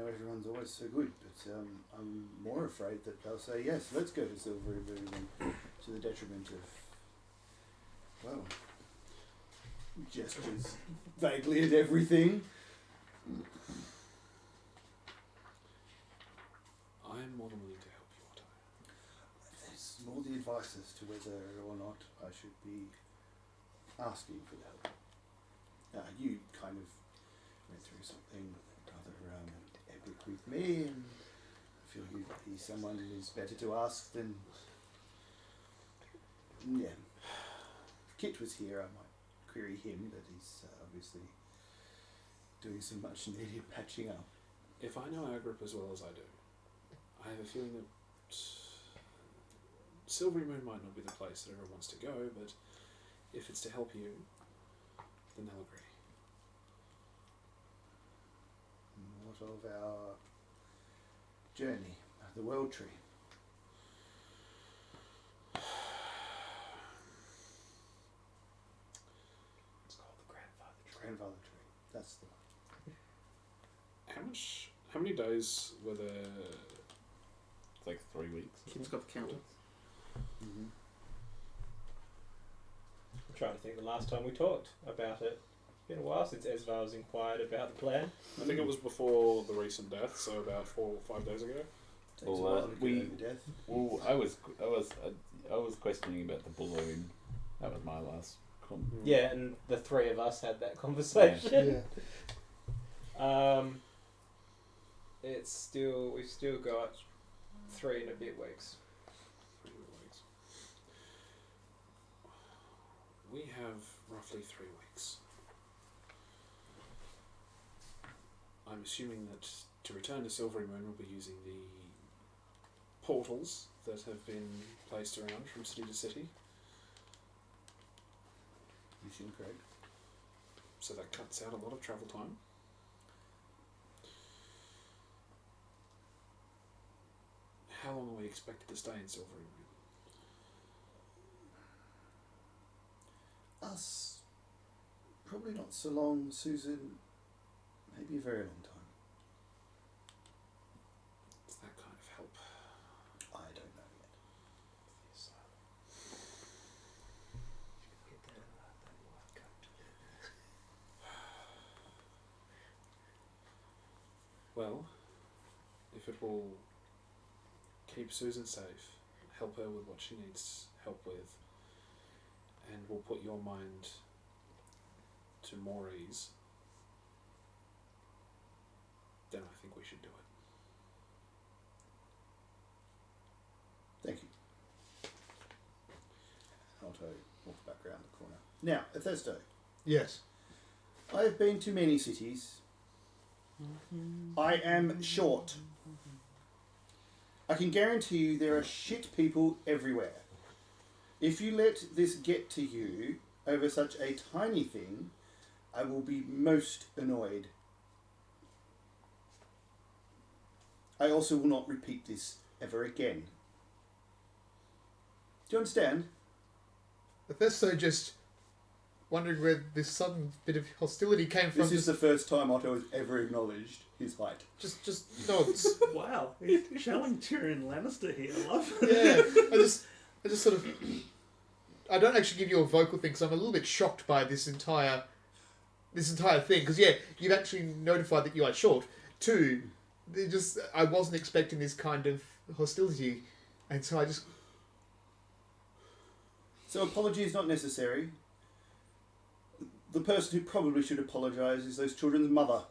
everyone's always so good, but I'm more afraid that they'll say yes. Let's go to Silver Moon, and to the detriment of, well, gestures vaguely at everything. I am more than willing to help you, Otto. There's more the advice as to whether or not I should be asking for help. You kind of went through something rather epic with me, and I feel you'd be someone who's better to ask than. Yeah. If Kit was here, I might query him, but he's obviously doing some much needed patching up. If I know our group as well as I do, I have a feeling that Silvery Moon might not be the place that everyone wants to go, but if it's to help you, then they'll agree. What of our journey, the World Tree? It's called the grandfather tree. Grandfather Tree. That's the one. How many days were there? It's like 3 weeks. Kit's got the counter. Mm-hmm. I'm trying to think the last time we talked about it. It's been a while since Esvar's inquired about the plan. I think it was before the recent death, so about 4 or 5 days ago. Takes Well, a while to get we- over death. Well, I was questioning about the balloon. That was my last. Yeah, and the three of us had that conversation. We've still got 3 and a bit weeks. 3 weeks. We have roughly 3 weeks. I'm assuming that to return to Silvery Moon, we'll be using the portals that have been placed around from city to city. You seem correct. So that cuts out a lot of travel time. How long are we expected to stay in Silvery Moon? Us, probably not so long. Susan, maybe a very long time. It's that kind of help. I don't know yet. Well, if it will keep Susan safe, help her with what she needs help with, and will put your mind to more ease, then I think we should do it. Thank you. Otto walks back around the corner. Now, Ephesto, Yes. I have been to many cities. I am short. I can guarantee you there are shit people everywhere. If you let this get to you over such a tiny thing, I will be most annoyed. I also will not repeat this ever again. Do you understand? Ephesto just wondering where this sudden bit of hostility came from. This is the first time Otto has ever acknowledged his height. just nods. Wow, he's showing Tyrion Lannister here, love. Yeah, I just sort of. I don't actually give you a vocal thing because I'm a little bit shocked by this entire thing. Because you've actually notified that you are short. 2, I wasn't expecting this kind of hostility, and so I just. So apology is not necessary. The person who probably should apologise is those children's mother.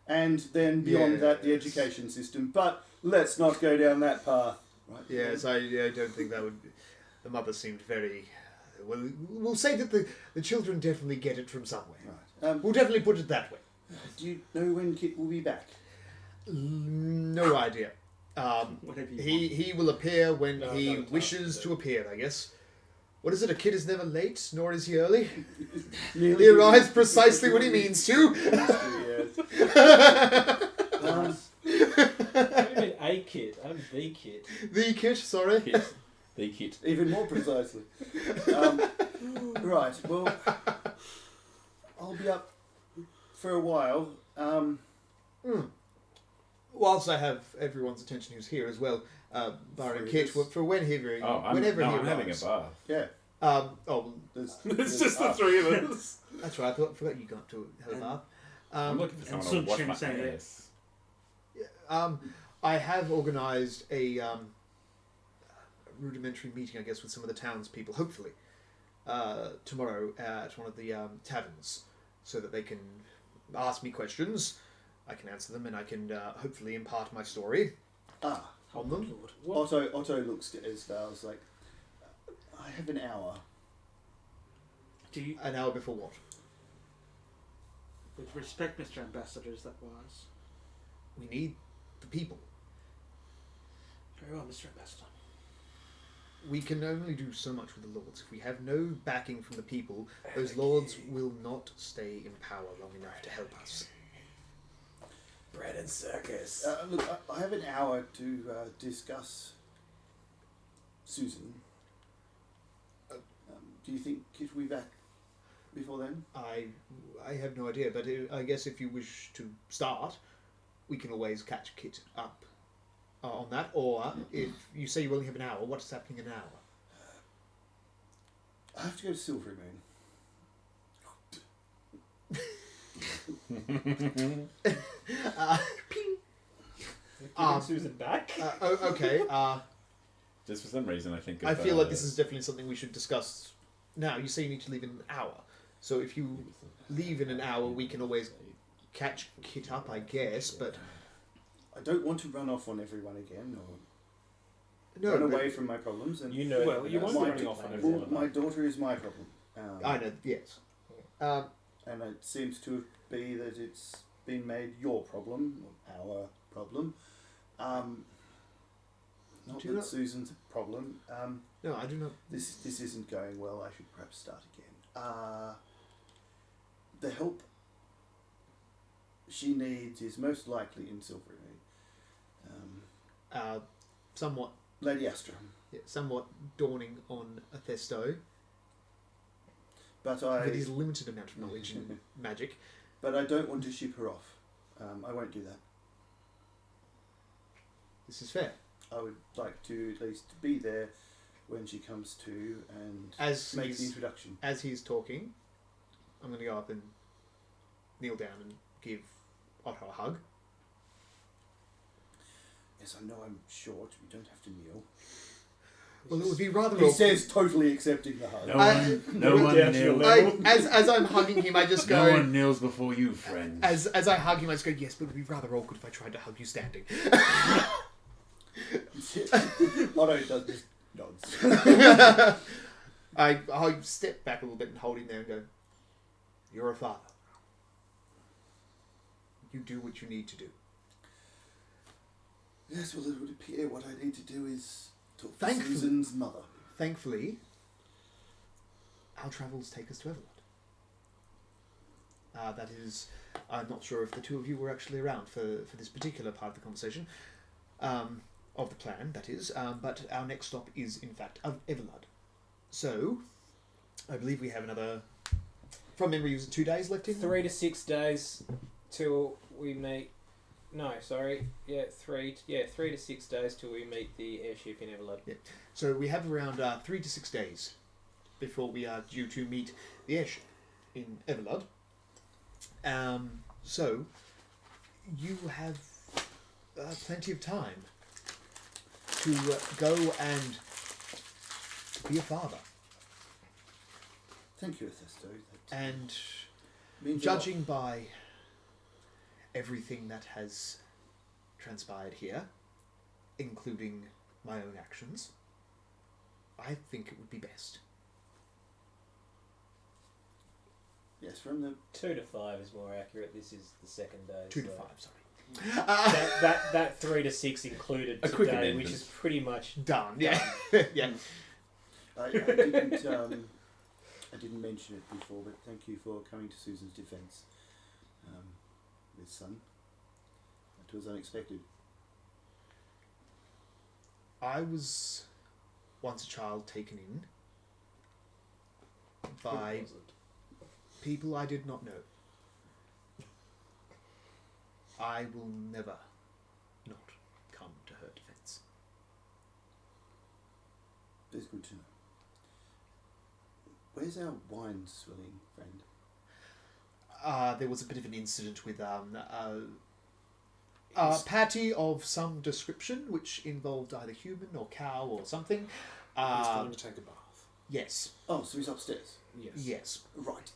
And then beyond that, the education system. But let's not go down that path. Right? Yes, I don't think that would. The mother seemed very. Well, we'll say that the children definitely get it from somewhere. Right. We'll definitely put it that way. Do you know when Kit will be back? No idea. Whatever you He will appear when No, he no time wishes for to that. appear, I guess. What is it? A kid is never late, nor is he early. Nearly He arrives precisely when he means to. I don't mean a kit. I'm the kit. The kid, sorry. Kit. The kit. Even more precisely. Right, well, I'll be up for a while. Whilst I have everyone's attention who's here as well, barring Kit, for whenever he I'm having a arrives. bath. Yeah. It's just the three of us. That's right. I forgot you got to have a bath. I'm looking for and someone to wash Sun my Shin saying ass. I have organised a rudimentary meeting, I guess, with some of the townspeople, hopefully, tomorrow at one of the taverns, so that they can ask me questions, I can answer them, and I can hopefully impart my story on them. Otto looks at Isval's like, I have an hour. Do you, An hour before what? with respect, Mr. Ambassador, is that wise? We need the people. Very well, Mr. Ambassador. We can only do so much with the lords. If we have no backing from the people, those lords will not stay in power long enough to help us. Bread and circus. Look, I have an hour to discuss Susan. Do you think Kit will be back before then? I have no idea, but I guess if you wish to start, we can always catch Kit up on that. Or if you say you only have an hour, what's happening in an hour? I have to go to Silvery Moon. Giving Susan back? Okay. Just for some reason, I think. I feel like this is definitely something we should discuss now. You say you need to leave in an hour. So if you leave in an hour, we can always catch Kit up, I guess, but... I don't want to run off on everyone again, or No, run but- away from my problems. And You know, Well, you won't be my, running off on well, everyone. my daughter is my problem. I know, yes. And it seems to be that it's been made your problem, or our problem. Not Do that not- Susan's a problem. No, I do not... This isn't going well. I should perhaps start again. The help she needs is most likely in Silvery Moon. somewhat Lady Astra. somewhat dawning on Athesto, But with his limited amount of knowledge in magic. But I don't want to ship her off. I won't do that. This is fair. I would like to at least be there when she comes to and As make the he's, introduction. as he's talking, I'm going to go up and kneel down and give Otto a hug. Yes, I know I'm short. You don't have to kneel. Well, it would be rather He awkward. says, totally accepting the hug. No one down to your kneels. level. As I'm hugging him, I just go... No one kneels before you, friend. As I hug him, I just go, yes, but it would be rather awkward if I tried to hug you standing. Otto does just nods. I step back a little bit and hold him there and go, you're a father. You do what you need to do. Yes, well, it would appear what I need to do is talk to Thankfully- Susan's mother. Thankfully, our travels take us to Everlord. That is, I'm not sure if the two of you were actually around for this particular part of the conversation, of the plan, that is, but our next stop is, in fact, Everlord. So, I believe we have another, from memory, was it 2 days left in? 3 to 6 days till we meet. No, sorry. Yeah, 3 to 6 days till we meet the airship in Everlord. Yeah. So we have around 3 to 6 days before we are due to meet the airship in Everlord. So you have plenty of time to go and be a father. Thank you, Athesto. That And means a lot. judging by everything that has transpired here, including my own actions, I think it would be best. Yes, from the 2 to 5 is more accurate. This is the second day. 2 to so 5, sorry. That 3 to 6 included A quick today, amendment. which is pretty much Done. Yeah. Yeah. I didn't. I didn't mention it before, but thank you for coming to Susan's defence, with son. That was unexpected. I was once a child taken in by people I did not know. I will never not come to her defence. It's good to know. Where's our wine swilling friend? There was a bit of an incident with a patty of some description, which involved either human or cow or something. He's going to take a bath. Yes. Oh, so he's upstairs. Yes. Yes. Right.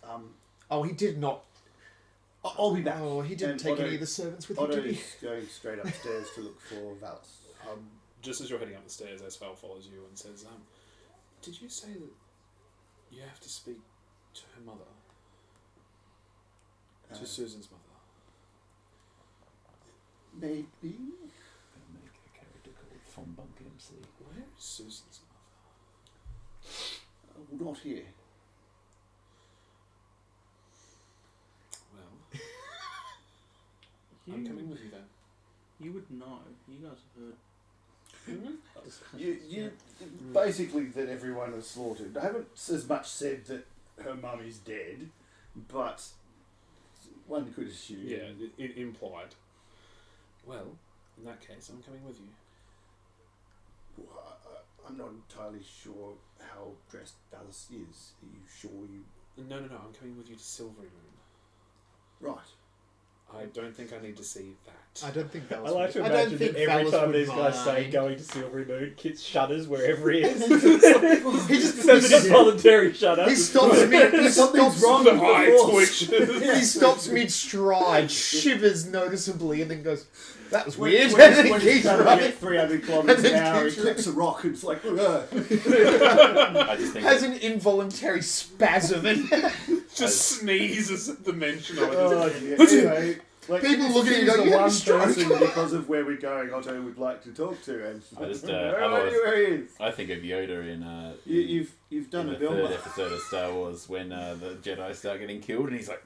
Oh, he did not. I'll be back. Oh, he didn't And take Otto- any of the servants with him, did he? Otto's going straight upstairs to look for Valis. Just as you're heading up the stairs, Asphal follows you and says, did you say that you have to speak to her mother? To Susan's mother? Maybe. Make a character called Fombunk MC. Where is Susan's mother? Not here. Well, I'm coming with you then. You would know. You guys have heard. You basically that everyone was slaughtered. I haven't as much said that her mum is dead, but one could assume. Yeah, it implied. Well, in that case, I'm coming with you. Well, I'm not entirely sure how dressed Valis is. Are you sure you... No, I'm coming with you to Silvery Moon. Right. I don't think I need to see that. I don't think that I was. like to I don't imagine think that every Valis time would these guys say mind. going to Silvery Moon, Kit shudders wherever he is. He just Says it is voluntary shudder. He stops mid. He Something's stops. wrong The with the eye force. twitch. He stops mid stride, shivers noticeably, and then goes, "That was weird." When And then he's keeps trying to running. get 300 kilometres And an then hour, he keeps clicks a rock and it's like, I just think Has an involuntary spasm, and Just sneezes at the mention of it. oh, yeah. Anyway, like, People this look at you is and go, the "You had a one stroke." person because of where we're going Otto would like to talk to, and I just, where otherwise- where he is. I think of Yoda in You've done in a the third Velma. episode of Star Wars when the Jedi start getting killed and he's like,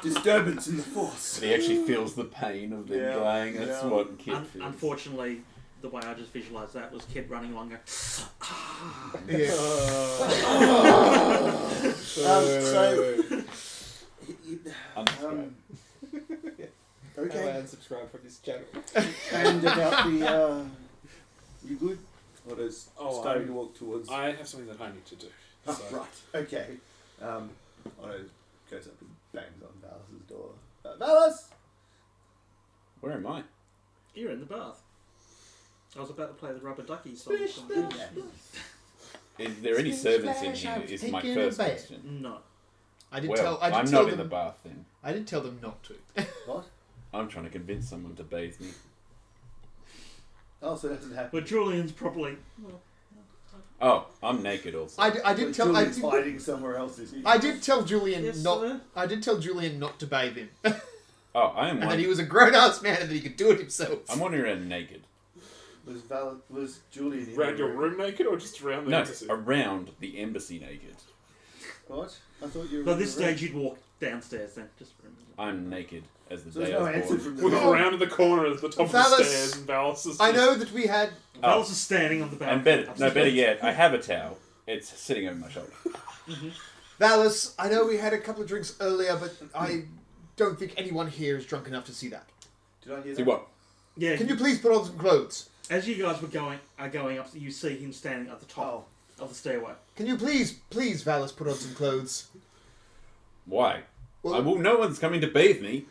Disturbance in the force. he actually feels the pain of them Yeah, dying. That's yeah. what Kid feels. Unfortunately, the way I just visualised that was Kid running along going, Yeah. Unsubscribe. Okay. unsubscribe from this channel. And about the you good? Otto's Oh, starting to walk towards. I have something that I need to do. Oh, So. right. Okay. Otto goes up and bangs on Valis' door. Valis! Where am I? "You're in the bath." I was about to play the Rubber Ducky song. Is there any servants in here? Is my Taking first a bath. question. No. I did Well, tell. I did I'm tell not them. in the bath then. I did tell them not to. What? I'm trying to convince someone to bathe me. Oh, so that doesn't happen. But Julian's probably. Oh, I'm naked also. I did tell. I Julian's hiding somewhere else, is he? did tell Julian Yes, not. sir. I did tell Julian not to bathe him, and Oh, I am that he one. was a grown-ass man and that he could do it himself. I'm wandering around naked. Was Julian in Around the your room naked or just around the No, embassy? around the embassy naked. What? I thought you were. By in this the room. stage, you'd walk downstairs then. Just remember. I'm naked as the So day there's no I was answer born. from the With door. around the corner at the top Valis- of the stairs and Valis is I just- know that we had. Valis is standing on the balcony. And better, no, upstairs. better yet, I have a towel. It's sitting over my shoulder. Valis, I know we had a couple of drinks earlier, but I don't think anyone here is drunk enough to see that. Did I hear See that? what? Yeah. Can you please put on some clothes? As you guys are going up, you see him standing at the top of the stairway. Can you please, Valis, put on some clothes? Why? Well, No one's coming to bathe me.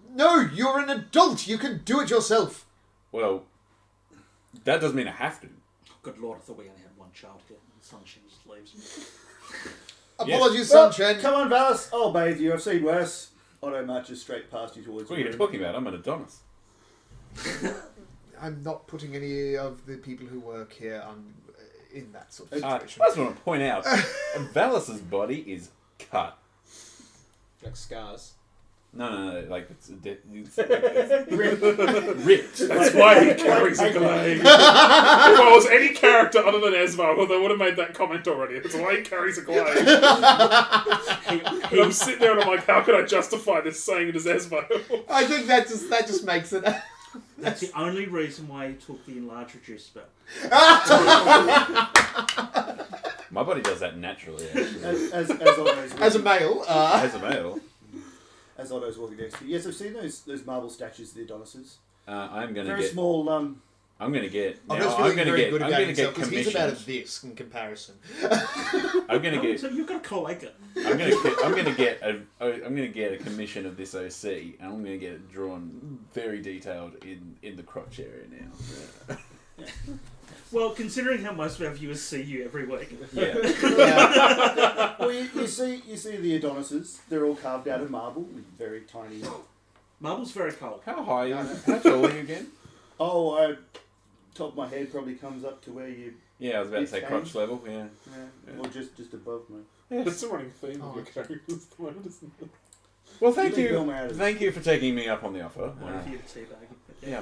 No, you're an adult. You can do it yourself. Well, that doesn't mean I have to. Good lord, I thought we only had one child here. The Sunshine just leaves. Apologies, Well, Sunshine. come on, Valis. I'll bathe you. I've seen worse. Otto marches straight past you towards What are your you room. talking about? I'm an Adonis. I'm not putting any of the people who work here in that sort of I situation. just want to point out, Valis' body is cut. Like scars. No, like it's ripped. That's why he carries a glaive. If I was any character other than Esvar, well, they would have made that comment already. That's why he carries a glaive. And I'm sitting there and I'm like, how can I justify this saying it as Esvar? I think that just makes it. That's the only reason why he took the enlarge reduce spell. My body does that naturally, actually. As Otto's As a male, As a male, as Otto's walking next to you. Yes, I've seen those marble statues of the Adonises. I'm gonna Very get. small. I'm gonna get. I'm Now, just I'm feeling gonna very get. good I'm about gonna himself get because he's about commissioned. this in comparison. I'm gonna Oh, get. so you've got a collector. I'm gonna get a commission of this OC, and I'm gonna get it drawn very detailed in the crotch area now. Well, considering how most of our viewers see you every week. Yeah. Yeah. Well, you see the Adonises. They're all carved out of marble, with very tiny. Marble's very cold. How high? How tall are you again? Oh, top of my head probably comes up to where you. Yeah, I was about to say It's crotch level. Yeah. Or just above me. That's a running theme of your characters at the moment, isn't it? Well, thank You you. can go out of- Thank you for taking me up on the offer. One for you to teabag. Yeah.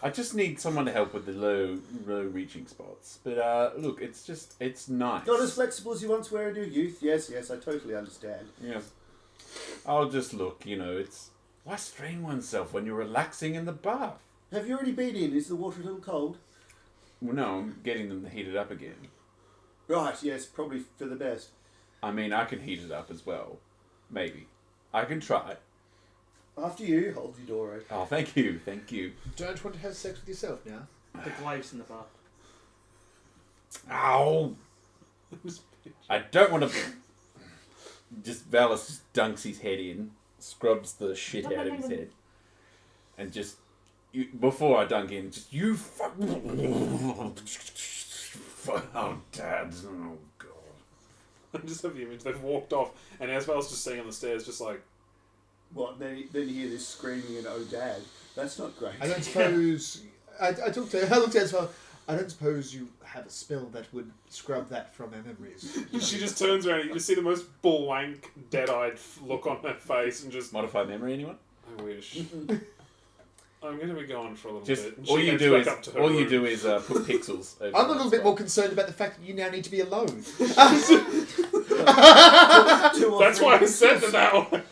I just need someone to help with the low reaching spots. But look, it's nice. Not as flexible as you once were in your youth. Yes, I totally understand. Yes. I'll just look. It's why strain oneself when you're relaxing in the bath? Have you already been in? Is the water a little cold? Well, no, I'm getting them heated up again. Right, yes, probably for the best. I mean, I can heat it up as well. Maybe. I can try. After you, hold your door open. Oh, thank you. Don't want to have sex with yourself now. The glaive's in the bar. Ow! I don't want to. Just Valis just dunks his head in, scrubs the shit out of his head, and just before I dunk in, just you fuck. Oh, Dad! Oh God! I just have the image. They've walked off, and Asval's just sitting on the stairs, just like. What? Then you hear this screaming and oh, Dad. That's not great. I don't suppose. I looked at it as well. I don't suppose you have a spell that would scrub that from our memories. She just turns around and you just see the most blank, dead-eyed look on her face and just... Modified memory, anyone? I wish. I'm going to be gone for a little Just bit. And all she you heads do back is up to her all you room. do is put pixels. Over I'm a that little bit spot. more concerned about the fact that you now need to be alone. Two or That's three why I pixels. said to that one.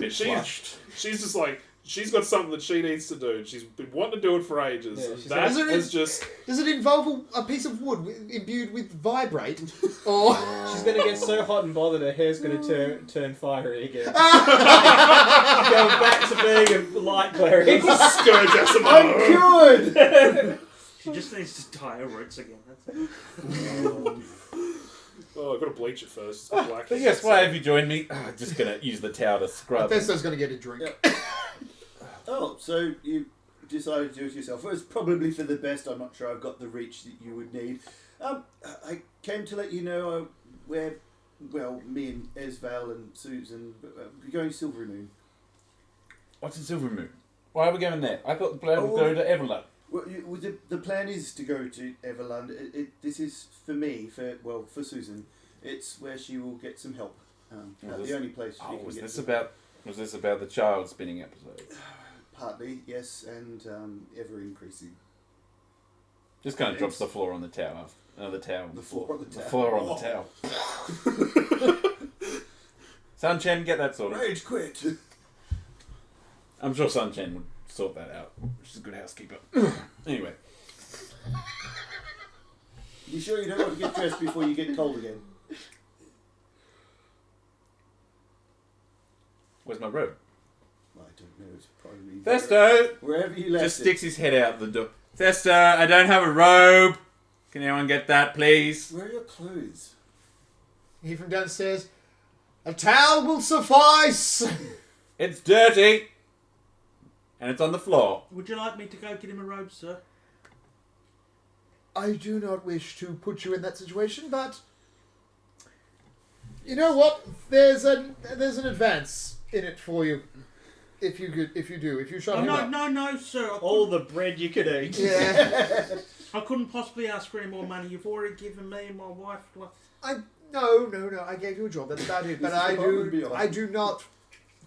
Bit flushed. She's just like... She's got something that she needs to do. She's been wanting to do it for ages. Yeah, and she's that like- is just... Does it involve a piece of wood imbued with vibrate? Or She's going to get so hot and bothered her hair's going to turn fiery again. Going back to being a light glary. Scourge Asimov. I'm cured! She just needs to dye her roots again. That's it. Oh, I've got to bleach it first. It's got black. But yes, why have you joined me? Just gonna use the towel to scrub. Festo's going to get a drink. Yeah. Oh, so you decided to do it yourself. Well, it's probably for the best. I'm not sure I've got the reach that you would need. I came to let you know where, well, me and Esval and Susan, we're going to Silvery Moon. What's in Silver Moon? Why are we going there? I thought the plan was going to Everland. Well, the plan is to go to Everland. This is for me, for Susan. It's where she will get some help. The only place she can Was get this some about the child spinning episode? Partly, yes, and ever increasing. Just kind of drops the floor on the tower. The towel. The floor on the The tower. floor on the towel. Sun-Chen, get that sorted. Rage quit. I'm sure Sun-Chen would sort that out. She's a good housekeeper. Anyway. You sure you don't want to get dressed before you get cold again? Where's my robe? I don't know. It's probably Festo! wherever you left Just it. sticks his head out the door. Festo, I don't have a robe. Can anyone get that, please? Where are your clothes? He from downstairs. A towel will suffice! It's dirty. And it's on the floor. Would you like me to go get him a robe, sir? I do not wish to put you in that situation, but you know what? There's an advance in it for you. If you shut Oh, him up. no, sir. All the bread you could eat. Yeah. I couldn't possibly ask for any more money. You've already given me and my wife. No. I gave you a job. That's about it. But This is I above and beyond. do not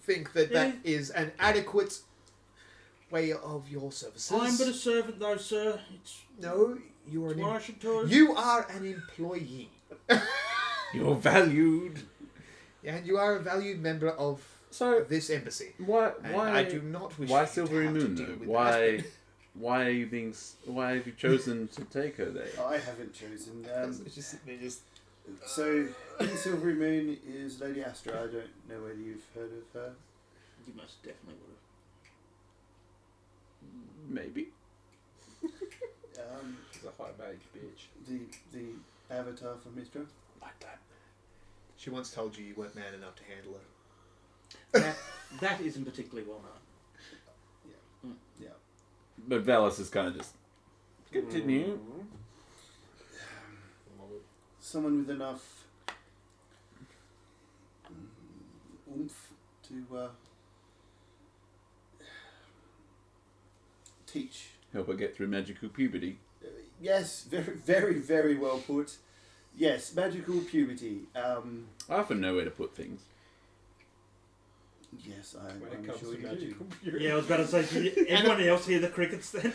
think that that is an adequate way of your services. I'm but a servant, though, sir. No, you are It's what I should do. you are an employee. You're valued. And you are a valued member of this embassy. Why? And Why? I do not wish Why you to Silvery have to Moon deal though? with Why? that. Why are you being? Why have you chosen to take her there? I haven't chosen. They just So, in Silvery Moon is Lady Astra. I don't know whether you've heard of her. You most definitely would Maybe. She's a high mage bitch. The avatar from Mistra. Like that. She once told you weren't man enough to handle her. have. That isn't particularly well known. Yeah. But Valis is kind of just continue. Someone with enough oomph to teach. Help her get through magical puberty. Yes, very, very, very well put. Yes, magical puberty. I often know where to put things. Yes, When it I'm comes sure to you do. magical purity. Yeah, I was about to say, did anyone else hear the crickets then?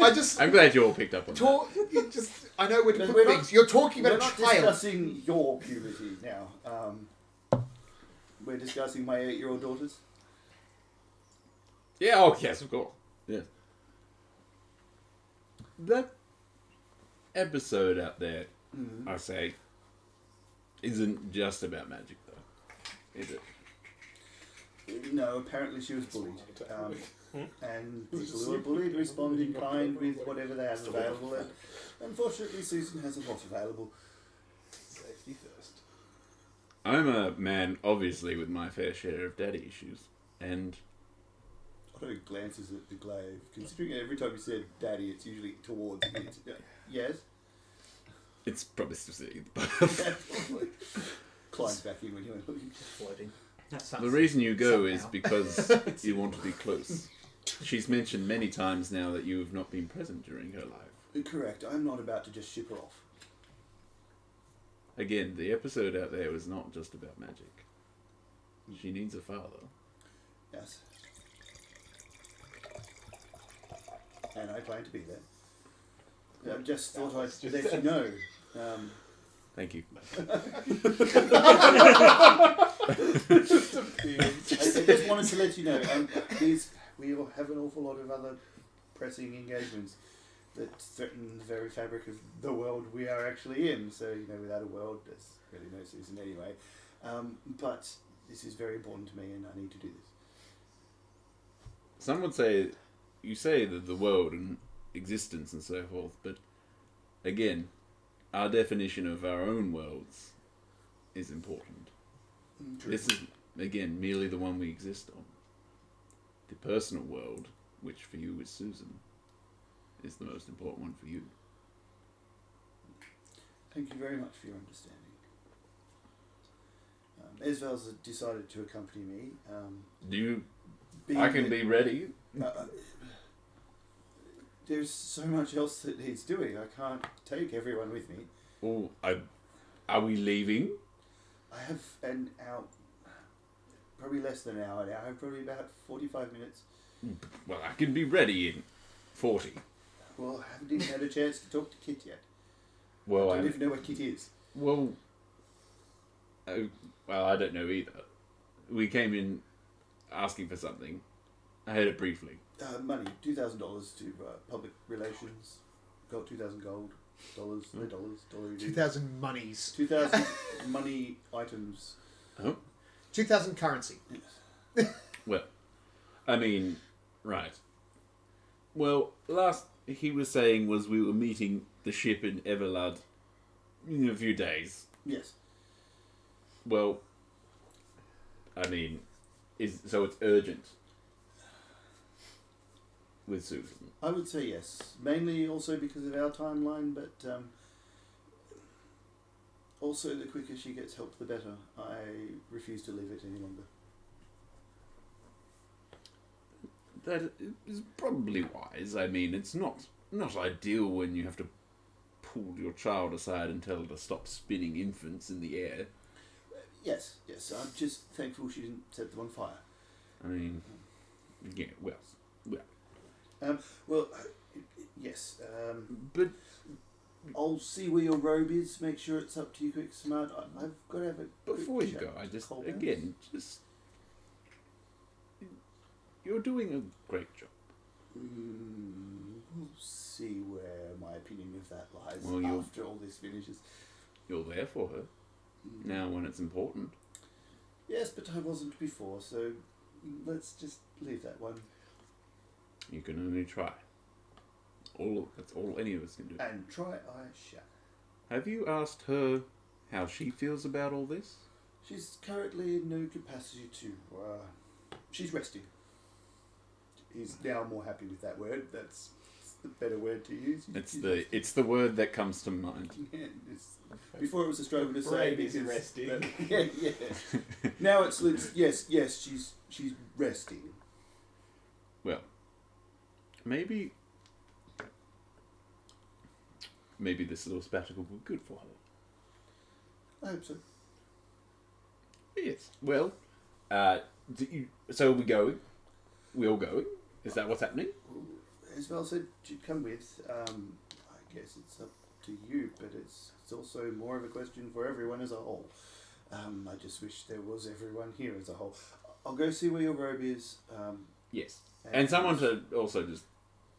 I just I'm glad you all picked up on talk. You just I know where to But put we're not- things. You're talking We're about a not child. discussing your puberty now. We're discussing my 8-year-old daughters. that. Yeah. Oh yes, of course. Yes. That episode out there, I say, isn't just about magic, though, is it? No, apparently she was bullied. And people who are bullied respond in kind with whatever they have available. And unfortunately, Susan has a lot available. Safety first. I'm a man, obviously, with my fair share of daddy issues, and Otto glances at the glaive, considering every time you said daddy, it's usually towards it. Yes? it's probably specific. Climbs back in when you went looking. Floating. The reason you go is Somehow. because you want to be close. She's mentioned many times now that you have not been present during her life. Correct. I'm not about to just ship her off. Again, the episode out there was not just about magic. She needs a father. Yes. And I plan to be there. I just thought I'd let you know. Thank you. I just wanted to let you know, we all have an awful lot of other pressing engagements that threaten the very fabric of the world we are actually in. So, you know, without a world, there's really no Susan anyway. But this is very important to me and I need to do this. Some would say, you say that the world and existence and so forth, but again, our definition of our own worlds is important. True. This is, again, merely the one we exist on. The personal world, which for you is Susan, is the most important one for you. Thank you very much for your understanding. Esvel's decided to accompany me. Do you... being I can that- be ready. There's so much else that he's doing. I can't take everyone with me. Oh, are we leaving? I have an hour, probably less than an hour now. I have probably about 45 minutes. Well, I can be ready in 40. Well, I haven't even had a chance to talk to Kit yet. Well, I don't even know what Kit is. Well, I don't know either. We came in asking for something. I heard it briefly. Money, $2,000 to public relations. Got 2,000 gold. Dollars. 2,000 monies. 2,000 money items. 2,000 currency. Well, I mean, right. Well, last he was saying was we were meeting the ship in Everlad in a few days. Yes. Well, I mean, so it's urgent with Susan. I would say yes. Mainly also because of our timeline, but also the quicker she gets help, the better. I refuse to leave it any longer. That is probably wise. I mean, it's not ideal when you have to pull your child aside and tell her to stop spinning infants in the air. Yes, yes. I'm just thankful she didn't set them on fire. I mean, yeah, well. Well, yes. But I'll see where your robe is. Make sure it's up to you, quick, smart. I've got to have a. before quick you chat go, I just, with again, just... You're doing a great job. We'll see where my opinion of that lies Well, after all this finishes. You're there for her. Now when it's important. Yes, but I wasn't before, so let's just leave that one. You can only try. That's all any of us can do. And try I shall. Have you asked her how she feels about all this? She's currently in no capacity to. She's resting. He's now more happy with that word. That's the better word to use. It's the word that comes to mind. Yeah, before it was a struggle to say Brain is because resting. yeah. Now it's yes. She's resting. Well, maybe this little sabbatical will be good for her. I hope so. Yes. Well, so are we going? We all going? Is that what's happening? Isabel said she'd come with. I guess it's up to you, but it's also more of a question for everyone as a whole. I just wish there was everyone here as a whole. I'll go see where your robe is. Yes. And someone to also just...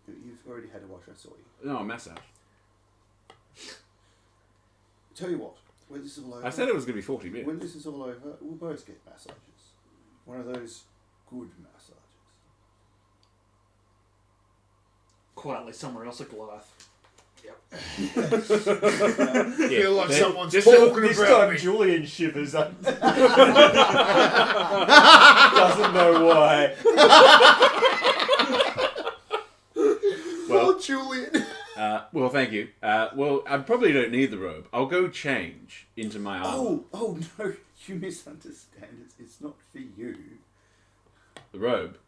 You've already had a wash, I saw you. No, a massage. Tell you what, when this is all over... I said it was going to be 40 minutes. When this is all over, we'll both get massages. One of those good massages. Quietly somewhere else at Goliath. Yeah, feel like someone's just talking This about time me. Julian shivers. Doesn't know why. Well, Julian. well, thank you. Well, I probably don't need the robe. I'll go change into my armor. Oh no, you misunderstand. It's not for you. The robe?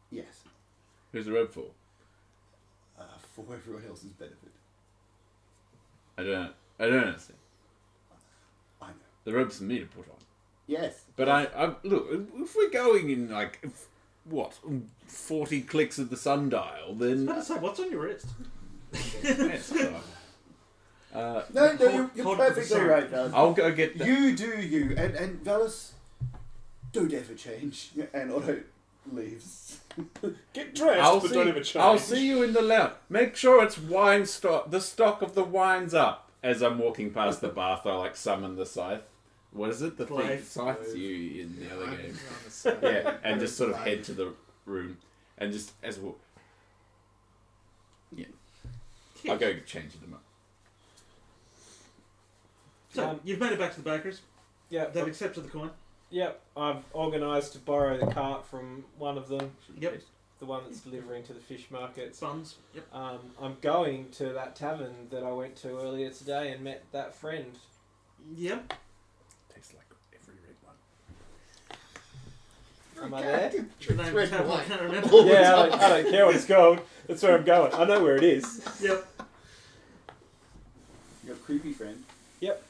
Yes, Who's the robe for? for everyone else's benefit. I don't understand. I know. The robe's for me to put on. Yes. But I look, if we're going in like, 40 clicks of the sundial, then... So what's on your wrist? Yes, No, Hold- you're hold perfectly the sun. right, Valis. I'll go get the... You do you, and Valis, don't ever change. And Otto leaves. Get dressed, but don't ever change. I'll see you in the lounge. Make sure it's wine stock. The stock of the wine's up. As I'm walking past the bath, I summon the scythe. What is it? The thing. Glaive. Scythe's you in the other game. Yeah, and just sort of head to the room, and just as well. Yeah, I'll go change them up. So, you've made it back to the baker's. Yeah, They've accepted the coin. Yep, I've organised to borrow the cart from one of them. Yep. The one that's delivering to the fish markets. Funds. Yep. I'm going to that tavern that I went to earlier today and met that friend. Yep. Tastes like every red one. Am I there? The name of the tavern, I can't remember. Yeah, I don't care what it's called. That's where I'm going. I know where it is. Yep. Your creepy friend. Yep.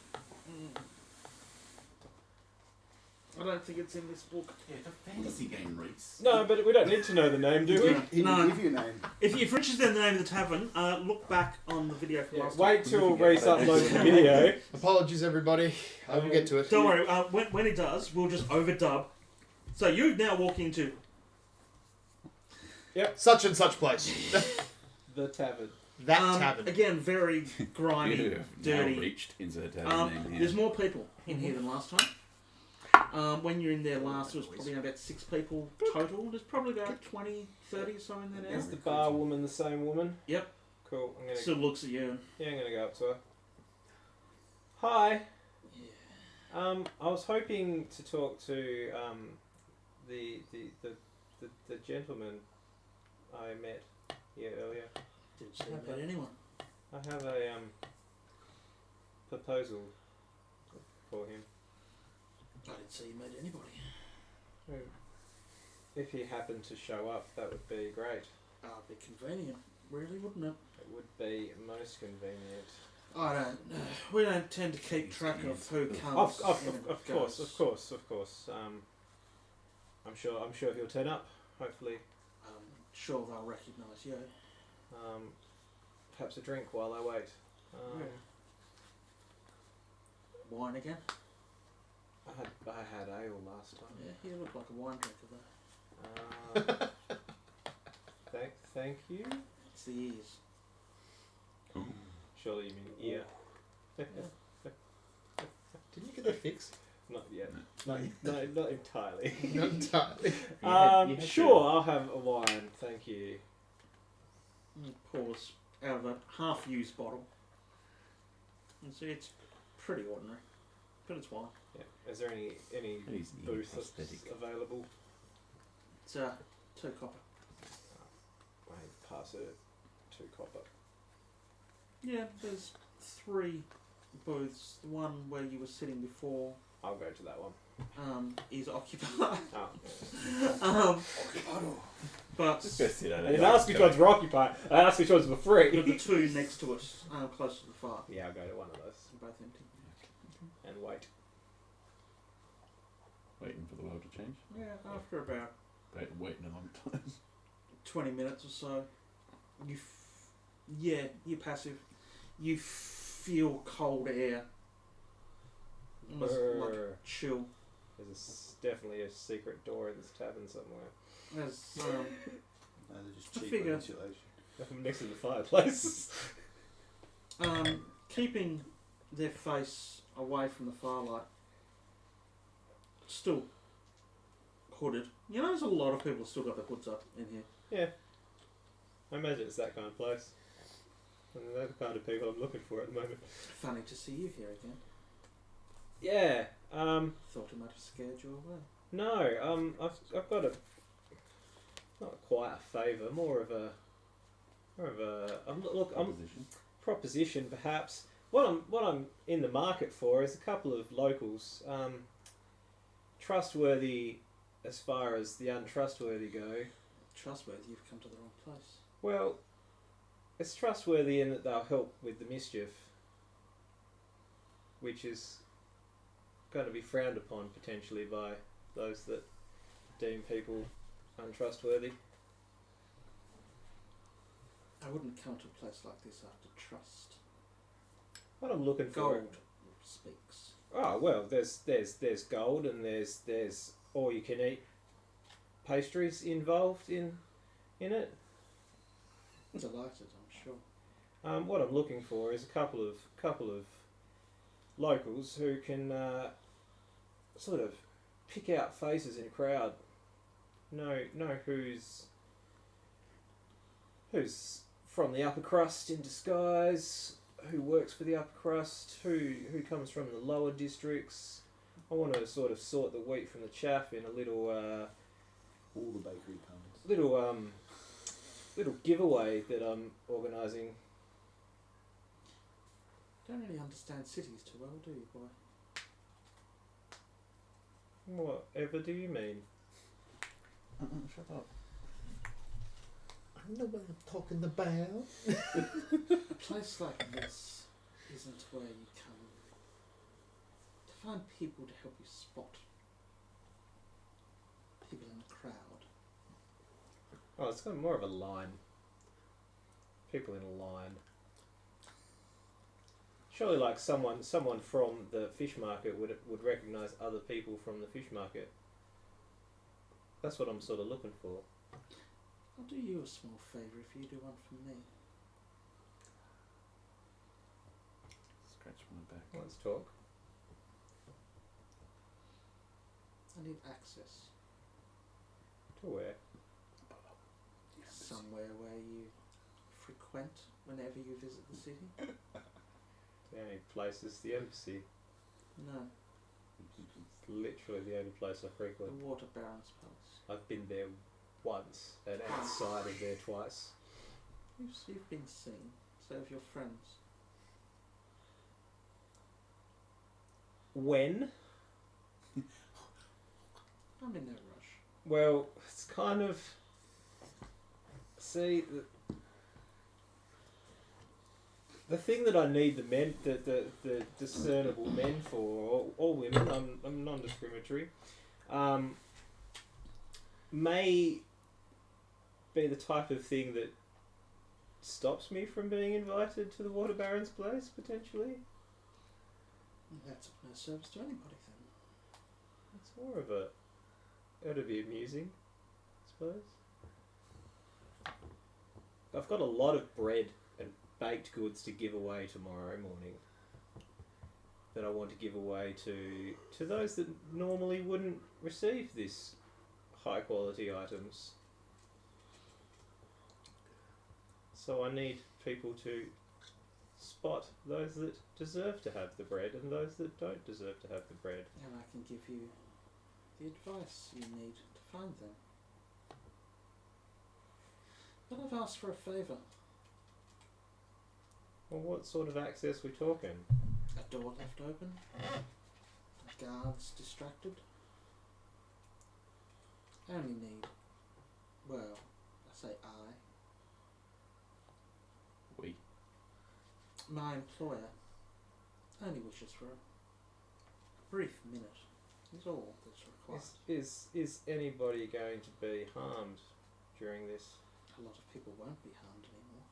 I don't think it's in this book. Yeah, it's a fantasy game, Reese. No, but we don't need to know the name, do we? He No. didn't give you a name. If you're interested in the name of the tavern, look back on the video from Yeah, last wait till Reese uploads the video. Apologies, everybody. I will get to it. Don't worry, when he does, we'll just overdub. So you now walk into... Such and such place. The tavern. That tavern. Again, very grimy, You have dirty. now reached insert tavern name here. There's more people in here than last time. When you're in there last, there was probably about 6 people total. There's probably about 20, 30 or so in there now. Is the bar woman the same woman? Yep. Cool. I'm gonna. Still looks at you. Yeah, I'm gonna go up to her. Hi. I was hoping to talk to the gentleman I met here earlier. Didn't say you met anyone. I have a proposal for him. I didn't say you met anybody. If he happened to show up, that would be great. Be convenient, really, wouldn't it? It would be most convenient. I don't. We don't tend to keep track of who comes. Of course. I'm sure he'll turn up. Hopefully, Sure, they'll recognise you. perhaps a drink while I wait. Wine again? I had ale last time. Yeah, you look like a wine drinker though. Thank you. It's the ears. Surely you mean ear. Didn't you get that fixed? Not yet. No. Not entirely. Not entirely. You had Sure, I'll have a wine. Thank you. And pours out of a half-used bottle. And see, it's pretty ordinary, but it's wine. Yeah. Is there any He's booth that's prosthetic. available? It's 2 copper. I pass it 2 copper. Yeah, there's 3 booths. The one where you were sitting before I'll go to that one. is occupied. Oh. But Just go sit I at didn't ask which ones were occupied. I asked which ones were free. the 2 next to us, close to the fire, Yeah, I'll go to one of those are both empty. and wait. Waiting for the world to change. Yeah, after about Waiting a long time. 20 minutes or so, you're passive. You feel cold air. Almost like Brr. chill. There's definitely a secret door in this tavern somewhere. As No, they're just I cheap figure- on insulation. Next to the fireplace. keeping their face away from the firelight, still hooded. You know, there's a lot of people still got their hoods up in here. Yeah. I imagine it's that kind of place. And they're the kind of people I'm looking for at the moment. Funny to see you here again. Yeah. Thought it might have scared you away. No. I've got a not quite a favour, more of a Proposition. proposition perhaps. What I'm in the market for is a couple of locals, trustworthy as far as the untrustworthy go. Trustworthy, you've come to the wrong place. Well, it's trustworthy in that they'll help with the mischief, which is going to be frowned upon potentially by those that deem people untrustworthy. I wouldn't come to a place like this after trust. What I'm looking for. Gold speaks. Oh well, there's gold and there's all you can eat pastries involved in it. Delighted, I'm sure. What I'm looking for is a couple of locals who can sort of pick out faces in a crowd. Know who's from the upper crust in disguise, who works for the upper crust, who comes from the lower districts. I want to sort of sort the wheat from the chaff in a little All the bakery puns. little giveaway that I'm organising. Don't really understand cities too well, do you, boy? Whatever do you mean? Shut up. I know what I'm talking about. A place like this isn't where you come to find people to help you spot people in the crowd. Oh, it's got more of a line. People in a line. Surely, like someone from the fish market would recognise other people from the fish market. That's what I'm sort of looking for. I'll do you a small favour if you do one for me. Scratch my back. Let's talk. I need access To where? somewhere where you frequent whenever you visit the city. The only place is the embassy. No, It's literally the only place I the frequent. Water Baron's Palace. I've been there once and outside of there twice. You've been seen, so have your friends. When? I'm in no rush. Well, it's kind of. See, the thing that I need the men, the discernible men for, or women, I'm non-discriminatory, may be the type of thing that stops me from being invited to the Water Baron's place, potentially. That's of no service to anybody then. It's more of a... It would be amusing, I suppose. I've got a lot of bread and baked goods to give away tomorrow morning that I want to give away to those that normally wouldn't receive this high quality items. So I need people to spot those that deserve to have the bread and those that don't deserve to have the bread. And I can give you the advice you need to find them. But I've asked for a favour. Well, what sort of access we talking? A door left open. Guards distracted. I only need, well, I say I. We. My employer only wishes for a brief minute. Is all that's required. Is anybody going to be harmed during this? A lot of people won't be harmed anymore.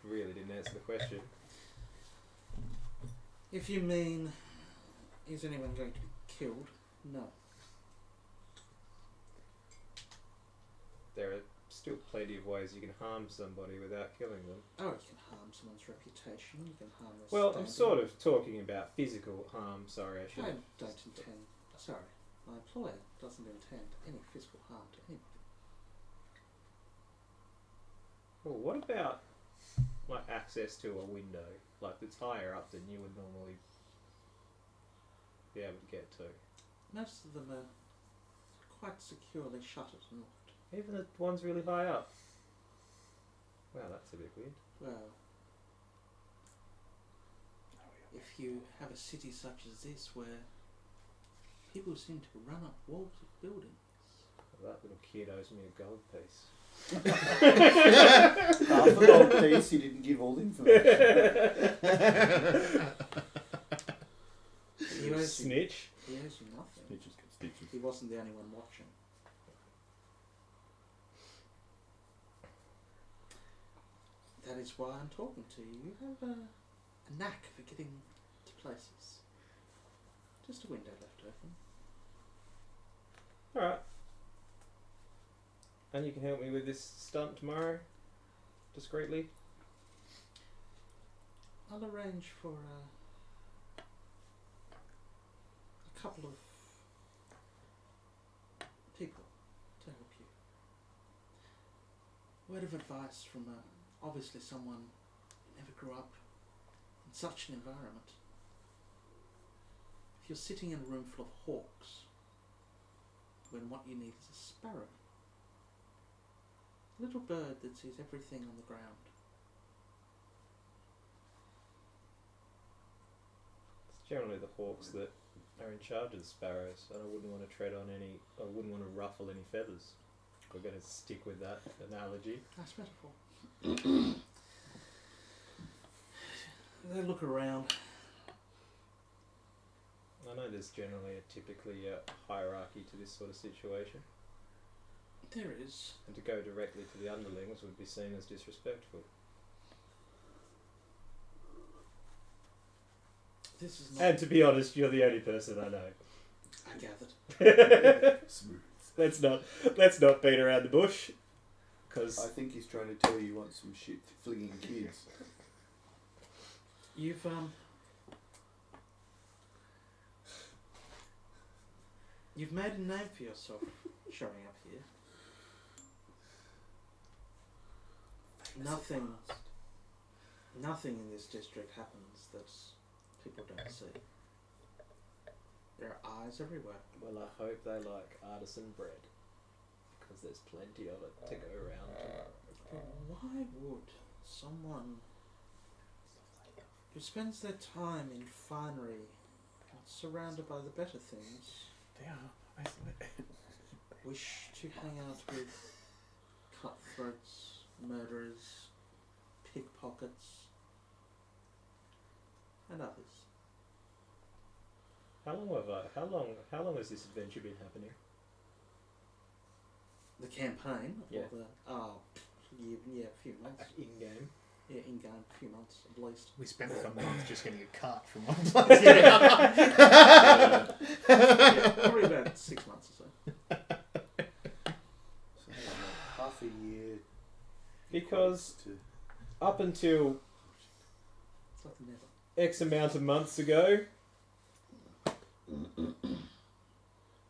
Really didn't answer the question. If you mean, is anyone going to be killed? No. There are still plenty of ways you can harm somebody without killing them. Oh, you can harm someone's reputation, you can harm their Well, I'm standing. sort of talking about physical harm, sorry, I should I don't intend, sorry, my employer doesn't intend any physical harm to anybody. Well, what about like access to a window, like that's higher up than you would normally be able to get to? Most of them are quite securely shuttered and locked. Even the ones really high up. Wow, that's a bit weird. Well, if you have a city such as this where people seem to run up walls of buildings. Well, that little kid owes me a gold piece. Half a gold piece, he didn't give all the information. He owes you, Snitch. he owes you nothing. Stitches get stitches. He wasn't the only one watching. That is why I'm talking to you. You have a knack for getting to places. Just a window left open. Alright. And you can help me with this stunt tomorrow? Discreetly? I'll arrange for a couple of people to help you. Word of advice from obviously someone who never grew up in such an environment. If you're sitting in a room full of hawks, when what you need is a sparrow, a little bird that sees everything on the ground. It's generally the hawks that are in charge of the sparrows, and I wouldn't want to tread on any, I wouldn't want to ruffle any feathers. We're going to stick with that analogy. Nice metaphor. They look around. I know there's generally typically a hierarchy to this sort of situation, There is. and to go directly to the underlings would be seen as disrespectful. This is not. And to be honest, you're the only person I know. I gathered. Smooth. Let's not beat around the bush, because I think he's trying to tell you want some shit flinging kids. You've made a name for yourself showing up here. Nothing in this district happens that people don't see. There are eyes everywhere. well, I hope they like artisan bread, because there's plenty of it to go around tomorrow. But why would someone who spends their time in finery, surrounded by the better things, They are isolated. wish to hang out with cutthroats, murderers, pickpockets, and others. How long has this adventure been happening? The campaign? Yeah. Or the, yeah, a few months. In game. Yeah, in game, a few months at least. We spent like a month just getting a cart from one place to another. Yeah, probably about 6 months or so. So half a year. Because To up until It's like never. X amount of months ago,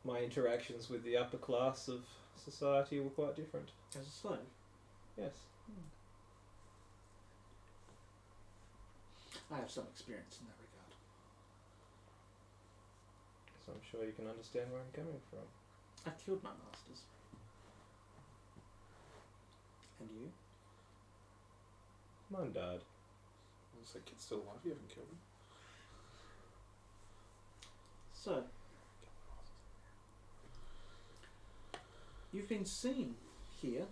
my interactions with the upper class of society were quite different. As a slave. Yes. I have some experience in that regard. So I'm sure you can understand where I'm coming from. I killed my masters. And you? Mine died. Was that kid still alive? You haven't killed him. So, you've been seen here.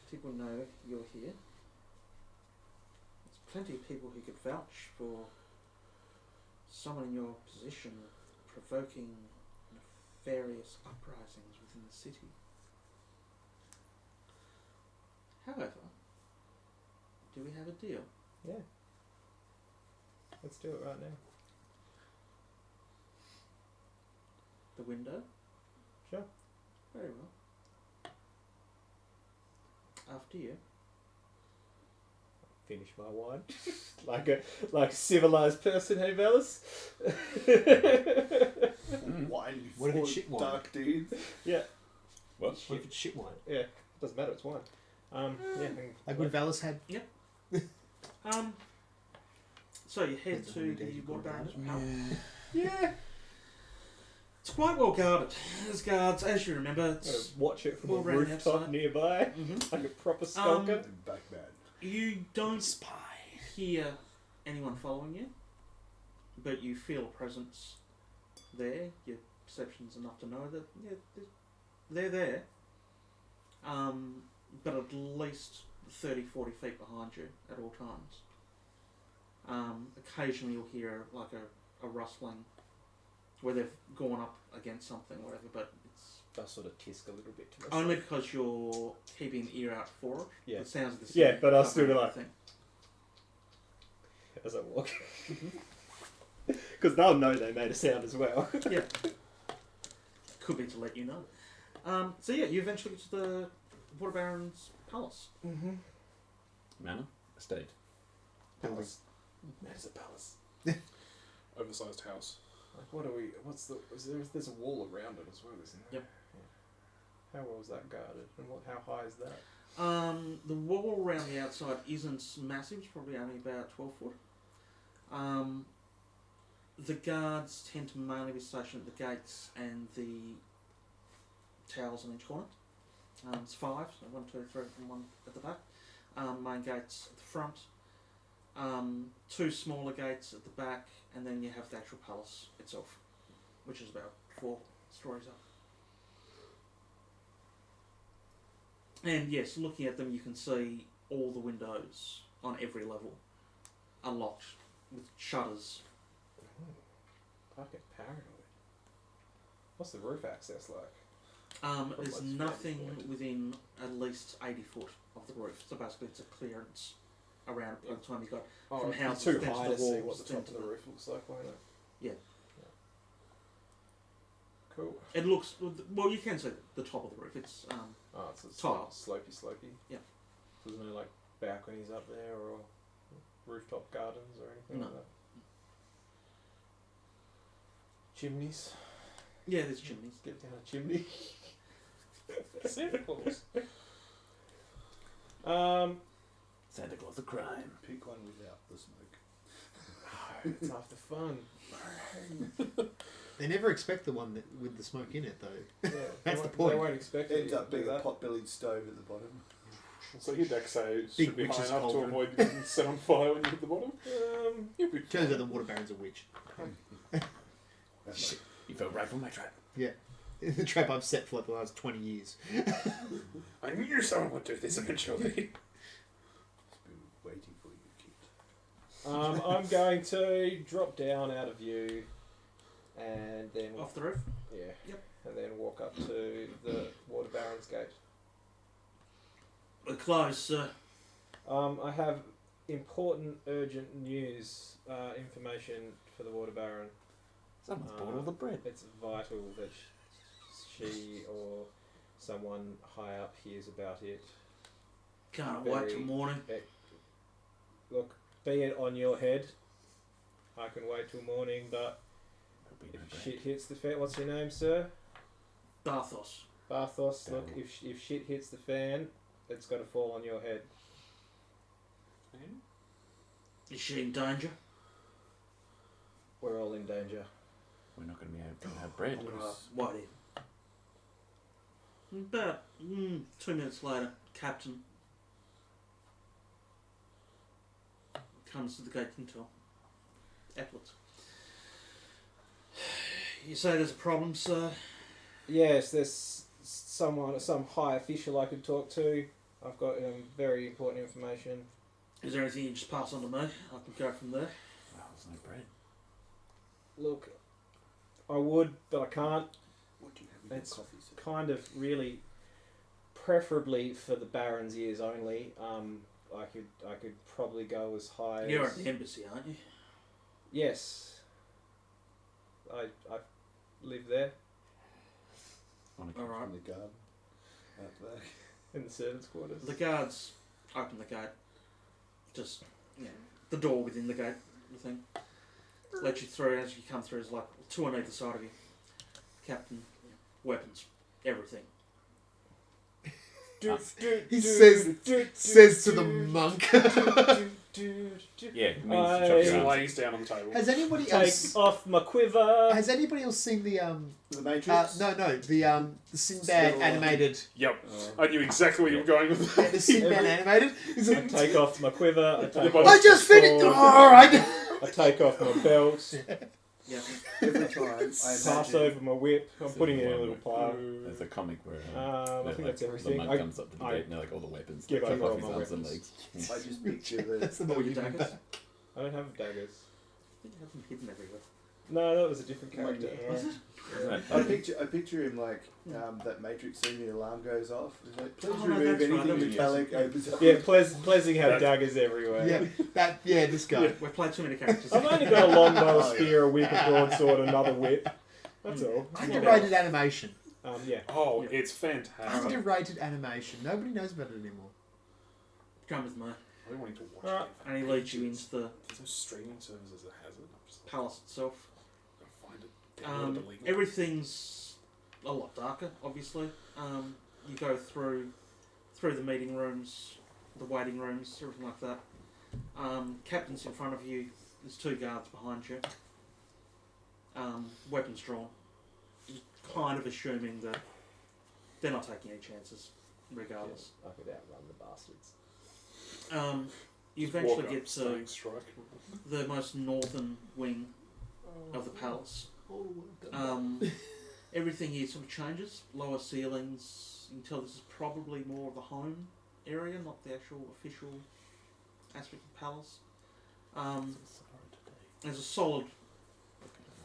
People know you're here. There's plenty of people who could vouch for someone in your position provoking nefarious uprisings within the city. However, do we have a deal? Yeah. Let's do it right now. The window? Sure. Very well. After you. Finish my wine. like a civilized person, hey fellas? wine What if before it's shit wine? dark deeds. Yeah. What? What if it's shit wine? Yeah. Doesn't matter, it's wine. Yeah. Like when Valis had. So you head Depends on to how many the days you've got water around. barrens. Yeah. It's quite well guarded. There's guards, as you remember. I'm gonna It's watch it from Well, a around the rooftop outside. nearby, Mhm. like a proper skulker. Batman. You don't hear anyone following you, but you feel a presence there. Your perception's enough to know that they're there. But at least 30, 40 feet behind you at all times. Occasionally you'll hear like a rustling where they've gone up against something or whatever, but it's I'll sort of tisk a little bit to myself. only because you're keeping an ear out for it. Yeah. The sounds of the Yeah, city but I'll covering still be like- everything. As I walk. Because they'll know they made a sound as well. Yeah. Could be to let you know. So yeah, you eventually get to the Water Baron's palace. Mm-hmm. Manor? Estate. Palace. There's a palace. Oversized house. Like, what are we? What's the? There's a wall around it as well, isn't there? Yep. Yeah. How well is that guarded, and how high is that? The wall around the outside isn't massive. It's probably only about 12 foot. The guards tend to mainly be stationed at the gates and the towers on each corner. It's 5, so 1, 2, 3, and 1 at the back. Main gates at the front. 2 smaller gates at the back, and then you have the actual palace itself, which is about 4 stories up. And yes, looking at them, you can see all the windows on every level are locked with shutters. Fucking paranoid. What's the roof access like? There's That's nothing fairly wide. within at least 80 foot of the roof, so basically it's a clearance around it by the time you got from it'd be houses too then to high the to see what walls, the then top to of the the- roof looks like, won't it? Yeah. Cool. It looks well. You can see the top of the roof. It's Oh, it's a Tile. slopey. Yeah. So there's no like balconies up there or rooftop gardens or anything No. like that. Chimneys. yeah. There's chimneys. Get down a chimney. Santa Claus. Santa Claus a crime. Pick one without the smoke. It's half the fun. They never expect the one that with the smoke in it, though. Yeah, That's they the won't- point. They won't expect Ends you up to do being a that. pot-bellied stove at the bottom. So your deck saves Big should be high witch's enough to cauldron. avoid getting set on fire when you hit the bottom. You'll be Turns out the water baron's a witch. That's You fell right for my trap. The trap I've set for like the last 20 years. I knew someone would do this eventually. been waiting I'm going to drop down out of view, and then Off the roof. yeah, Yep. and then walk up to the Water Baron's gate. We're close, sir. I have important, urgent news, information for the Water Baron. Someone's bought all the bread. It's vital that she or someone high up hears about it. Can't wait till morning. Look, be it on your head. I can wait till morning, but if shit hits the fan, what's your name, sir? Barthos. Barthos. Look, if shit hits the fan, it's got to fall on your head. Is she in danger? We're all in danger. We're not going to be able to have bread. I'm gonna wait in. About 2 minutes later, Captain comes to the gate control. Applets. You say there's a problem, sir? Yes, there's some high official I could talk to. I've got very important information. Is there anything you just pass on to me? I can go from there. Well, there's no bread. Look, I would, but I can't. What do you have? It's kind of really, preferably for the Baron's ears only. I could probably go as high. You're as... at the embassy, aren't you? Yes. I live there All right. In the garden. Out back. in the servants' quarters. The guards open the gate. Just, the door within the gate, the thing. Let you through. As you come through, there's like two on either side of you. Captain, weapons, everything. He says to the monk. Yeah, it means I- to chop He your arms. lays down on the table. Has anybody Take else? off my quiver. Has anybody else seen the The Matrix? the Sinbad Still, animated? Yep. I knew exactly where you were going with The that. Sinbad animated. I take off my quiver. I take I off I just my finished. sword, All right. I take off my belt. Yeah. Every time I Pass imagine over my whip. I'm putting it in a little pile. There's a comic where I think that's everything. The monk comes up to the gate and they're like all the weapons. give Chop over off all his my arms and weapons. legs. I just picture the That's the All movie. your daggers. I don't have daggers. You have them hidden everywhere. No, that was a different character. Was it? Isn't that I funny? picture him like that Matrix scene, the alarm goes off. It's like, please Oh, no, remove that's right, anything that was- metallic, opens up. Yeah, Plessing had daggers everywhere. Yeah, this guy. We've played too many characters. I've only got a longbow, a Oh, yeah. spear, a whip, a broadsword, another whip. That's all. Underrated animation. Yeah. Oh, Yeah. it's fantastic. Underrated animation. Nobody knows about it anymore. Come with me. I don't want to watch Alright. it. And he leads you into the There's no streaming services that has it. I'm just like, palace itself. I'll find it. Download it illegally. Everything's a lot darker, obviously. You go through the meeting rooms, the waiting rooms, everything like that. Captain's in front of you. There's two guards behind you. Weapons drawn. You're kind of assuming that they're not taking any chances, regardless. I could outrun the bastards. You Just eventually walk up, get to staying strike. the most northern wing of the palace. Everything here sort of changes. Lower ceilings. You can tell this is probably more of the home area, not the actual official aspect of the palace. There's a solid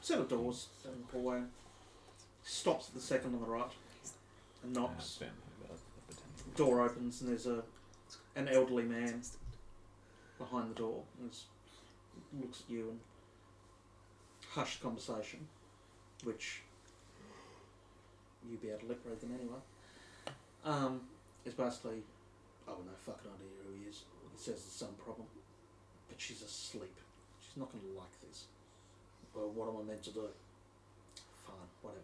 set of doors down the hallway. Stops at the second on the right and knocks. Door opens and there's an elderly man behind the door. And looks at you and hushed conversation, which you'd be able to lip read them anyway. It's basically, oh no fucking idea who he is. He says there's some problem, but she's asleep. She's not going to like this. Well, what am I meant to do? Fine, whatever.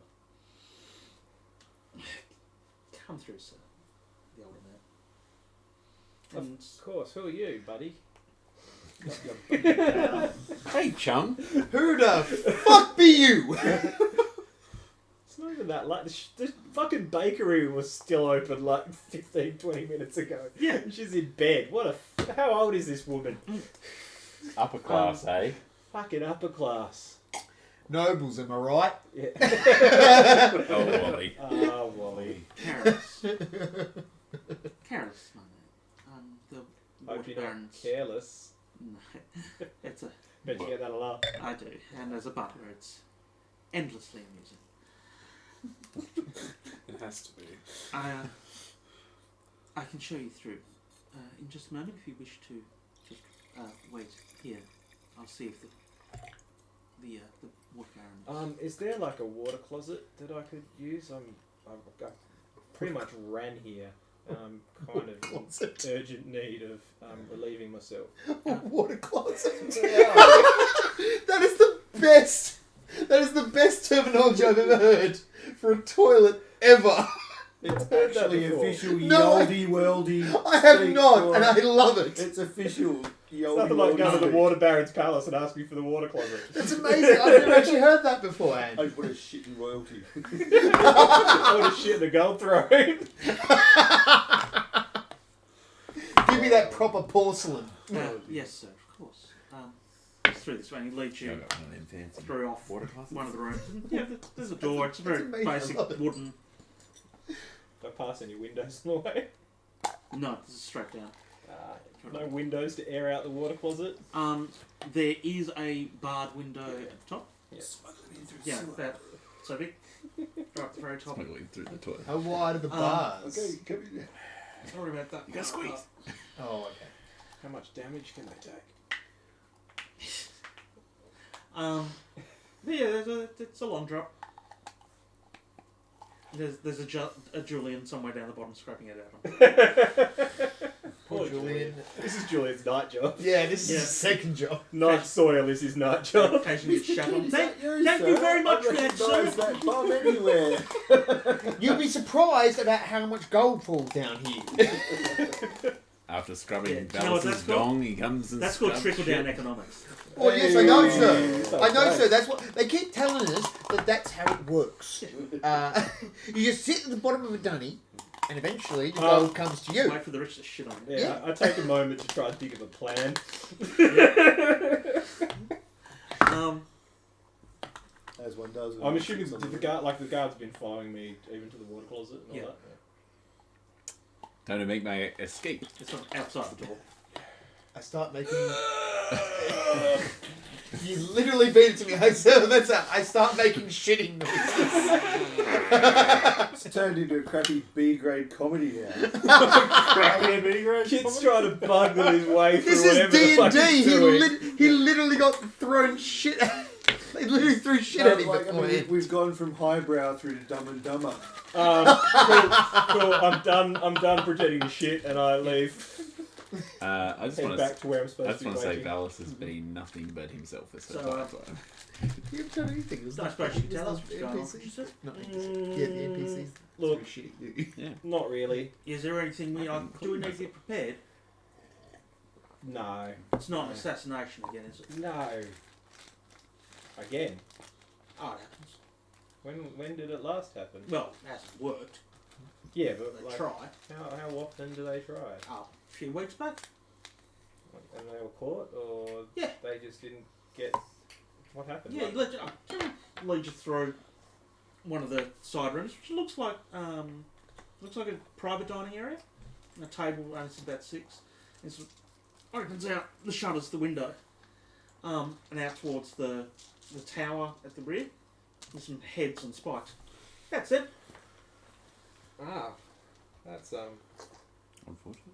Come through, sir. The older man. And Of course. Who are you, buddy? Hey, chum. Who the fuck be you? It's not even that late. The fucking bakery was still open like 15, 20 minutes ago. Yeah. And she's in bed. How old is this woman? Upper class, eh? Fucking upper class. Nobles, am I right? Yeah. Oh, Wally. Ah, Wally. Karen's. Karen's my name. The Hope Water you're not Baron's careless. No, it's a. Bet you get that a lot. I do, and as a butler, it's endlessly amusing. It has to be. I can show you through in just a moment if you wish to just wait here. I'll see if the water baron. Is there like a water closet that I could use? I pretty much ran here. I'm kind of Closet. in urgent need of relieving myself. A water closet. That is the best. That is the best terminology I've ever heard for a toilet ever. It's heard that actually before. official No, Yoldy Worldy. I have speak not, for- and I love it. It's official It's Yoldy nothing like going to the Worldy. water baron's palace and asking for the water closet. That's amazing. I've never actually heard that beforehand. I put a shit in royalty. I would have shit in a gold throne. Give me that proper porcelain. Yes, sir. Of course. Through this way, and he leads you I've got one of them fancy through off water closets. one of the rooms. Yeah, there's a door. It's a very amazing. I basic love it. wooden. Do I pass any windows on the way? No, this is straight down. No windows to air out the water closet. There is a barred window at the top. Smuggling in through Yeah, sewer. that so big. Right at the very top. Smuggling through the toilet. How wide are the bars? Okay, come here. Sorry about that. You gotta squeeze. Oh, okay. How much damage can they take? But yeah, it's a long drop. There's a Julian somewhere down the bottom scraping it out. Poor Julian. This is Julian's night job. Yeah, this is Yeah. his second job. Night soil is his night job. Occasionally get shoved on. Is Thank that you, thank you sir? very much I for that, sir. recognise that bum anywhere. You'll be surprised about how much gold falls down here. After scrubbing Yeah, do you know what Valus's that's called? dong, he comes and That's called scrubs trickle down shit. economics. Oh, yes, I know, Hey. sir. I know, Okay. sir. That's what they keep telling us, that that's how it works. You just sit at the bottom of a dunny, and eventually the gold comes to you. Wait for the rich to shit on you. Yeah, I take a moment to try and think of a plan. As one does. when I'm one assuming sits did on the guard, like the guard's been following me even to the water closet and all Yeah. that. Time to make my escape. It's from outside the door. I start making. You literally beat it to me. I said, I start making shitting noises. It's turned into a crappy B grade comedy now. Crappy B grade. Kid's trying to buggle his way through This is whatever the fuck D&D. he's doing. He literally got thrown shit. They literally threw shit at him beforehand. We've gone from highbrow through to Dumb and Dumber. Cool. I'm done pretending to shit, and I leave. I just Head want back to. to where I'm I supposed just to be want to say waiting. Valus has been nothing but himself this So, entire time. You haven't done anything. It was I like- suppose you it can was tell us like what's going on. NPCs. Not NPCs. Yeah, the NPCs. Look. That's really shitty. Yeah. Not really. Is there anything do we need to get prepared? No. It's not an assassination again, is it? No. Again. Oh, it happens. When did it last happen? Well, it hasn't worked. Yeah, but They like, try. how often do they try? Oh, a few weeks back. And they were caught, or Yeah. they just didn't get what happened? Yeah, Like, he leads you through one of the side rooms, which looks like a private dining area. A table only sits about 6. It sort of opens out the shutters to the window, and out towards the tower at the rear. With some heads and spikes. That's it. that's Unfortunately.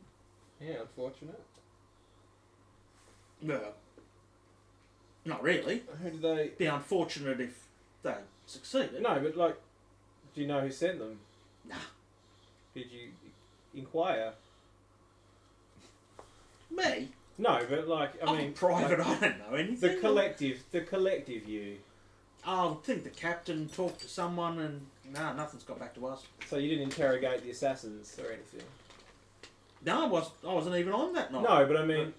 yeah, unfortunate. No, not really. Who did they? Be unfortunate if they succeeded. No, but like, do you know who sent them? Nah. Did you inquire? Me? No, but like, I I'm mean, private. like, I don't know anything. the collective you. I think the captain talked to someone and nothing's got back to us. So you didn't interrogate the assassins or anything. No, I wasn't even on that night. No, but I mean,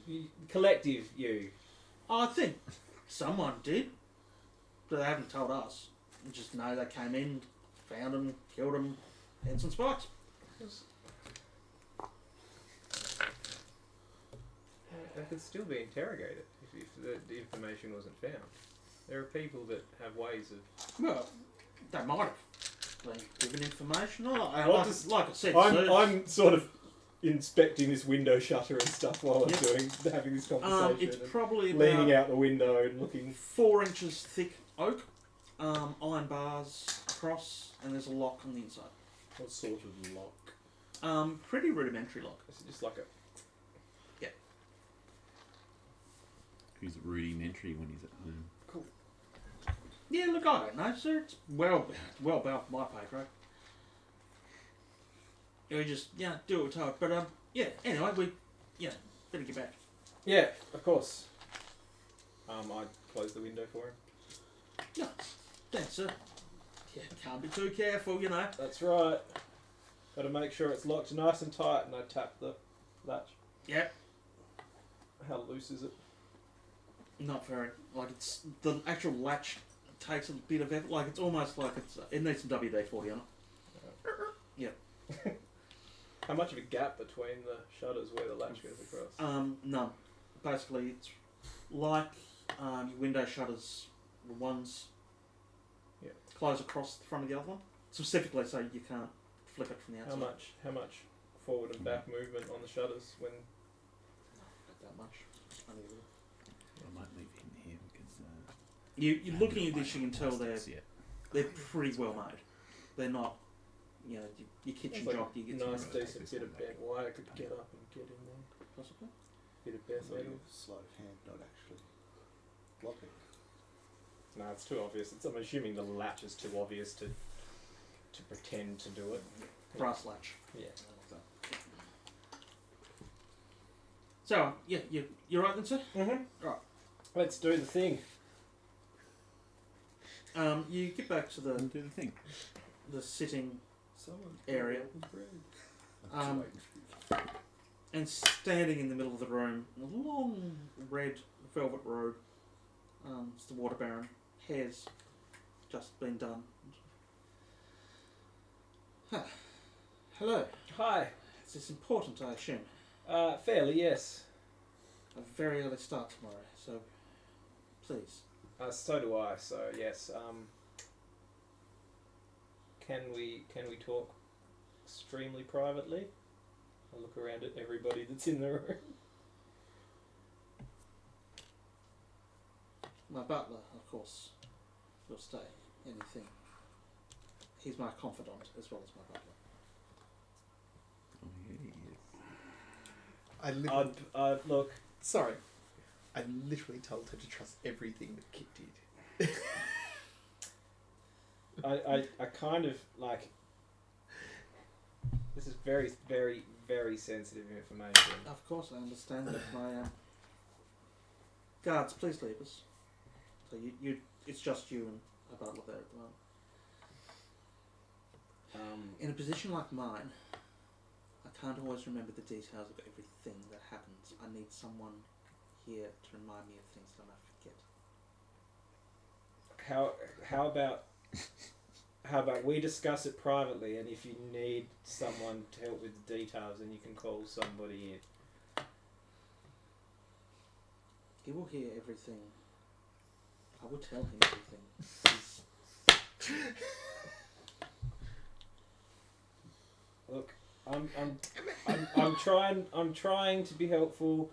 collective you. I think someone did, but they haven't told us. We just know they came in, found them, killed them, heads and spikes. They could still be interrogated if the information wasn't found. There are people that have ways of. Well, they might have been given information. What Like does- I said, I'm sort of inspecting this window shutter and stuff while I'm having this conversation. It's and probably leaning about out the window and looking. 4 inches thick oak, iron bars across, and there's a lock on the inside. What sort of lock? Pretty rudimentary lock. Is it just like a... Who's rudimentary when he's at home? Cool. Yeah, look, I don't know, sir. It's well above my pay grade. We just, do what we're told. But, anyway, we, better get back. Yeah, of course. I close the window for him. No, thanks, sir. Yeah, can't be too careful, you know. That's right. Got to make sure it's locked nice and tight, and I tap the latch. Yep. How loose is it? Not very. Like, it's the actual latch takes a bit of effort. Like, it's almost like it needs some WD-40 on it. Yep. How much of a gap between the shutters where the latch goes across? None. Basically, it's like your window shutters, the ones close across the front of the other one, specifically so you can't flip it from the outside. How much forward and back movement on the shutters when? Not that much. Only a little. I might leave him here because You're looking at this, you can tell they're pretty well made. They're not, your kitchen like jock. You get nice, some decent bit of bent wire could get up and get in there. possibly. Bit of bare metal. Sleight of hand, not actually blocking. No, it's too obvious. I'm assuming the latch is too obvious to pretend to do it. Brass latch. Yeah. So, you're right then, sir? Mm-hmm. Right. Let's do the thing. You get back to do the thing. the sitting Someone area. And standing in the middle of the room, in a long red velvet robe, it's the Water Baron. Hair's just been done. Hello. Hi. Is this important, I assume? Fairly, yes. A very early start tomorrow, so please. So do I. So yes. Can we talk extremely privately? I'll look around at everybody that's in the room. My butler, of course, will stay. Anything. He's my confidant as well as my butler. Oh, yeah, he is. I literally, Look. sorry. I literally told her to trust everything that Kit did. I kind of like. This is very, very, very sensitive information. Of course, I understand that my guards, please leave us. So it's just you and a butler there at the moment. In a position like mine, I can't always remember the details of everything that happens. I need someone here to remind me of things that I forget. How about we discuss it privately, and if you need someone to help with the details, then you can call somebody in. He will hear everything. I will tell him everything. Look, I'm trying to be helpful,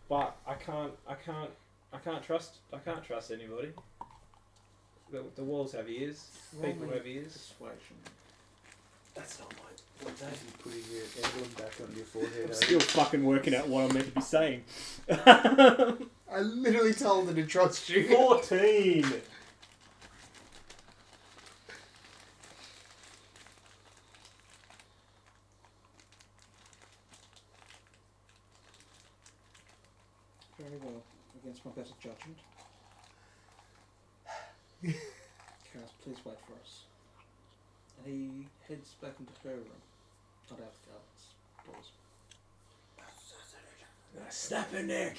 but I can't trust anybody. The walls have ears. People have ears. Persuasion. That's not my. What is he putting your emblem back on your forehead? I'm still fucking working out what I'm meant to be saying. I literally told her to trust you. 14. Very well, against my better judgment. Cass, please wait for us. And he heads back into her room, not out the gardens doors. Snap her neck.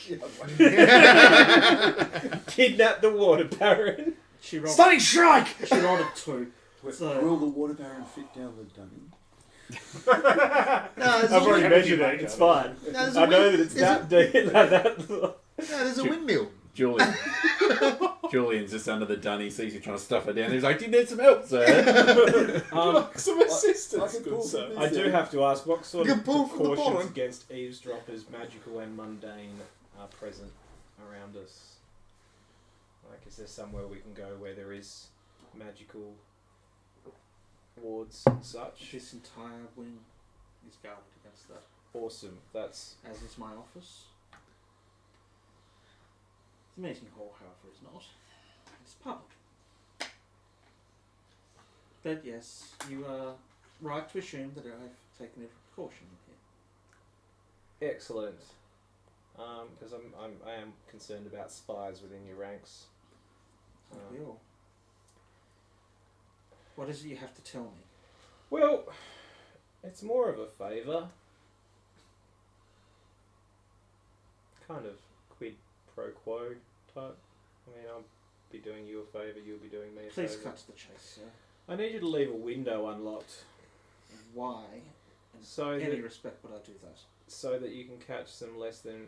Kidnap the Water Baron. She rolled. Stunning strike! She rolled a 2. So, Will the Water Baron fit down the dummy? No, I've already measured it. It's fine. No, there's I know that it's that deep. there's a windmill. Julian's just under the dunny, sees you trying to stuff her down. He's like, "Do you need some help, sir?" Some assistance, I can good pull sir. from I do have to ask, what sort You of can pull from the precautions bottom. against eavesdroppers, magical and mundane, are present around us? Like, is there somewhere we can go where there is magical wards and such? This entire wing is guarded against that, Awesome. That's as is my office. The meeting hall, however, is not. It's public. But yes, you are right to assume that I've taken every precaution here. excellent. Because I am concerned about spies within your ranks. Aren't we all? What is it you have to tell me? Well, it's more of a favour. Kind of quid pro quo type. I mean, I'll be doing you a favour, you'll be doing me a Please favour. cut to the chase, sir. I need you to leave a window unlocked Why, in so any that, respect, would I do that? so that you can catch some less than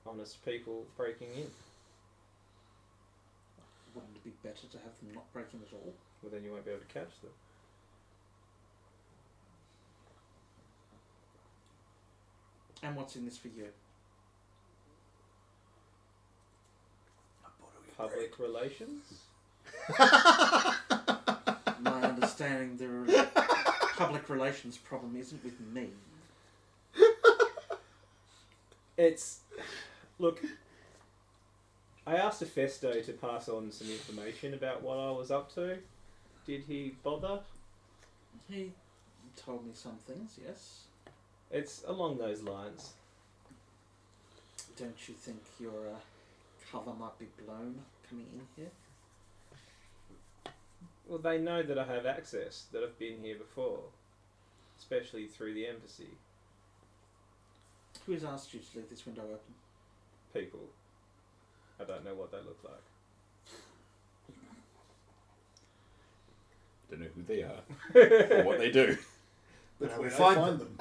honest people breaking in. Wouldn't it be better to have them not break in at all? Well, then you won't be able to catch them. And what's in this for you? Public relations? My understanding the public relations problem isn't with me. It's... Look, I asked Hephaesto to pass on some information about what I was up to. Did he bother? He told me some things, yes. It's along those lines. Don't you think your cover might be blown coming in here? Well, they know that I have access, that I've been here before. Especially through the embassy. Who has asked you to leave this window open? People. I don't know what they look like. Don't know who they are or what they do. That's But where I I find find them.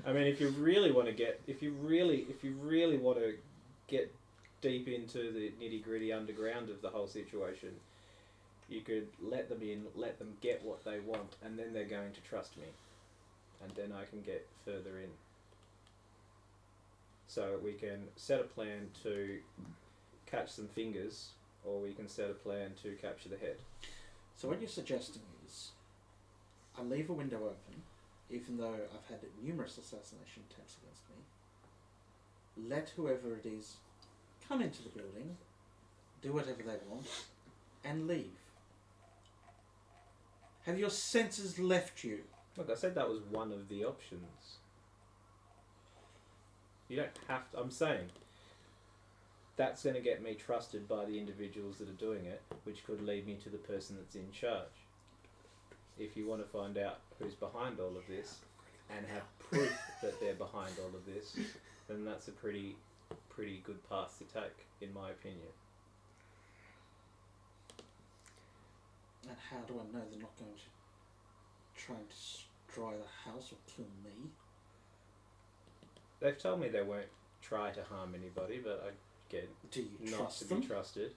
I mean, if you really want to get, if you really want to get deep into the nitty gritty underground of the whole situation, you could let them in, let them get what they want, and then they're going to trust me, and then I can get further in. So we can set a plan to catch some fingers, or we can set a plan to capture the head. So what you're suggesting is, I leave a window open, even though I've had numerous assassination attempts against me. Let whoever it is come into the building, do whatever they want, and leave. Have your senses left you? Look, I said that was one of the options. You don't have to, I'm saying, that's going to get me trusted by the individuals that are doing it, which could lead me to the person that's in charge. If you want to find out who's behind all of this, and have proof that they're behind all of this, then that's a pretty good path to take, in my opinion. And how do I know they're not going to try and destroy the house or kill me? They've told me they won't try to harm anybody, but I get Do you not trust to them? be trusted.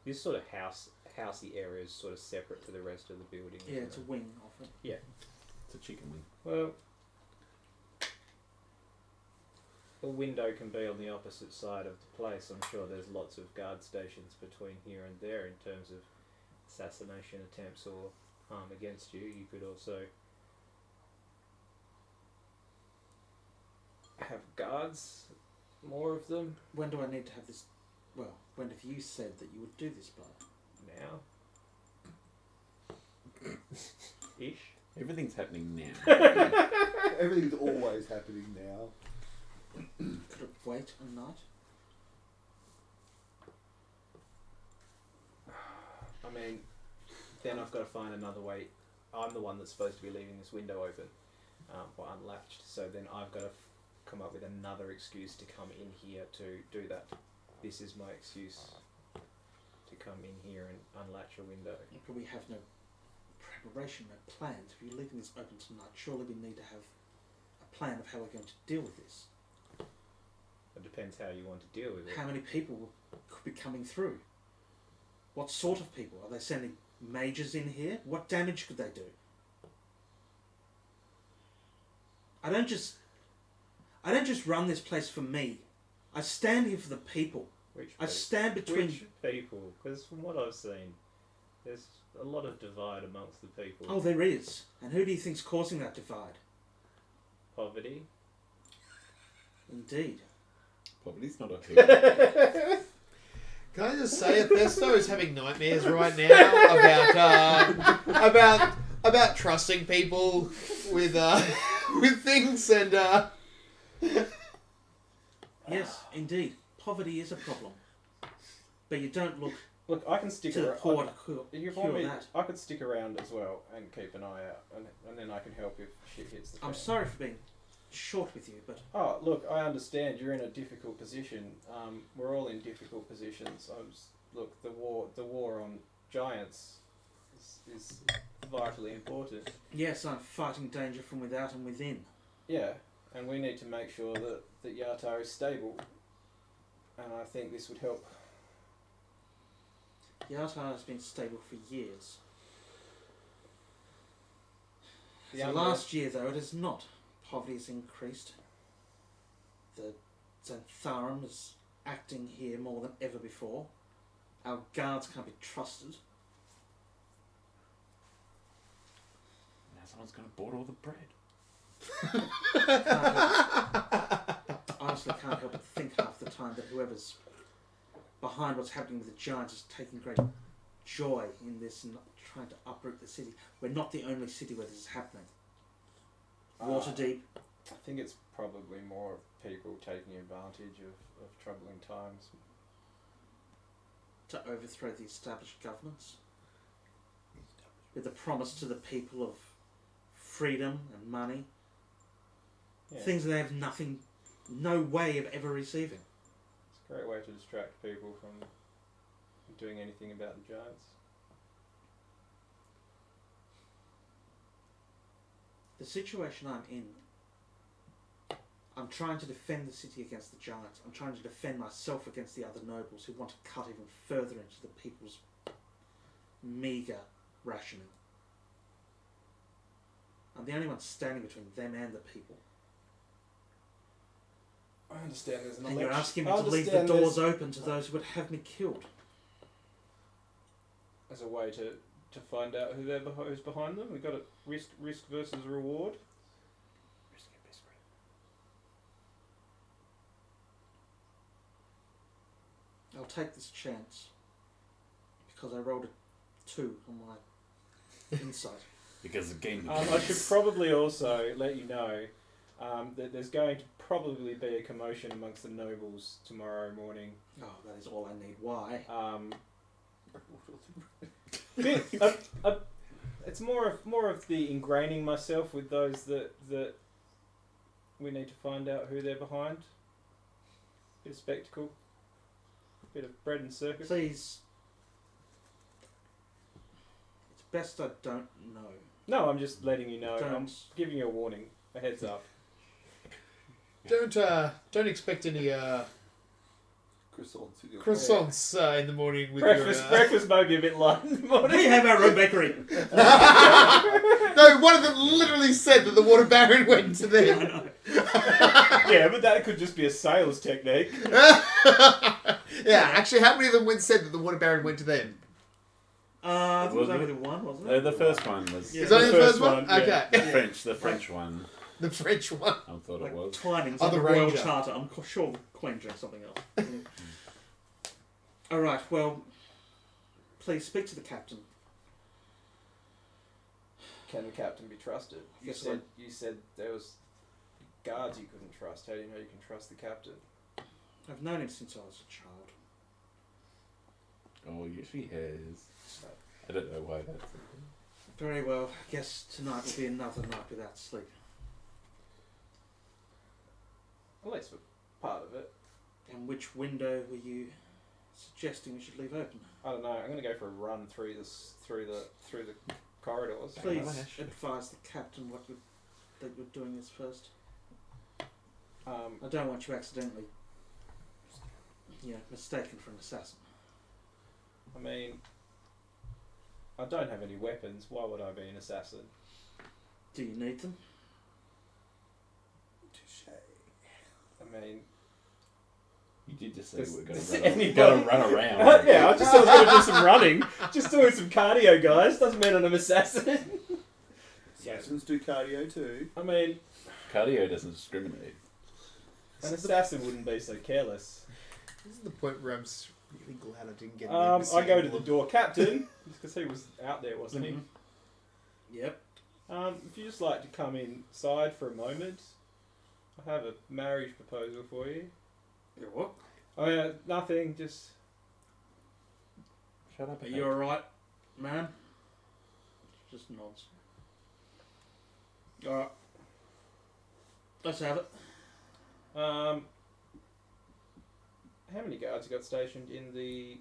This sort of housey area is sort of separate to the rest of the building. Yeah, isn't it's a it? wing of it. It's a chicken wing. Well, the window can be on the opposite side of the place. I'm sure there's lots of guard stations between here and there in terms of assassination attempts or harm against you. You could also have guards, more of them, When do I need to have this? Well, when have you said that you would do this by? now. Ish. Everything's happening now. Everything's always happening now. Could it wait a night? I mean, then I've got to find another way. I'm the one that's supposed to be leaving this window open, or unlatched. So then I've got to come up with another excuse to come in here to do that. This is my excuse to come in here and unlatch a window. But we have no preparation, no plans. If you're leaving this open tonight, surely we need to have a plan of how we're going to deal with this. It depends how you want to deal with it. How many people could be coming through? What sort of people? Are they sending mages in here? What damage could they do? I don't just run this place for me. I stand here for the people. I stand between... Which people? Because from what I've seen, there's a lot of divide amongst the people. Oh, there is. And who do you think's causing that divide? Poverty. Indeed. Poverty's not a people. Can I just say, Festo is having nightmares right now about trusting people with things and. Yes, indeed. Poverty is a problem. But you don't look Look, I can stick to the around. poor to If you cure want me, that. I could stick around as well and keep an eye out, and then I can help if shit hits the fan. I'm sorry for being short with you, but Oh, look, I understand you're in a difficult position. We're all in difficult positions. Look, the war on giants is vitally important. yes, I'm fighting danger from without and within. Yeah, and we need to make sure that Yartar is stable. And I think this would help. Yartar has been stable for years. The For under- last year, though, it has not. Poverty has increased. The Xantharum is acting here more than ever before. Our guards can't be trusted. Now someone's going to board all the bread. Honestly, can't help but think half the time that whoever's behind what's happening with the giants is taking great joy in this and trying to uproot the city. We're not the only city where this is happening. Waterdeep. I think it's probably more of people taking advantage of troubling times. To overthrow the established governments with the promise to the people of freedom and money, Yeah. things that they have no way of ever receiving. It's a great way to distract people from doing anything about the giants. The situation I'm in, I'm trying to defend the city against the giants. I'm trying to defend myself against the other nobles who want to cut even further into the people's meagre rationing. I'm the only one standing between them and the people. I understand there's an And you're election. asking me I to leave the understand doors there's- open to those who would have me killed. As a way to find out who's behind them. We've got a risk versus reward. I'll take this chance because I rolled a 2 on my insight. Because the game I should probably also let you know that there's going to probably be a commotion amongst the nobles tomorrow morning. Oh, that is all I need. Why? It's more of the ingraining myself with those that we need to find out who they're behind. Bit of spectacle, bit of bread and circus. Please. It's best I don't know. No, I'm just letting you know. I'm Don't. giving you a warning, a heads up. Don't expect any croissants in the morning with Breakfast might be a bit light in the morning. We have our own bakery. No, one of them literally said that the water baron went to I them. know. Yeah, but that could just be a sales technique. Yeah, actually, how many of them said that the water baron went to them? I think it was Wasn't only it? the one, wasn't it? The first one was Yeah. Is that The the first first one? one, yeah. Okay. the French one. The French one. I thought Like it was. Twinings Oh, on the the Royal Ranger. Charter. I'm sure the Queen drank something else. Alright, well, please speak to the captain. Can the captain be trusted? Yes, You said there was guards you couldn't trust. How do you know you can trust the captain? I've known him since I was a child. Oh, yes, she has. I don't know why that's. Very well, I guess tonight will be another night without sleep. At least for part of it. And which window were you suggesting we should leave open. I don't know. I'm going to go for a run through the corridors. Please Flash. advise the captain that you're doing this first. Um, I don't want you accidentally, mistaken for an assassin. I mean, I don't have any weapons. Why would I be an assassin? Do you need them? Touche. I mean, You did just say Does- we're does going anybody- to run around. yeah, I just said I was going to do some running. Just doing some cardio, guys. Doesn't mean I'm an assassin. Assassins do cardio too. I mean, Cardio doesn't discriminate. an assassin wouldn't be so careless. This is the point where I'm really glad I didn't get. I go to the door, Captain, because he was out there, wasn't he? Yep. If you just like to come inside for a moment, I have a marriage proposal for you. You're what? Oh yeah, nothing. Just Shut up. Are you alright, man? Just nods. Alright. Let's have it. how many guards you got stationed in the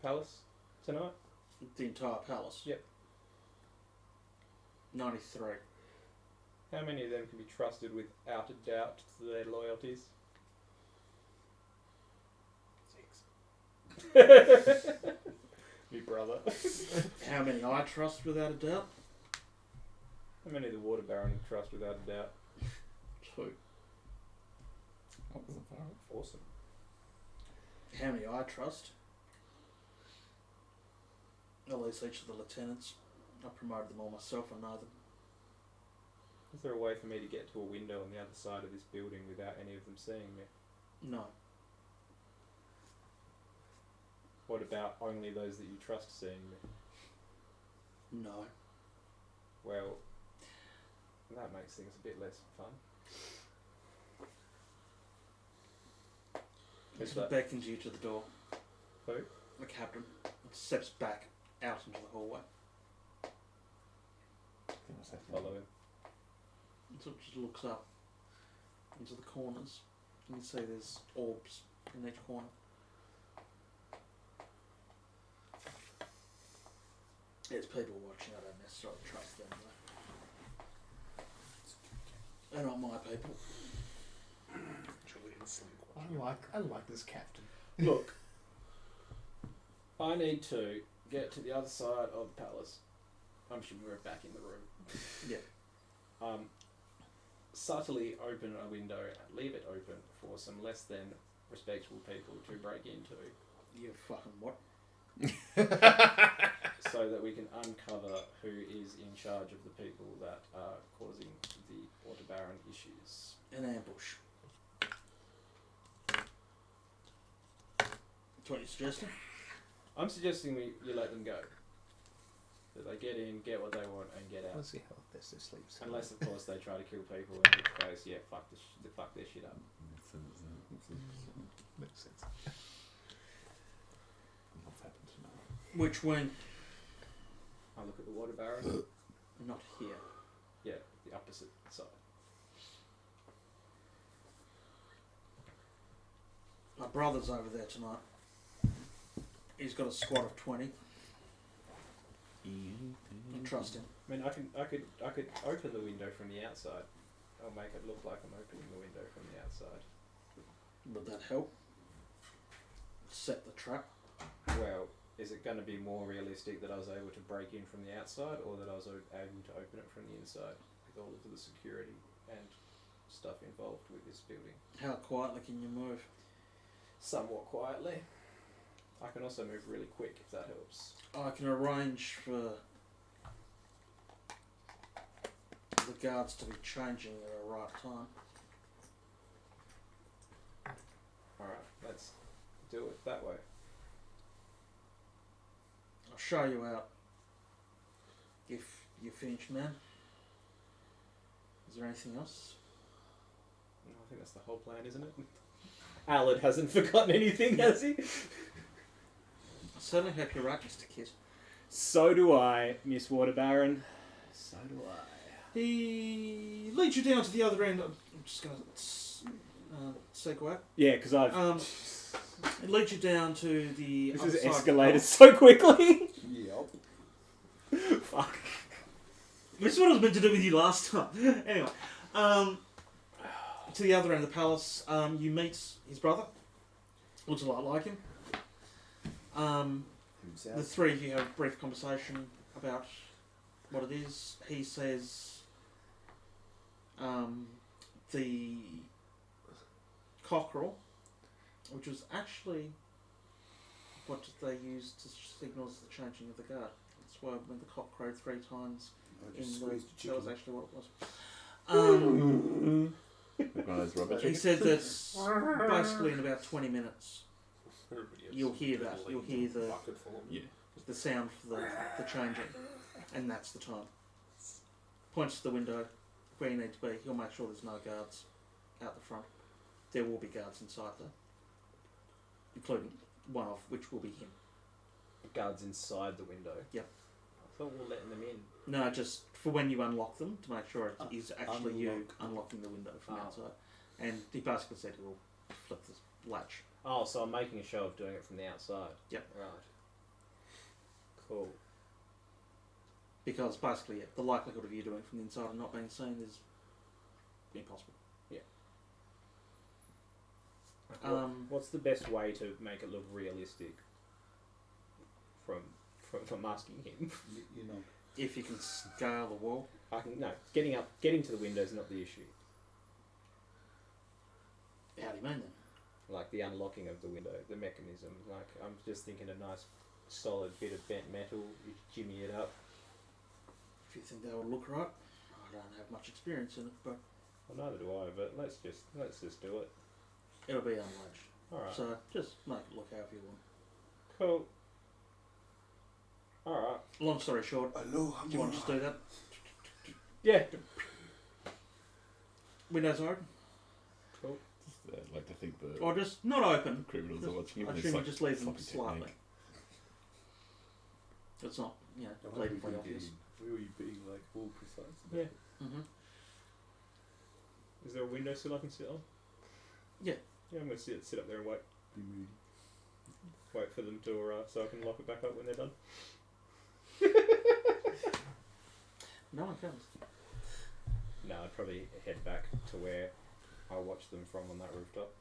palace tonight? The entire palace. Yep. 93. How many of them can be trusted without a doubt to their loyalties? 6. Me brother. How many I trust without a doubt? How many of the water baron can trust without a doubt? 2. That wasn't far off. Awesome. How many I trust? At least each of the lieutenants. I promoted them all myself, I know them. Is there a way for me to get to a window on the other side of this building without any of them seeing me? No. What about only those that you trust seeing me? No. Well, that makes things a bit less fun. He Who's that? beckons you to the door. Who? The captain. And steps back out into the hallway. Follow him. And sort of just looks up into the corners. You can see there's orbs in each corner. There's people watching, I don't necessarily trust them though. They're not my people. Julian Slink. I like this captain. Look, I need to get to the other side of the palace. I'm sure we're back in the room. Yeah. Subtly open a window and leave it open for some less than respectable people to break into, You fucking what? so that we can uncover who is in charge of the people that are causing the Water Baron issues. An ambush. That's what you're suggesting? I'm suggesting you let them go. That they get in, get what they want, and get out. Let's see how this sleeps. Unless, of course, they try to kill people, in which case, yeah, fuck their shit up. Makes sense. What's happened tonight? Which wing? I look at the Water Baron. Not here. Yeah, the opposite side. My brother's over there tonight. He's got a squad of 20. I trust him. I mean, I could open the window from the outside. I'll make it look like I'm opening the window from the outside. Would that help? Set the trap. Well, is it going to be more realistic that I was able to break in from the outside, or that I was able to open it from the inside with all of the security and stuff involved with this building? How quietly can you move? Somewhat quietly. I can also move really quick if that helps. I can arrange for the guards to be changing at a right time. Alright, let's do it that way. I'll show you out if you're finished, man. Is there anything else? I think that's the whole plan, isn't it? Allard hasn't forgotten anything, has he? I certainly hope you're right, Mr. Kit. So do I, Miss Water Baron. So do I. He leads you down to the other end. I'm just going to segue. Yeah, because I've It leads you down to the This other has side of the escalated palace. so quickly. Yep. Fuck. This is what I was meant to do with you last time. Anyway, to the other end of the palace, you meet his brother. Looks a lot like him. The three of you have a brief conversation about what it is. He says the cockerel, which was actually what they used to signal the changing of the guard. That's why when the cock crowed 3 times I in just the, squeezed the that was chicken. actually what it was. Like one of those rubber He chickens. said that basically in about 20 minutes you'll hear that. You'll hear Yeah. the sound for the changing, and that's the time. Points to the window where you need to be. He'll make sure there's no guards out the front. There will be guards inside though, including one of which will be him. Guards inside the window. Yep. I thought we were letting them in. No, just for when you unlock them to make sure it is actually you Unlock. unlocking the window from Oh. outside. And he basically said he will flip the latch. Oh, so I'm making a show of doing it from the outside. Yep. Right. Cool. Because basically, the likelihood of you doing it from the inside and not being seen is impossible. What's the best way to make it look realistic? From asking him. You know. If you can scale the wall, I can getting to the window is not the issue. how do you mean then? Like the unlocking of the window, the mechanism. Like I'm just thinking a nice solid bit of bent metal. You jimmy it up. If you think that would look right, I don't have much experience in it, but Well, neither do I. But let's just do it. it'll be unlatched. All right. So just make it look however you want. Cool. All right. Long story short, Hello, do you want to just do that? Yeah. Windows are open, Cool. I'd like to think the or just not open. criminals are watching you. I and assume it's you like just leave them floppy slightly. technique. It's not, blatantly obvious. Will you be like all precise? Yeah. Mm-hmm. Is there a window sill I can sit on? Yeah. Yeah, I'm gonna sit up there and wait. Be moody. Wait for them to, so I can lock it back up when they're done. No one comes. No, I'd probably head back to where I watched them from on that rooftop.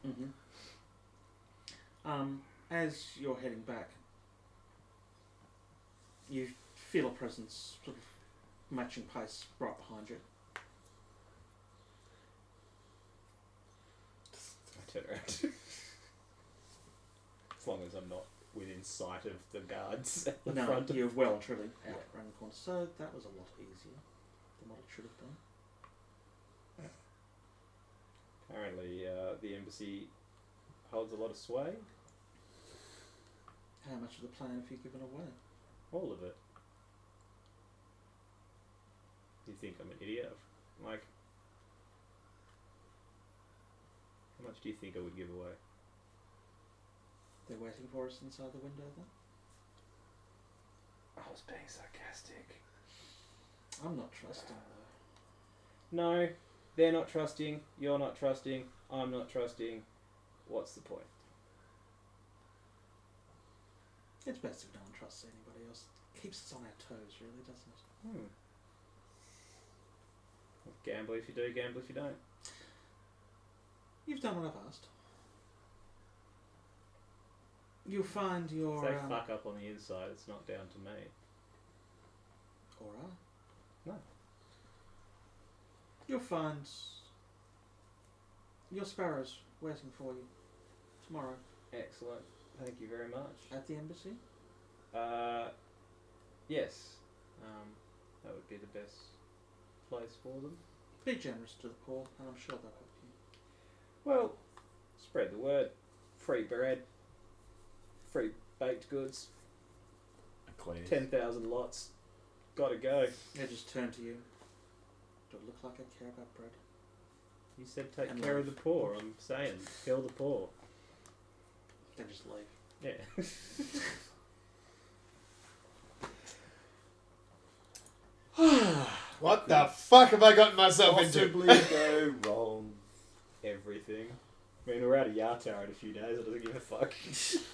Mm-hmm. As you're heading back, you feel a presence sort of matching pace right behind you. I turn around. As long as I'm not within sight of the guards at the No, front. you're well and truly out Yeah. around the corner. So that was a lot easier than what it should have been. Apparently, the embassy holds a lot of sway. How much of the plan have you given away? All of it. You think I'm an idiot? Like, how much do you think I would give away? They're waiting for us inside the window then? I was being sarcastic. I'm not trusting though. No, they're not trusting, you're not trusting, I'm not trusting. What's the point? It's best if no one trusts anybody else. It keeps us on our toes, really, doesn't it? Gamble if you do, gamble if you don't. You've done what I've asked. You'll find your... If they fuck up on the inside, it's not down to me. Alright. No. You'll find your sparrows waiting for you tomorrow Excellent. Thank you very much. at the embassy. Yes. That would be the best place for them. Be generous to the poor, and I'm sure they'll help you. Well, spread the word. Free bread. Free baked goods. Eclairs. 10,000 lots. Gotta go. They just turn to you. Do it look like I care about bread? You said take And care love. of the poor. I'm saying, kill the poor. They just leave. Yeah. What the fuck have I gotten myself into? Possibly go wrong. Everything. I mean, we're out of Yartar in a few days. I don't give a fuck.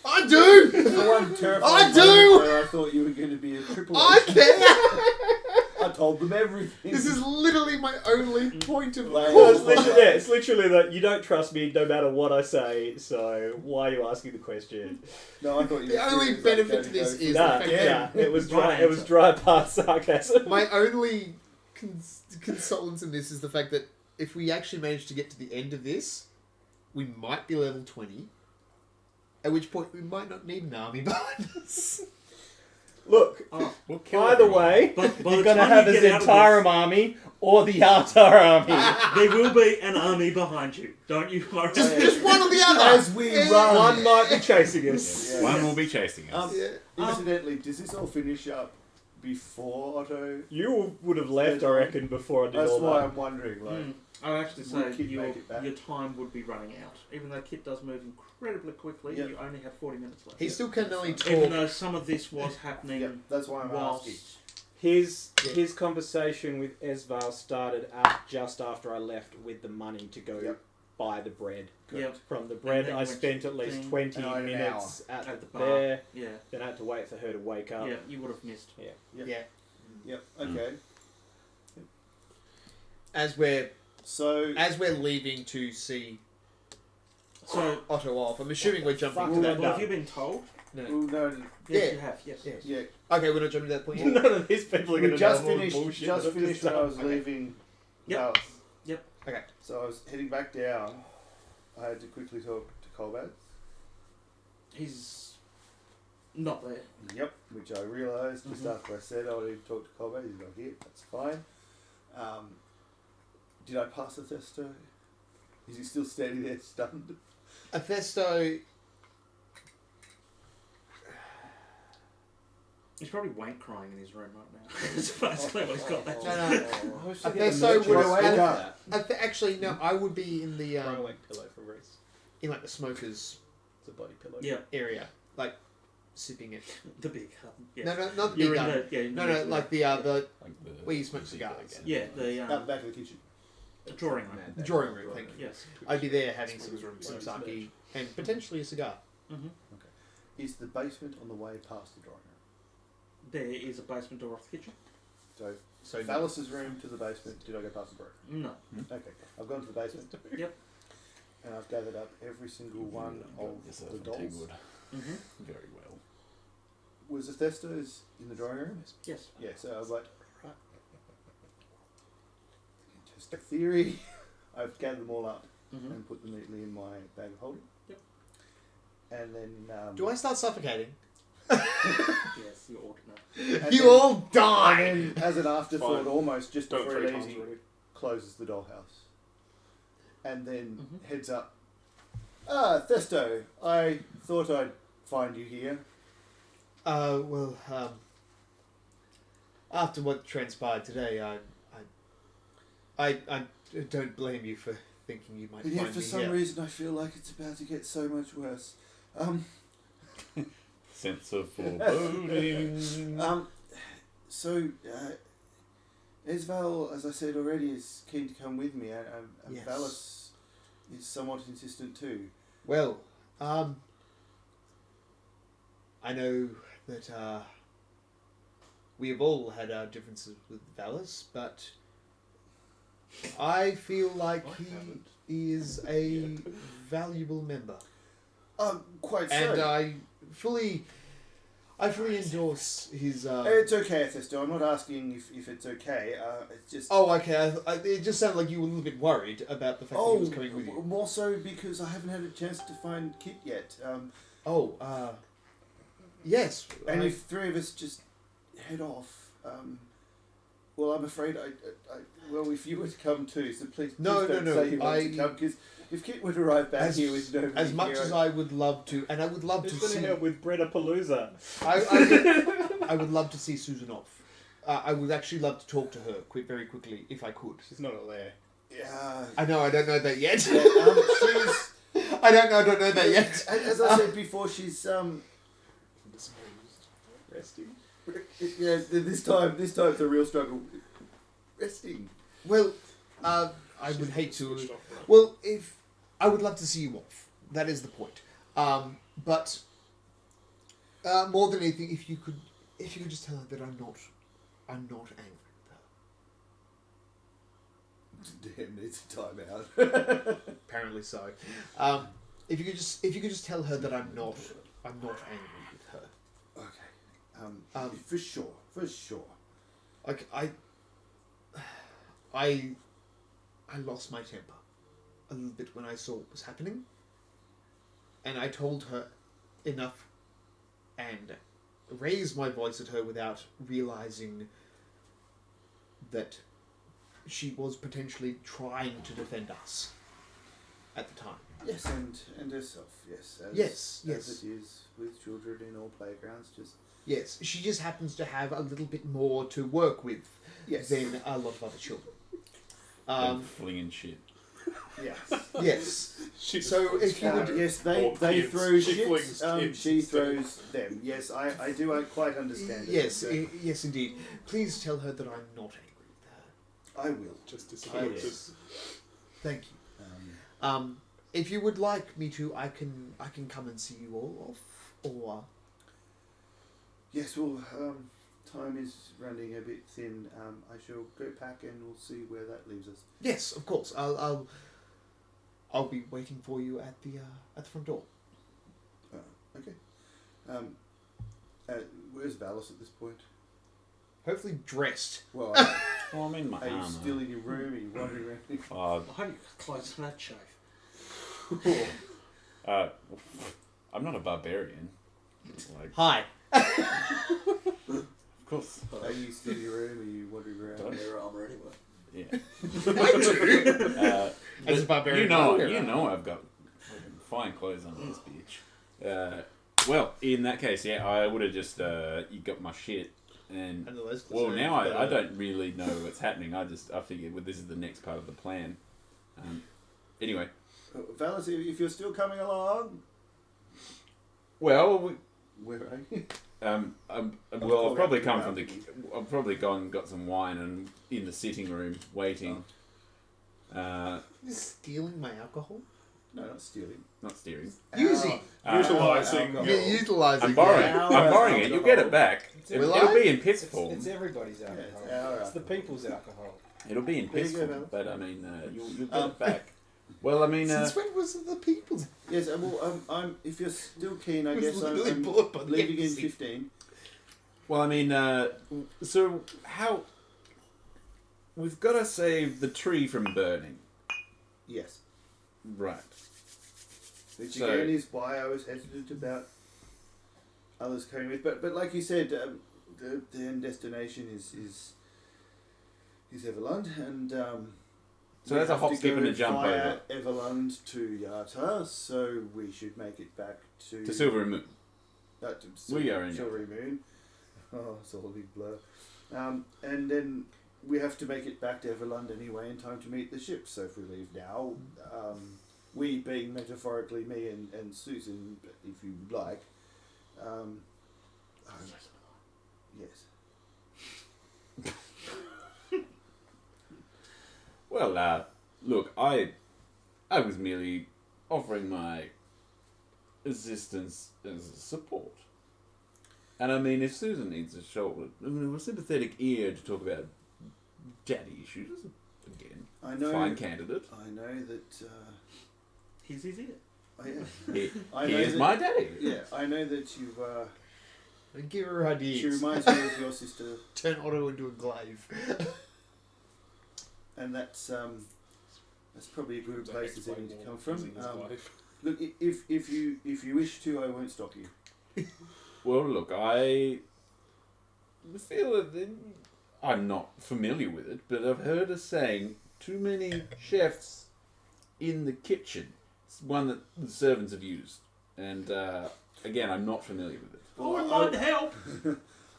I do! The one terrifying I do! moment where I thought you were going to be a triple I H. care! I told them everything. This is literally my only point of Like- Well, it's literally that you don't trust me no matter what I say, so why are you asking the question? No, I thought you The were only serious, benefit like, to this go is Nah, the fact it was dry. Right. It was dry past sarcasm. my only consolence in this is the fact that if we actually manage to get to the end of this, we might be level 20, at which point we might not need an army behind us. Look, Oh, We'll kill either everyone. way, But by you're the gonna time have you a get out of Zentarum army or the Yartar army. there will be an army behind you. Don't you worry. Just one or the other! As we Yeah. run. One might be chasing us. Yeah. One will be chasing us. Yeah. Incidentally, does this all finish up before Otto? You would have left, I reckon, before I did That's all why that. I'm wondering. Like, I'd actually Would say Kit make it back? your time would be running out. Even though Kit does move incredibly quickly, Yep. you only have 40 minutes left. He still can only Even talk. though some of this was happening yeah, that's why I'm whilst... asking. His conversation with Esval started just after I left with the money to go Yep. buy the bread. Yep. From the bread, then I went spent at least thing, 20 and I had an minutes at at the bar. there. Yeah. Then I had to wait for her to wake up. Yeah, you would have missed. Yeah. Yep. Okay. As we're So leaving to see So, Otto off, I'm assuming we're jumping to Well, that. well, have you been told? No. well, no, Yes, Yeah. you have. Yes. Yeah. yeah. Okay, we're not jumping to that point yet. None of these people are going We to just know all the finished. bullshit. Just that I've finished when I done. was Okay. leaving the Yep. house. Yep. Okay. So I was heading back down. I had to quickly talk to Colbert. He's not there. Yep. Which I realised just Mhm. after I said I wanted to talk to Colbert. He's not here. That's fine. Did I pass the Thesto? Is he still standing there stunned? Athesto, He's probably wank crying in his room right now. That's basically what he's got that. No, no. I was thinking Athesto of the would merchant- have. Wake up. Actually, no. I would be in the Throwing away pillow for Reese. in like the smokers It's a body pillow. Yeah, area, like sipping it. the big hub. Yeah. No, no, not the You're big in gun. the, yeah, No, you're no, in the- like the Like the where you smoke music cigars. again. yeah, the Out the back of the kitchen. drawing room. The drawing room. Thank you. Yes. I'd be there having Smokers room some closed. sake and potentially a cigar. Mm-hmm. Is the basement on the way past the drawing room? There is a basement door off the kitchen. So So Phallus's room to the basement. Did I go past the drawing room? No. Okay. I've gone to the basement. Yep. And I've gathered up every single one of Yourself the and dolls. Tangwood. Mm-hmm. Very well. Was the Thestos in the drawing room? Yes. Yeah, so I was like, right. Test a theory. I've gathered them all up Mm-hmm. and put them neatly in my bag of holding. Yep. And then. do I start suffocating? Yes, you're ordinary. and You then- all die. And then, as an afterthought, Fine. almost just Don't before three it times easy, already. closes the dollhouse. And then Mhm. heads up. Ah, Thesto, I thought I'd find you here. Well, after what transpired today, I don't blame you for thinking you might And find yet, for me some here. reason, I feel like it's about to get so much worse. Sense of foreboding. So, Esval, as I said already, is keen to come with me, and Yes. Phallus is somewhat insistent too. Well, I know that we have all had our differences with Valus, but I feel like he is a valuable member, Quite so. and I fully endorse his. It's okay, Thesto. I'm not asking if it's okay. It's just. Oh, okay. It just sounded like you were a little bit worried about the fact that he was coming with you. More so because I haven't had a chance to find Kit yet. Yes. And if three of us just head off, well, I'm afraid well, if you were to come too, so please No, don't no, say you want to I- come, because if Kit were to arrive back here with nobody as much here, as I would love to, and I would love Who's to going see, to help with Breadapalooza? I would love to see Susan off. I would actually love to talk to her very quickly if I could. She's not there. Yeah. I know. I don't know that yet. Yeah, she's. I don't know that yet. As I said before, she's Resting. yeah. This time it's a real struggle. Resting. Well, I would hate to. Well, if I would love to see you off. That is the point. But more than anything, if you could just tell her that I'm not angry with her. Damn, needs a timeout. Apparently so. If you could just tell her that I'm not angry with her. Okay. For sure. Like I lost my temper a little bit when I saw what was happening, and I told her enough and raised my voice at her without realizing that she was potentially trying to defend us at the time. Yes, and herself. Yes. Yes. As it is with children in all playgrounds. Just Yes, she just happens to have a little bit more to work with than a lot of other children. Flinging shit. Yes. Yes. So if you would, yes, they kids. throw She shit. flings kids She instead. throws them. Yes, I do. I quite understand. yes, it. yes, indeed. Please tell her that I'm not angry with her. I will. Just disappointed. Yes. Thank you. If you would like me to, I can come and see you all off, or Yes. Well, time is running a bit thin. I shall go pack and we'll see where that leaves us. yes, of course. I'll be waiting for you at the front door. Okay. Where's Valis at this point? Hopefully dressed. Well, Well, I'm in my are you armour. still in your room? Are you wandering around? Uh, I hope you close that shave. I'm not a barbarian. Like, Hi. of course. Are you still in your room? Are you wandering around? Don't. Their armour anyway. Yeah. As a but barbarian, you know, barbarian. I've got fucking fine clothes on this bitch. Well, in that case, yeah, I would have just you got my shit, and well, now I don't really know what's happening. I figured well, this is the next part of the plan. Anyway, Valis, if you're still coming along, well, where are you? well, I've probably come from I've probably gone and got some wine and in the sitting room waiting. You're stealing my alcohol? No, not stealing. Not steering. Using. Utilising. Alcohol. You're utilising. I'm borrowing. Yeah. I'm borrowing it. You'll get it back. Will It'll I? be in piss form. It's everybody's alcohol. it's our It's the people's alcohol. It'll be in There piss you go, form, Val. but I mean, you'll get it back. Well, I mean, Since when was it the people's? Yes, well, I'm. If you're still keen, I It was guess literally I'm bought by the leaving in embassy. 15. well, I mean, so how we've got to save the tree from burning, Yes. right? Which So- again is why I was hesitant about others coming with. But like you said, the end destination is Everlund, and So we that's a have hop, to skip, go and a jump via over Everlund to Yartar, so we should make it back to Silver Moon. To We are in Silvery Moon. Oh, it's all a big blur. And then we have to make it back to Everlund anyway in time to meet the ship. So if we leave now, we being metaphorically me and Susan, if you would like. Yes. Well, look, I was merely offering my assistance as a support. And I mean, if Susan needs a shoulder, a sympathetic ear to talk about daddy issues, again, I know. fine candidate. I know that. He's his ear. He I know is that- my daddy. Yeah, I know that you. Give her ideas. She reminds me of your sister, Turn Otto into a glaive. and that's probably a good place to Explain to more come from. using his life. Look, if you wish to, I won't stop you. Well, look, I feel that I'm not familiar with it, but I've heard a saying, too many chefs in the kitchen. It's one that the servants have used. And, again, I'm not familiar with it. I wouldn't mind help.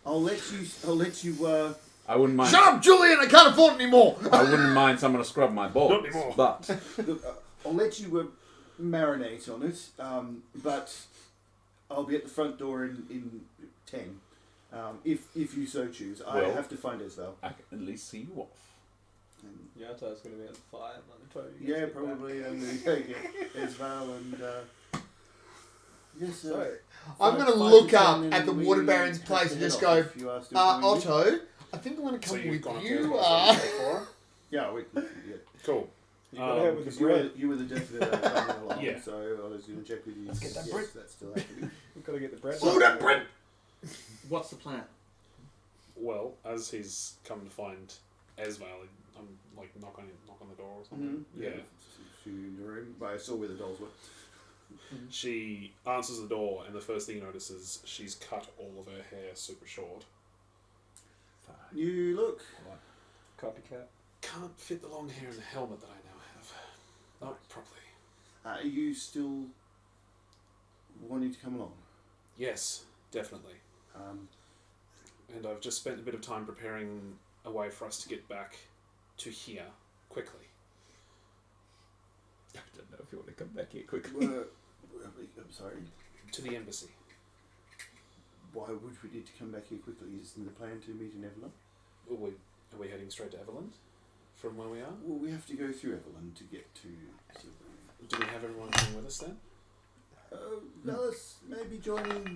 I'll let you. I wouldn't mind. Shut up, Julian! I can't afford anymore. I wouldn't mind someone to scrub my balls. Not anymore. But Look, I'll let you marinate on it. But I'll be at the front door in 10. If you so choose. I Well- have to find Esval. I can at least see you off. And Yartar's going to be on fire by the time you yeah, guys get back. probably. And Esval and yes, So, five- I'm going to 5 look to 10 up and at the we water baron's have place to and head just off go, if you are still going with me. Otto, I think I'm going to So come you've with gone up there you. and for her? Yeah, yeah. Cool. You got to help with the bread. You were the definite coming along, Yeah. so I was going to check with you. Let's get that yes, bread. that's still happening. We've got to get the bread. Oh, that bread! What's the plan? Well, as he's come to find Esval, I'm like knock on the door or something. Yeah. She in the room. But I saw where the dolls were. She answers the door, and the first thing he notices, she's cut all of her hair super short. You look. Copycat. Can't fit the long hair in the helmet that I now have. Not properly. Are you still wanting to come along? Yes, definitely. And I've just spent a bit of time preparing a way for us to get back to here quickly. I don't know if you want to come back here quickly. I'm sorry. To the embassy. Why would we need to come back here quickly? Isn't the plan to meet in Evelyn? Are we heading straight to Everland from where we are? Well, we have to go through Evelyn to get to. Do we have everyone coming with us then? Alice maybe joining.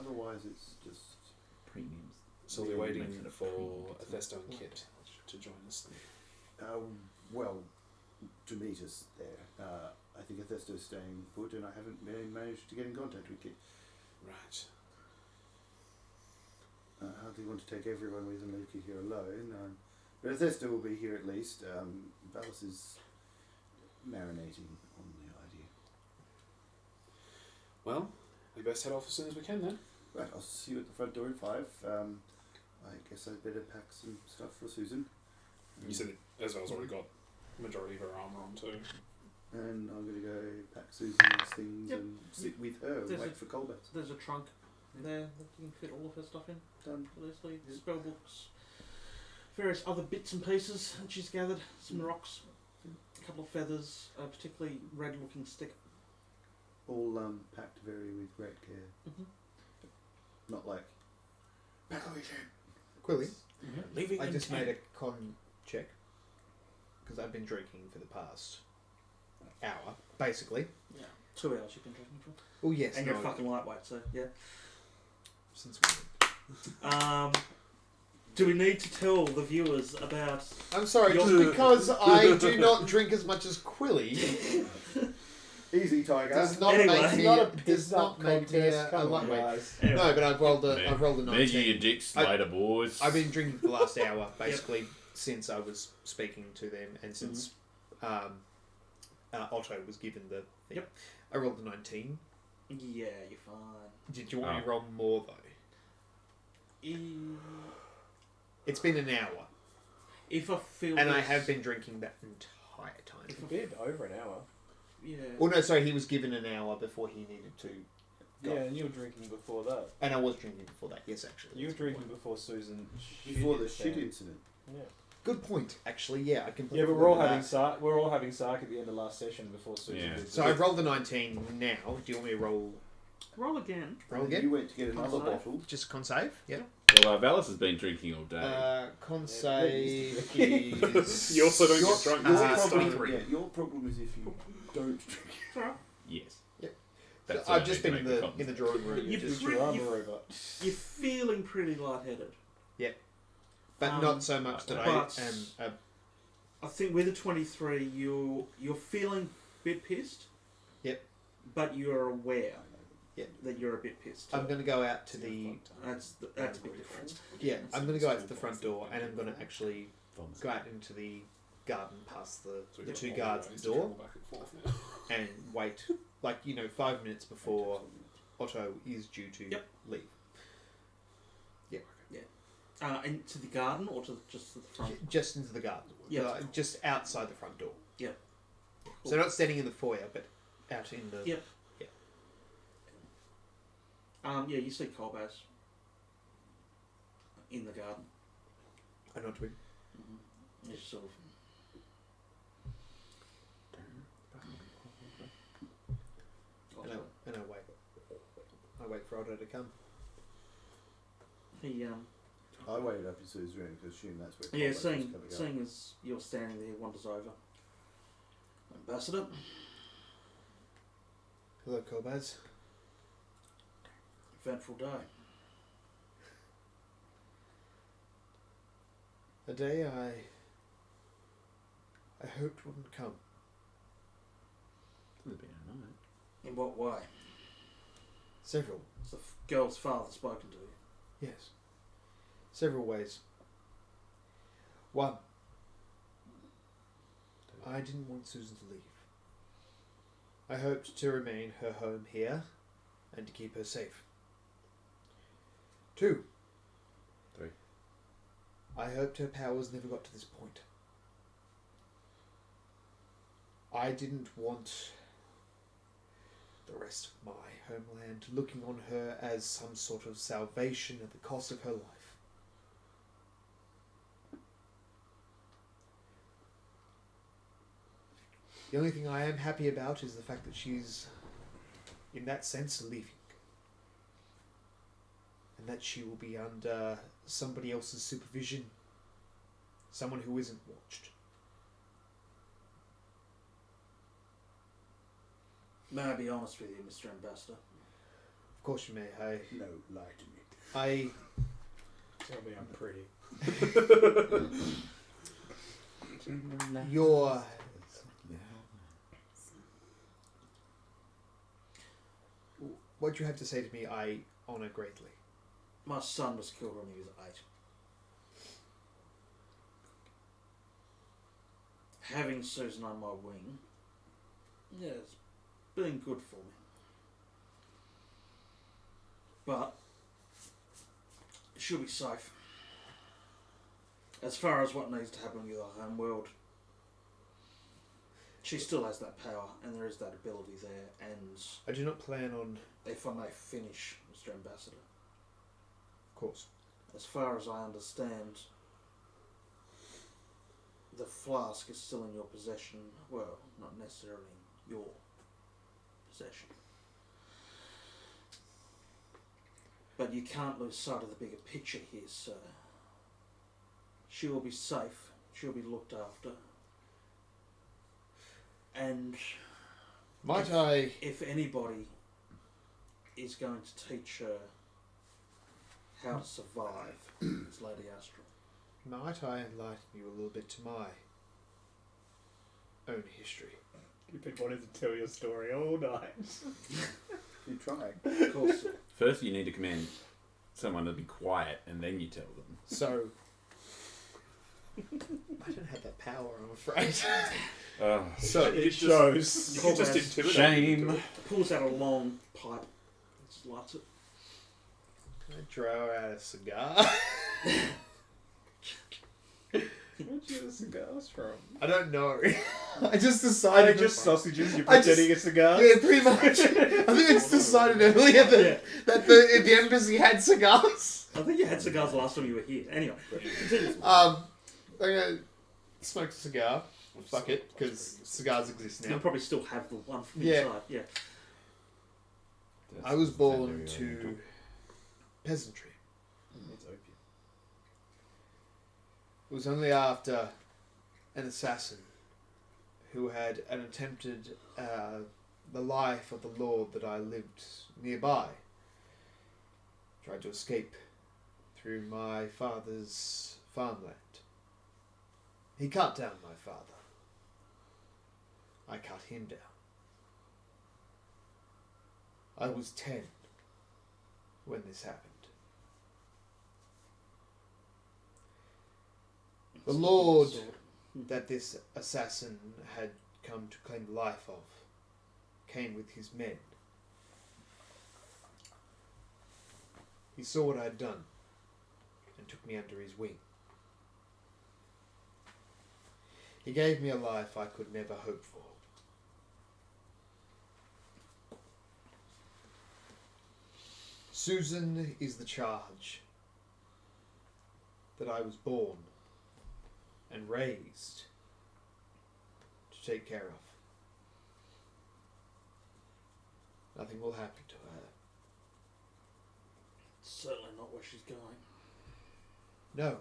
Otherwise, it's just. Premiums. So we're waiting for Athesto and Kit to join us. Well, to meet us there. I think Athesto's staying put, and I haven't managed to get in contact with Kit. Right. I hardly want to take everyone with and leave Kit here alone. But Athesto will be here at least. Valis is marinating on the idea. Well, we best head off as soon as we can then. Right, I'll see you at the front door in 5. I guess I'd better pack some stuff for Susan. You said that Esval's already got the majority of her armour on too. And I'm going to go pack Susan's things Yep. and sit with her and There's wait a- for Colbert. There's a trunk there that you can fit all of her stuff in. Done. Leslie, spell books, various other bits and pieces that she's gathered, some rocks, a couple of feathers, a particularly red-looking stick. All packed very with great care. Mm-hmm. Not like, pack all you can. Quilly, Leaving I in just 10. made a con check because I've been drinking for the past hour, basically. Yeah. 2 hours you've been drinking for. Oh yes, And no, you're fucking lightweight, so yeah. since we Do we need to tell the viewers about... I'm sorry, Your- just because I do not drink as much as Quilly Easy, Tiger. does not Anyway. make It's me not a does piss not up make me contest. a Come on, lightweight. guys. Anyway. No, but I've rolled a 19. Measure your dicks later, boys. I've been drinking for the last hour, basically, since I was speaking to them, and since Otto was given the thing. Yep. I rolled a 19. Yeah, you're fine. Did you want me to roll more though? It's been an hour, If I feel... and I this- have been drinking that entire time. It's been over an hour. Yeah. Well, no, sorry, he was given an hour before he needed to. Go. Yeah, and you were drinking before that. And I was drinking before that. Yes, actually. You were drinking before Susan. Before the shit shit incident. Yeah. Good point. Actually, yeah, I completely. Yeah, but we're all forgot having that. sark. We're all having sark at the end of last session before Susan. Yeah. did So this. I rolled the 19 now. Do you want me to roll? Roll again. Roll And again? You went to get another Con save. bottle. Just con save. Yeah. Well, Valis has been drinking all day. Con Yeah, save but is. You also don't your- get drunk. your because it's problem- stomach. Yeah, your problem is if you don't drink. Sorry. Yes. Yep. That's I've all just I been need in to the make in the drawing room, You- Just You've- your armor you've- robot. You're feeling pretty lightheaded. but not so much that I but- am. I think with a 23, you're feeling a bit pissed. Yep. But you're aware. Yep. That you're a bit pissed. I'm going to go out to the. That's a big difference. Yeah, I'm going to go out to the front door, and I'm going to actually go out into the garden past the two guards at the door Back and forth now. and wait, 5 minutes before Otto is due to Yep. leave. Into the garden or just to the front? Just into the garden. Yeah. Just outside the front door. Yeah. So not standing in the foyer, but out in the. Yep. Yeah, you see Colbaz in the garden. I know to. He's sort of. And I wait. I wait for Otto to come. He I waited up in Sue's room to assume that's where Yeah, combat was seeing, coming up. seeing as you're standing there, he wanders over. Ambassador, Hello, Kobaz. eventful day. A day I hoped wouldn't come. Would have been a night. In what way? Several. Has the girl's father spoken to you? Yes. Several ways. One, I didn't want Susan to leave. I hoped to remain her home here and to keep her safe. Two, Three. I hoped her powers never got to this point. I didn't want the rest of my homeland looking on her as some sort of salvation at the cost of her life. The only thing I am happy about is the fact that she's, in that sense, leaving. And that she will be under somebody else's supervision. Someone who isn't watched. May I be honest with you, Mr. Ambassador? Of course you may. No, lie to me. I Tell me I'm pretty. your what you have to say to me, I honour greatly. My son was killed when he was 8. Having Susan on my wing, yeah, it's been good for me. But she'll be safe. As far as what needs to happen with our home world, she still has that power and there is that ability there. And I do not plan on, if I may finish, Mr. Ambassador, of course. as far as I understand, the flask is still in your possession. Well, not necessarily in your possession. But you can't lose sight of the bigger picture here, sir. She will be safe. She'll be looked after. And Might I? if anybody is going to teach her how to survive, it's Lady Astral. Might I enlighten you a little bit to my own history? You've been wanting to tell your story all night. You're trying. Of course, sir. First, you need to command someone to be quiet, and then you tell them. So, I don't have that power, I'm afraid. So, It shows. You can just Cobaz intimidate Shame. people. pulls out a long pipe. Just lights it. I draw out a cigar. Where'd you get the cigars from? I don't know. I just Are decided. they just sausages? You're I just- pretending it's cigars? Yeah, pretty much. I think it's decided earlier that the embassy had cigars. I think you had cigars the last time you were here. Anyway, continue. I'm gonna smoke a cigar. Fuck it, because cigars exist You'll now. probably still have the one from Yeah. inside. Yeah. I was born to peasantry. It's opium. It was only after an assassin who had attempted the life of the lord that I lived nearby. Tried to escape through my father's farmland. He cut down my father. I cut him down. I was 10 when this happened. The lord that this assassin had come to claim the life of came with his men. He saw what I had done and took me under his wing. He gave me a life I could never hope for. Susan is the charge that I was born and raised to take care of. Nothing will happen to her. Certainly not where she's going. No.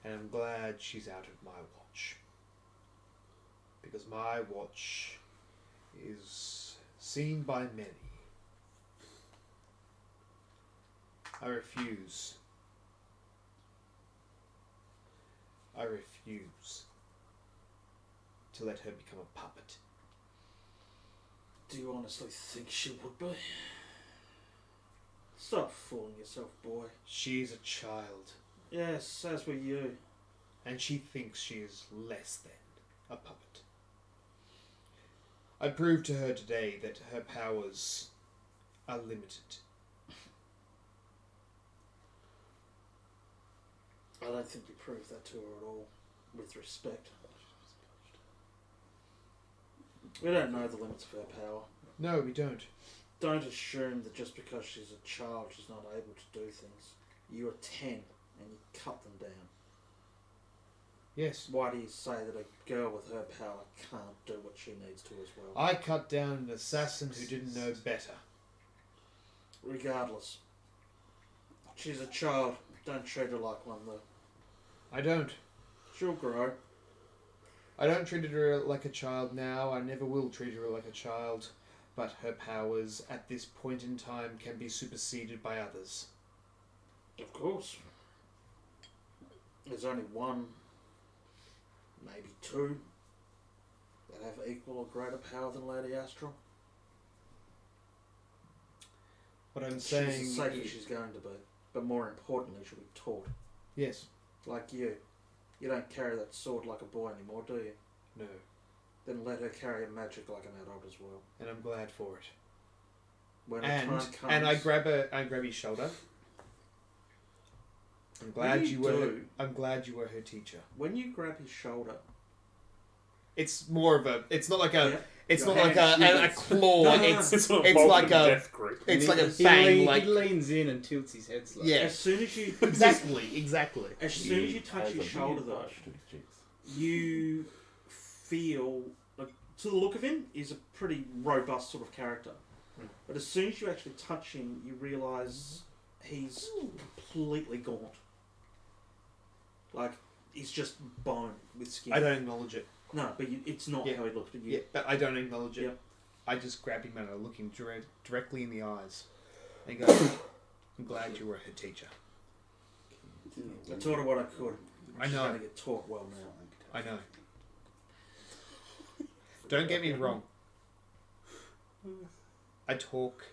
And I'm glad she's out of my watch. Because my watch is seen by many. I refuse. I refuse to let her become a puppet. Do you honestly think she would be? Stop fooling yourself, boy. She's a child, Yes, as were you. and she thinks she is less than a puppet. I proved to her today that her powers are limited. I don't think you proved that to her at all, with respect. We don't know the limits of her power. No, we don't. Don't assume that just because she's a child she's not able to do things. You are 10 and you cut them down. Yes. Why do you say that a girl with her power can't do what she needs to as well? I cut down an assassin who didn't know better. Regardless. She's a child. Don't treat her like one though. I don't. She'll grow. I don't treat her like a child now. I never will treat her like a child. But her powers at this point in time can be superseded by others. Of course. There's only one, maybe two, that have equal or greater power than Lady Astral. What I'm She's saying as safe as is... she's going to be. But more importantly, she'll be taught. Yes. Like you. You don't carry that sword like a boy anymore, do you? No. Then let her carry a magic like an adult as well. And I'm glad for it. When the time comes... And I grab his shoulder. I'm glad I'm glad you were her teacher. When you grab his shoulder... It's more of a... It's not like a... Yeah. It's Your not like hand a shivers. claw. No, no, no. It's a it's Vulcan like a... death grip. It's like a He bang, like... he leans in and tilts his head slightly. Yeah. As soon as you... Exactly. As soon as you touch his shoulder, though, you feel... Like, to the look of him, he's a pretty robust sort of character. But as soon as you actually touch him, you realise he's completely gaunt. Like, he's just bone with skin. I don't acknowledge it. No, but it's not Yeah. how he looked at you. Yeah, but I don't acknowledge it. Yep. I just grab him and I look him directly in the eyes and go, I'm glad you were her teacher. I taught her what I could. I She's know. going to get taught well now. I know. Don't get me wrong. I talk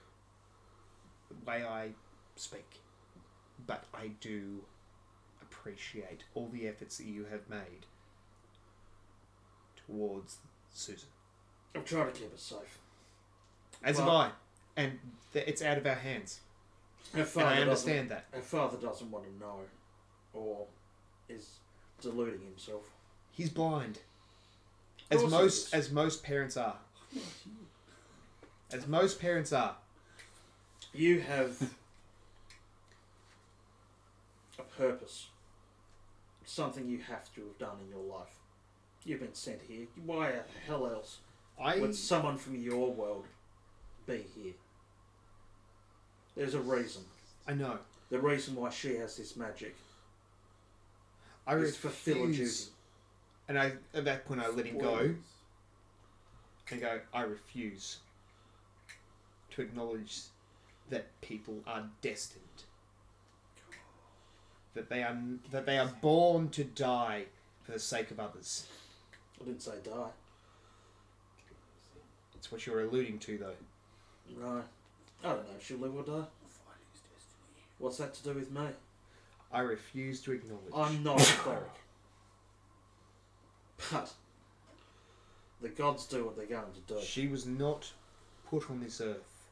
the way I speak. But I do appreciate all the efforts that you have made towards Susan. I'm trying to keep her safe. As Well- have I. And it's out of our hands. Her And father I understand that. Her father doesn't want to know, or is deluding himself. He's blind. Of course he is. As most parents are. As most parents are. You have a purpose. Something you have to have done in your life. You've been sent here. Why the hell else would someone from your world be here? There's a reason. I know. The reason why she has this magic I is fulfill a duty. refuse. And at that point I let him go. And go, I refuse to acknowledge that people are destined. That they are born to die for the sake of others. I didn't say die. That's what you're alluding to, though. No. I don't know if she'll live or die. What's that to do with me? I refuse to acknowledge. I'm not a cleric. But the gods do what they're going to do. She was not put on this earth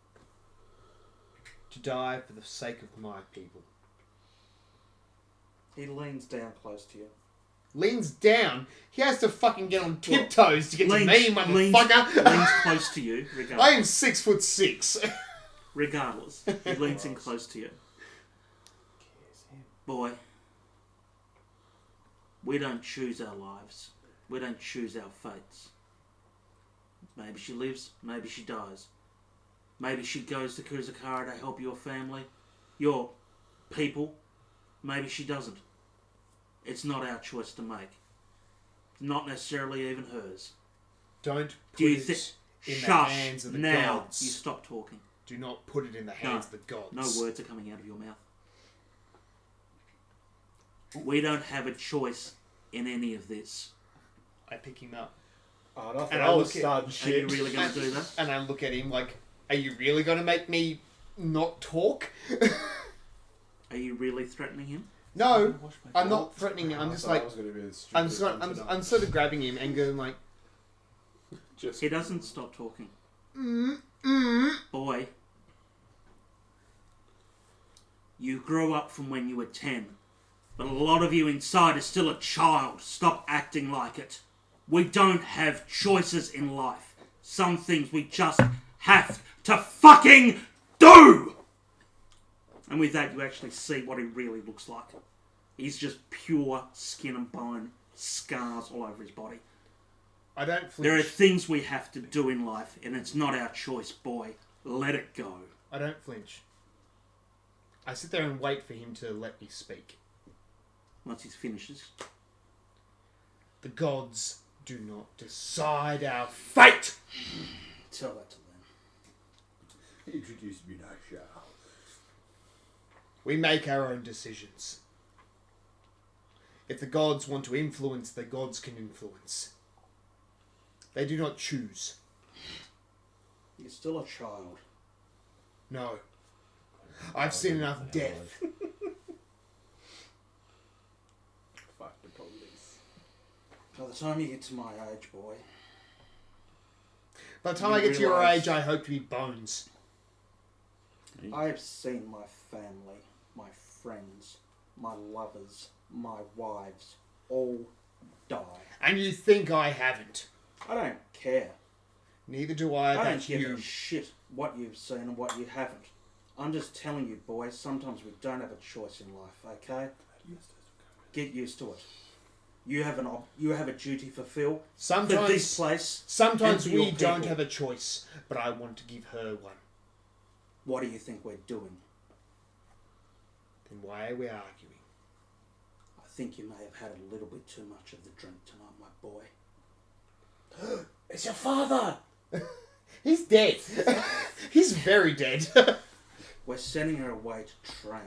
to die for the sake of my people. He leans down close to you. Leans down. He has to fucking get on tiptoes to get to me, leans motherfucker. close to you, I regardless. am 6'6". Regardless. He leans in close to you. Boy, we don't choose our lives. We don't choose our fates. Maybe she lives, maybe she dies. Maybe she goes to Kuzakara to help your family, your people, Maybe she doesn't. It's not our choice to make. Not necessarily even hers. Don't Do put you it think? in the Shush! hands of the Now gods. you stop talking. Do not put it in the hands of the gods. No words are coming out of your mouth. We don't have a choice in any of this. I pick him up. Oh, not And that I old look at- stud Are you shit. really going to do that? And I look at him like, are you really going to make me not talk? Are you really threatening him? No, I'm not threatening him. I'm just like, I was going to be the I'm, stupid sort, one I'm sort of grabbing him and going like, just He doesn't stop talking. mm. Boy, you grew up from when you were 10, but a lot of you inside are still a child. Stop acting like it. We don't have choices in life. Some things we just have to fucking do! And with that, you actually see what he really looks like. He's just pure skin and bone, scars all over his body. I don't There are flinch. things we have to do in life, and it's not our choice, boy. Let it go. I don't flinch. I sit there and wait for him to let me speak. Once he finishes, The gods do not decide our fate. tell that to them. Introduce me now, shall. We make our own decisions. If the gods want to influence, the gods can influence. They do not choose. You're still a child. No. I've seen enough death. Fuck the police. By the time you get to my age, boy, By the time You I get to your realise- age, I hope to be bones. I have seen my family, my friends, my lovers, my wives, all die. And you think I haven't. I don't care. Neither do I I don't about give you. a shit what you've seen and what you haven't. I'm just telling you, boys, sometimes we don't have a choice in life, okay? Get used to it. You have a duty to fulfill for this Sometimes, place. sometimes and for we your don't people. have a choice, but I want to give her one. What do you think we're doing? Then why are we arguing? I think you may have had a little bit too much of the drink tonight, my boy. It's your father! He's dead. He's very dead. We're sending her away to train,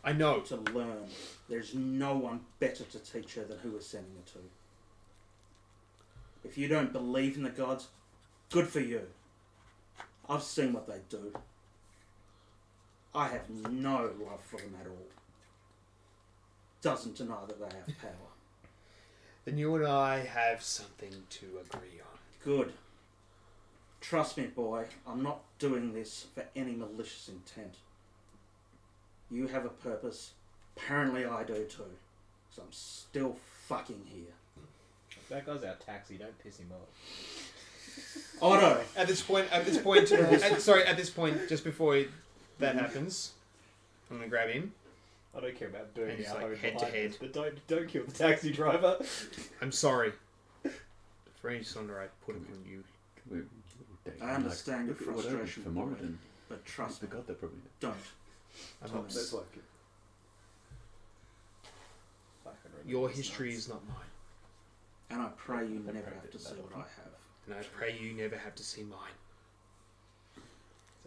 I know. to learn. There's no one better to teach her than who we're sending her to. If you don't believe in the gods, good for you. I've seen what they do. I have no love for them at all. Doesn't deny that they have power. Then you and I have something to agree on. Good. Trust me, boy, I'm not doing this for any malicious intent. You have a purpose. Apparently I do too. So I'm still fucking here. If that guy's our taxi, don't piss him off. Otto! At this point, just before that happens, I'm gonna grab him. I don't care about doing And it's our like own head to behind head. us, but don't kill the taxi driver. I'm sorry. For any slander I put upon you. I understand your Whatever, frustration, for boy, Moradin. but trust The me, god, they're probably. don't. I'm Thomas. not, That's like it. your history is not mine. And I pray you They never pray have to that see they what I don't. have. And I pray you never have to see mine.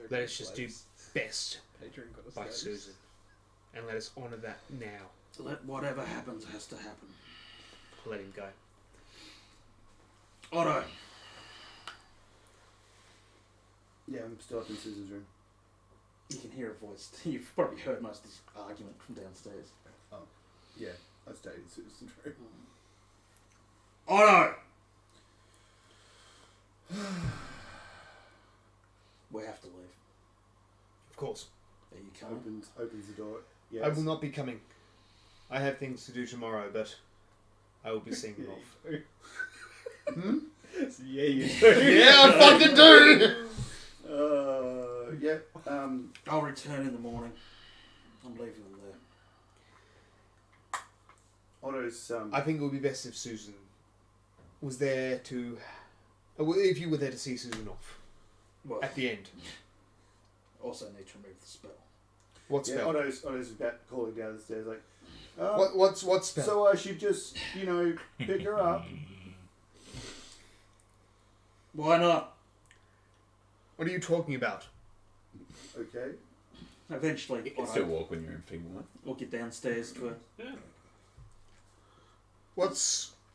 Let us just do best Patron got us by those. Susan. And let us honour that now. Let whatever happens has to happen. Let him go. Otto! Yeah, I'm still up in Susan's room. You can hear a voice. You've probably heard most of this argument from downstairs. Yeah, I stayed in Susan's room. Otto! We have to leave. Of course. Are you coming? Opens the door. Yes. I will not be coming. I have things to do tomorrow, but I will be seeing them off. Hmm? Yeah, you do. Yeah, I fucking do! Yeah. I'll return in the morning. I'm leaving them there. Otto's. I think it would be best if Susan was there to... if you were there to see Susan off Well, at the end. also need to remove the spell. What Yeah, spell? Otto's about calling down the stairs like, What spell? so I should just, pick her up. Why not? What are you talking about? Okay. Eventually, You can Otto still walk when you're in Figma. will get downstairs to her. Yeah.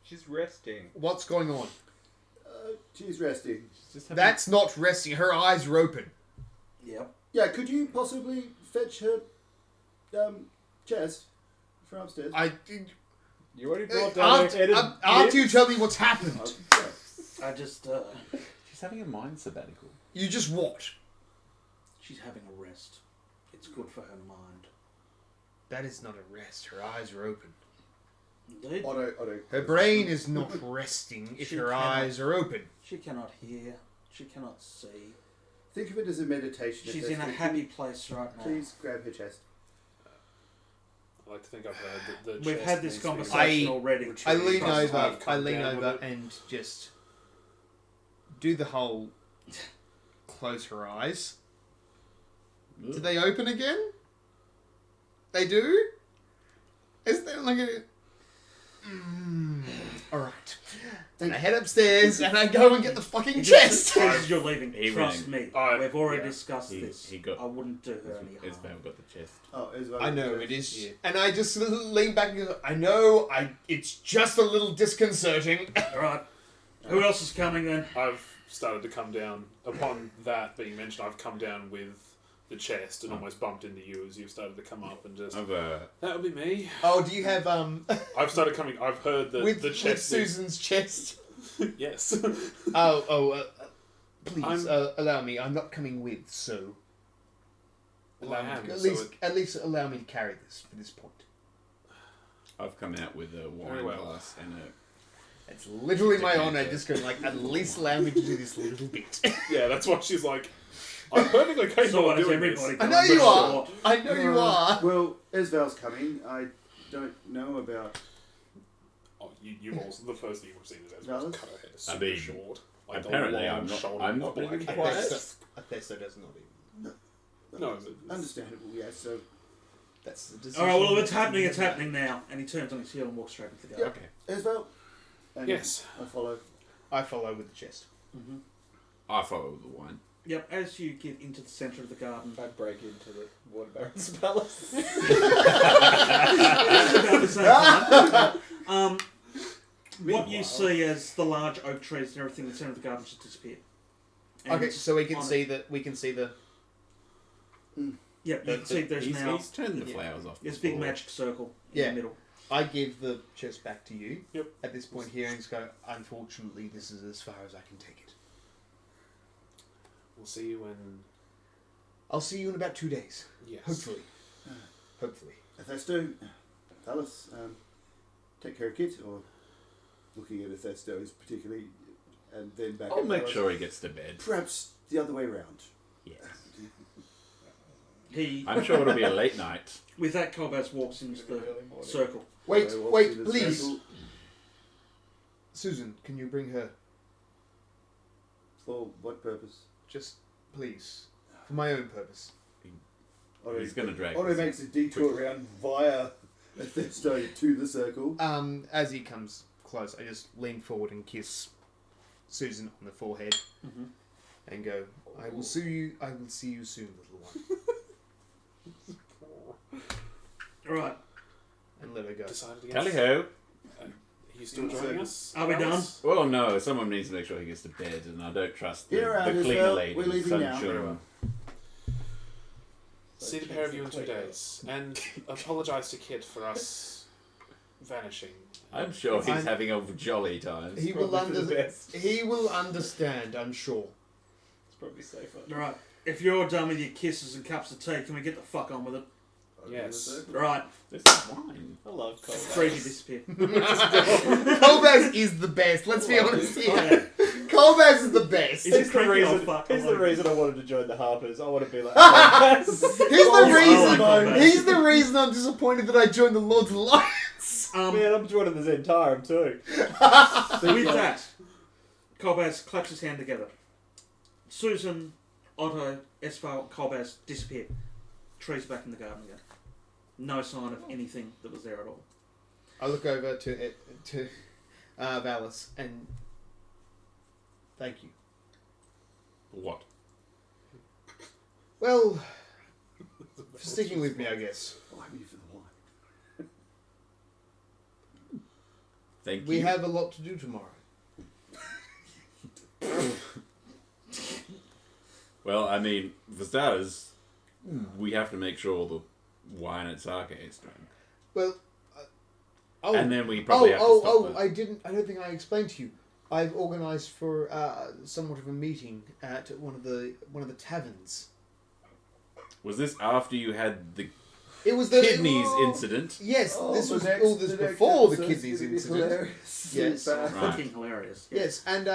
She's resting. What's going on? She's resting. Just having- That's not resting. Her eyes are open. Yep. Yeah, could you possibly fetch her chest from upstairs? You already brought down her Aren't you telling me what's happened? I just, She's having a mind sabbatical. You just what? she's having a rest. It's good for her mind. That is not a rest. Her eyes are open. Indeed. Otto. Her brain is not resting if She her cannot. eyes are open. She cannot hear. She cannot see. Think of it as a meditation. She's if in a that's happy good. place right now. Please grab her chest. I like to think I've heard that the We've chest had this needs to be conversation I- already. I retrieved. lean Trust over. I've come I lean down with over it. and just do the whole close her eyes. Do they open again? They do? Is there like a... Alright. Then I head upstairs and I go and get the fucking chest. As you're leaving, He trust rang. me. I- We've already yeah. discussed He- this. he got- I wouldn't do her any harm. Isabel got the chest. Oh, as well. I know it is, Yeah. and I just lean back and go, I know, it's just a little disconcerting. Alright. Who else is coming then? I've started to come down. Upon that being mentioned, I've come down with the chest and almost bumped into you as you've started to come up and just... I've That would be me. Oh, do you have, I've started coming... I've heard that with the chest is... Susan's chest? Yes. Please, allow me, I'm not coming with, so... Well, I am, at so least allow me to carry this for this point. I've come out with a wine Very well. glass and a... It's literally my Decanter. honor, just going like, at least allow me to do this little bit. Yeah, that's why she's like... I'm perfectly So capable what of is doing everybody this. I going? know you But are! sure. I know you are! Well, Isabel's coming. I don't know about. Oh, you've also... The first thing you've seen is Ezra's Valid? cut her hair I super mean, short. Like apparently a long I'm not- shoulder I'm not black being hair. quiet. Athesa does not even. No, but... Understandable, yes. So, That's the decision. Alright, well, if it's happening now. And he turns on his heel and walks straight into the garden. Okay. Isabel. And Yes. I follow. I follow with the chest. Mm-hmm. I follow the wine. Yep, as you get into the centre of the garden. I break into the Water Baron's palace. About the same time. What you see as the large oak trees and everything in the centre of the garden just disappear. And Okay, so we can on see that. We can see the. Yep, you can see there's now He's turned the yeah, flowers off. this big before. magic circle in Yeah. the middle. I give the chest back to you. Yep. At this point here, and just go. Unfortunately, this is as far as I can take it. We'll see you when... I'll see you in about 2 days. Yes. Hopefully. Hopefully. Athesto, Talis, take care of Kit, or looking at Athesto is particularly, and then back. I'll at make Talis. sure he gets to bed. Perhaps the other way round. Yes. He, I'm sure it'll be a late night. with that, Colbaz walks into the Early morning. circle. Wait, I walk wait, through the please. circle. Susan, can you bring her? For what purpose? Just, please. For my own purpose. He's going to drag Otto this. makes a detour around via Athesto to the circle. As he comes close, I just lean forward and kiss Susan on the forehead Mm-hmm. and go, I will see you soon, little one. Alright, And let her go. Decided against... Tally ho. Are you still joining us? Are we Alice? Well, no, someone needs to make sure he gets to bed, and I don't trust the, You're out, the cleaner Isabel. lady. We're leaving now. Sunshine. Very well. See the pair of you in 2 days. And apologise to Kit for us vanishing. I'm sure he's I'm- having a jolly time. He will, Probably for the best. he will understand, I'm sure. It's probably safer. alright. If you're done with your kisses and cups of tea, can we get the fuck on with it? Over Yes. the circle. Right, This is wine. I love cold. Freddie disappear. Colbaz is the best, let's be honest Oh, here. yeah. Colbaz is the best. Is He's it the cranky? reason. Oh, fuck, He's I the like reason I wanted to join the Harpers. I want to be like. He's the Oh, reason. Colbaz. He's the reason I'm disappointed that I joined the Lord's Alliance. Man, I'm joining the Zentarum too. With that, Colbaz claps his hand together. Susan, Otto, Esfal, Colbaz disappear. trees back in the garden again. No sign of anything that was there at all. I look over to Valis and thank you. What? Well, for sticking with me, I guess. Buy me for the wine. Thank you. We have a lot to do tomorrow. Well, I mean, for starters, we have to make sure the wine at Sake is drunk. Well, And then we probably have to stop I don't think I explained to you. I've organised for somewhat of a meeting at one of the taverns. Was this after you had the It was the kidneys incident? Yes, this the was next- all this the next before the episode's kidneys gonna be incident. hilarious. Yes. Bad. Right. Fucking hilarious. Yes, and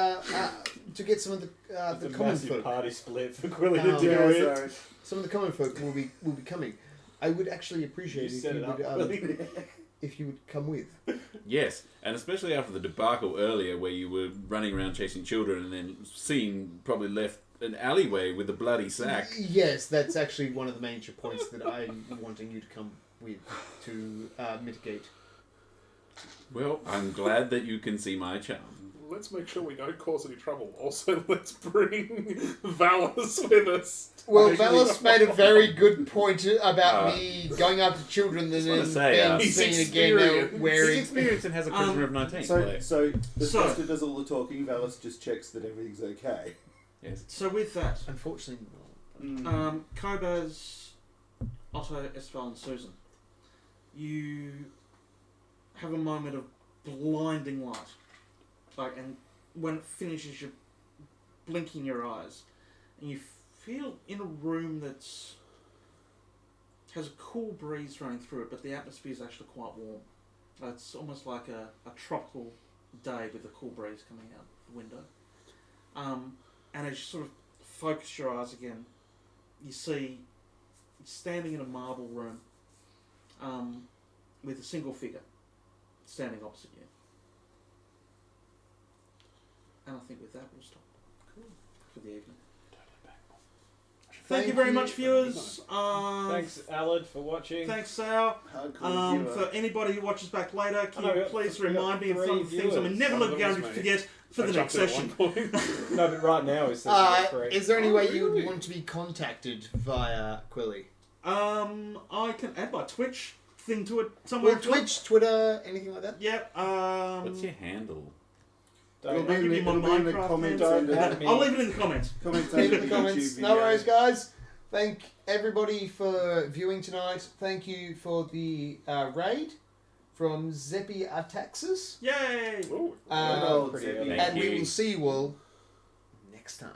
to get some of the It's a common massive folk. party split for Quilly Oh, to do Yeah, with. sorry. Some of the common folk will be coming. I would actually appreciate You if set you it up, would Quilly. if you would come with. Yes, and especially after the debacle earlier where you were running around chasing children and then probably left an alleyway with a bloody sack. Yes, that's actually one of the major points that I'm wanting you to come with to mitigate. Well, I'm glad that you can see my charm. Let's make sure we don't cause any trouble. Also, let's bring Valis with us. Well, Actually- Valis made a very good point about Uh, me going after children and just wanna then say, being he's seen again experienced. He's wearing. experienced and has a charisma of 19. So the So- sister does all the talking. Valis just checks that everything's okay. yes. So with that, Unfortunately, not. Kobaz, Otto, Esval, and Susan, you have a moment of blinding light. And when it finishes, you're blinking your eyes, and you feel in a room that's has a cool breeze running through it, but the atmosphere is actually quite warm. It's almost like a tropical day with a cool breeze coming out the window. And as you sort of focus your eyes again, you see standing in a marble room with a single figure standing opposite you. And I think with that we'll stop for the evening. Thank you very much, viewers. Thanks, Alad, for watching. Thanks, Sal. Hardcore viewer. For anybody who watches back later, can I know, you we got- please we got remind me of 3 some of the things I'm viewers. never One of them going to was me. forget for the I next jumped in session. at one point. No, but right now it's three. Is there any Oh, way you really? would want to be contacted via Quilly? I can add my Twitch thing to it somewhere. Well, Twitch, Twitter, anything like that? Yep. What's your handle? It'll Don't be in the, I'll give you my it'll be in the Minecraft comments names. under Don't the at me. I'll leave it in the comments. comments Leave under in the the comments. YouTube No video. worries, guys. Thank everybody for viewing tonight. Thank you for the raid from Zeppi Ataxis. Yay! Ooh. Good old Um, Zebby. Thank and we you. will see you all next time.